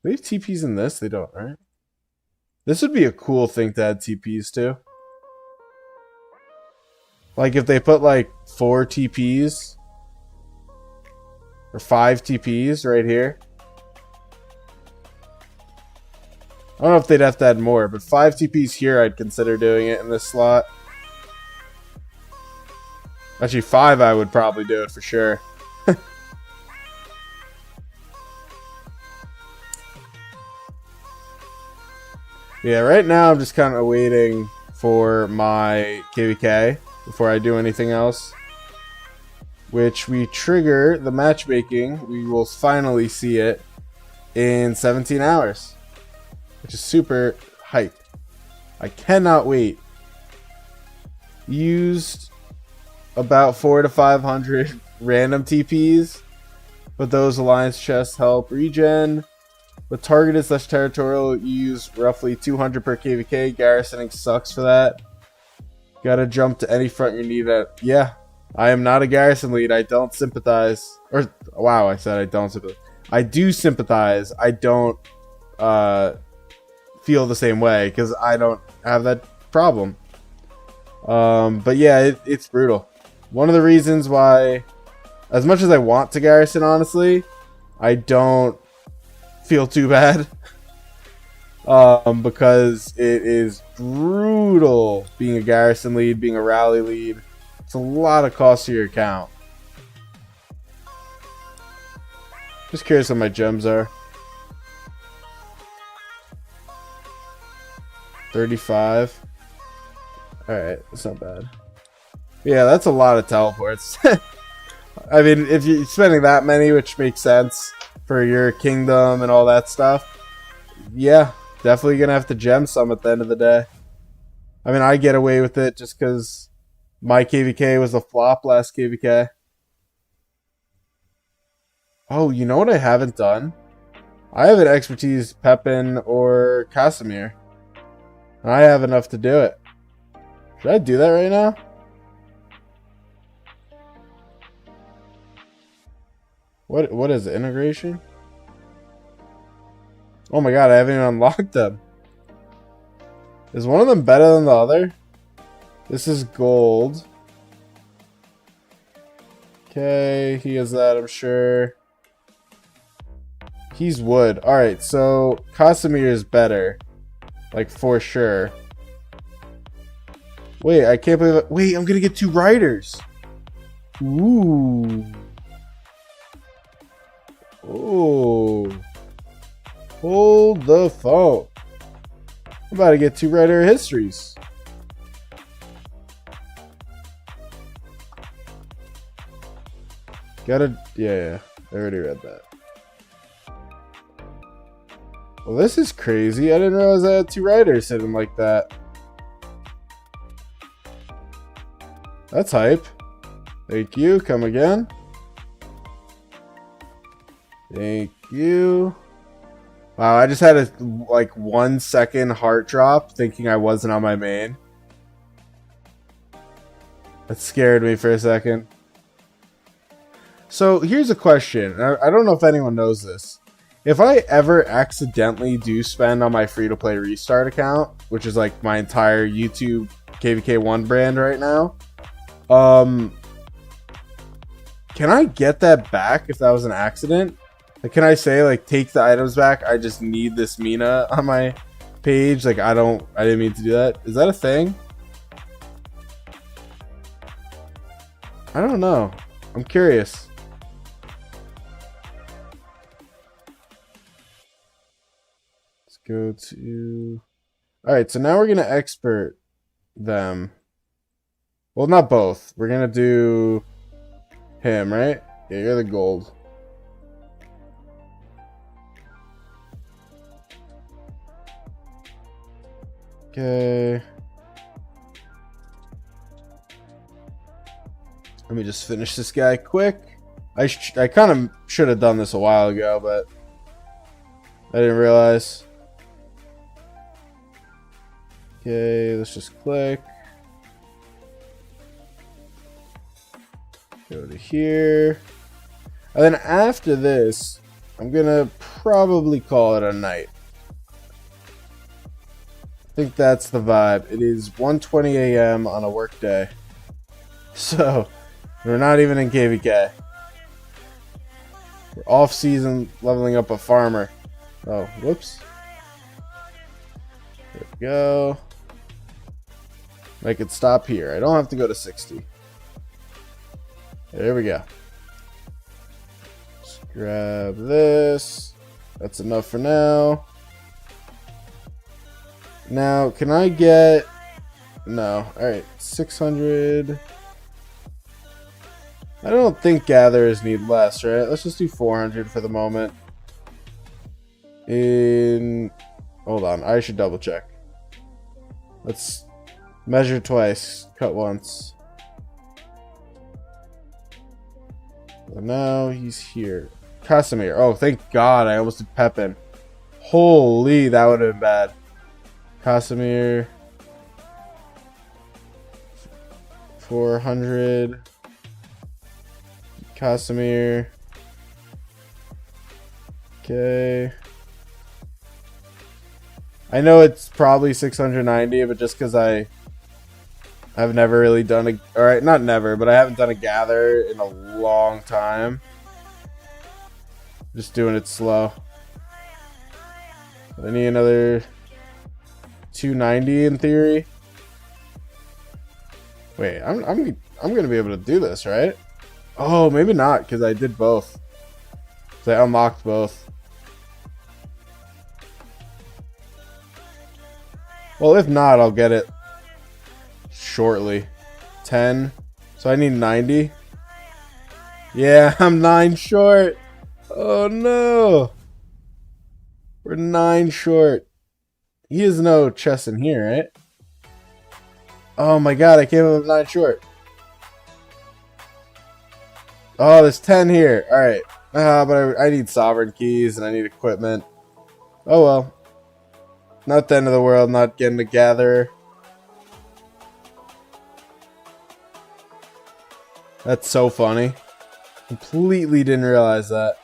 Speaker 1: They have TPs in this? They don't, right? This would be a cool thing to add TPs to. Like if they put like 4 TPs or 5 TPs right here. I don't know if they'd have to add more, but 5 TPs here, I'd consider doing it in this slot. Actually, 5 I would probably do it for sure. Yeah, right now I'm just kind of waiting for my KVK before I do anything else. Which we trigger the matchmaking. We will finally see it in 17 hours. Which is super hype. I cannot wait. Used about 400 to 500 random TPs. But those alliance chests help regen. With targeted / territorial, you use roughly 200 per KVK. Garrisoning sucks for that. Gotta jump to any front you need at. Yeah, I am not a garrison lead. I don't sympathize. Or, wow, I said I don't sympathize. I do sympathize. I don't feel the same way because I don't have that problem. But yeah, it's brutal. One of the reasons why, as much as I want to garrison, honestly, I don't feel too bad. Because it is brutal being a garrison lead, being a rally lead. It's a lot of cost to your account. Just curious what my gems are. 35. Alright, that's not bad. Yeah, that's a lot of teleports. I mean, if you're spending that many, which makes sense for your kingdom and all that stuff, yeah, definitely gonna have to gem some at the end of the day. I mean, I get away with it just because my KVK was a flop last KVK. Oh, you know what I haven't done? I haven't expertise Pepin or Casimir. And I have enough to do it. Should I do that right now? What is it? Integration? Oh my god, I haven't even unlocked them. Is one of them better than the other? This is gold. Okay, he has that, I'm sure. He's wood. Alright, so Casimir is better. Like, for sure. Wait, I can't believe it. Wait, I'm gonna get 2 riders. Ooh. Oh. Hold the phone. I'm about to get 2 rider histories. Yeah, I already read that. Well, this is crazy. I didn't realize I had 2 riders sitting like that. That's hype. Thank you. Come again. Thank you. Wow, I just had a like 1 second heart drop thinking I wasn't on my main. That scared me for a second. So here's a question. I don't know if anyone knows this. If I ever accidentally do spend on my free-to-play restart account, which is like my entire YouTube KVK1 brand right now, can I get that back if that was an accident? Like, can I say, like, take the items back? I just need this Mina on my page. Like, I didn't mean to do that. Is that a thing? I don't know. I'm curious. Let's go to... Alright, so now we're going to expert them. Well, not both. We're going to do him, right? Yeah, you're the gold. Okay. Let me just finish this guy quick. I kind of should have done this a while ago, but I didn't realize. Okay, let's just click. Go to here. And then after this, I'm gonna probably call it a night. I think that's the vibe. It is 1:20 a.m. on a work day. So, we're not even in KVK. We're off season leveling up a farmer. Oh, whoops. There we go. I could stop here. I don't have to go to 60. There we go. Just grab this. That's enough for now. Now, can I get... No. Alright, 600. I don't think gatherers need less, right? Let's just do 400 for the moment. Hold on, I should double check. Let's measure twice, cut once. So now he's here. Casimir. Oh, thank God, I almost did Pepin. Holy, that would have been bad. Casimir. 400. Casimir. Okay. I know it's probably 690, but just because I've never really done a... Alright, not never, but I haven't done a gather in a long time. Just doing it slow. I need another 290 in theory. Wait, I'm gonna be able to do this, right? Oh, maybe not, because I did both. So I unlocked both. Well, if not, I'll get it shortly. 10. So I need 90. Yeah, I'm 9 short. Oh no. We're 9 short. He has no chest in here, right? Oh my god, I came up 9 short. Oh, there's 10 here. Alright. But I need sovereign keys and I need equipment. Oh well. Not the end of the world, not getting a gatherer. That's so funny. Completely didn't realize that.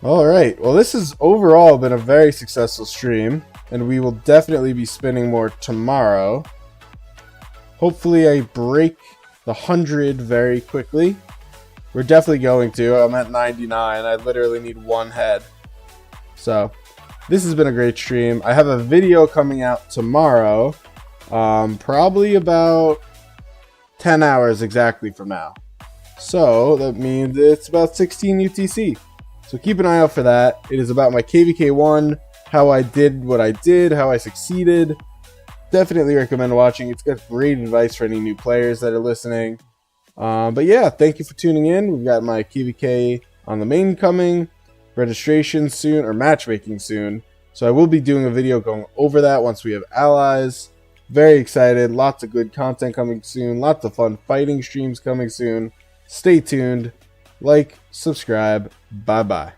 Speaker 1: Alright, well this has overall been a very successful stream, and we will definitely be spinning more tomorrow. Hopefully I break the 100 very quickly. We're definitely going to. I'm at 99. I literally need one head. So, this has been a great stream. I have a video coming out tomorrow, probably about 10 hours exactly from now. So, that means it's about 16 UTC. So keep an eye out for that. It is about my KVK1, how I did what I did, how I succeeded. Definitely recommend watching. It's got great advice for any new players that are listening. But yeah, thank you for tuning in. We've got my KVK on the main coming, registration soon, or matchmaking soon. So I will be doing a video going over that once we have allies. Very excited. Lots of good content coming soon. Lots of fun fighting streams coming soon. Stay tuned. Like, subscribe. Bye-bye.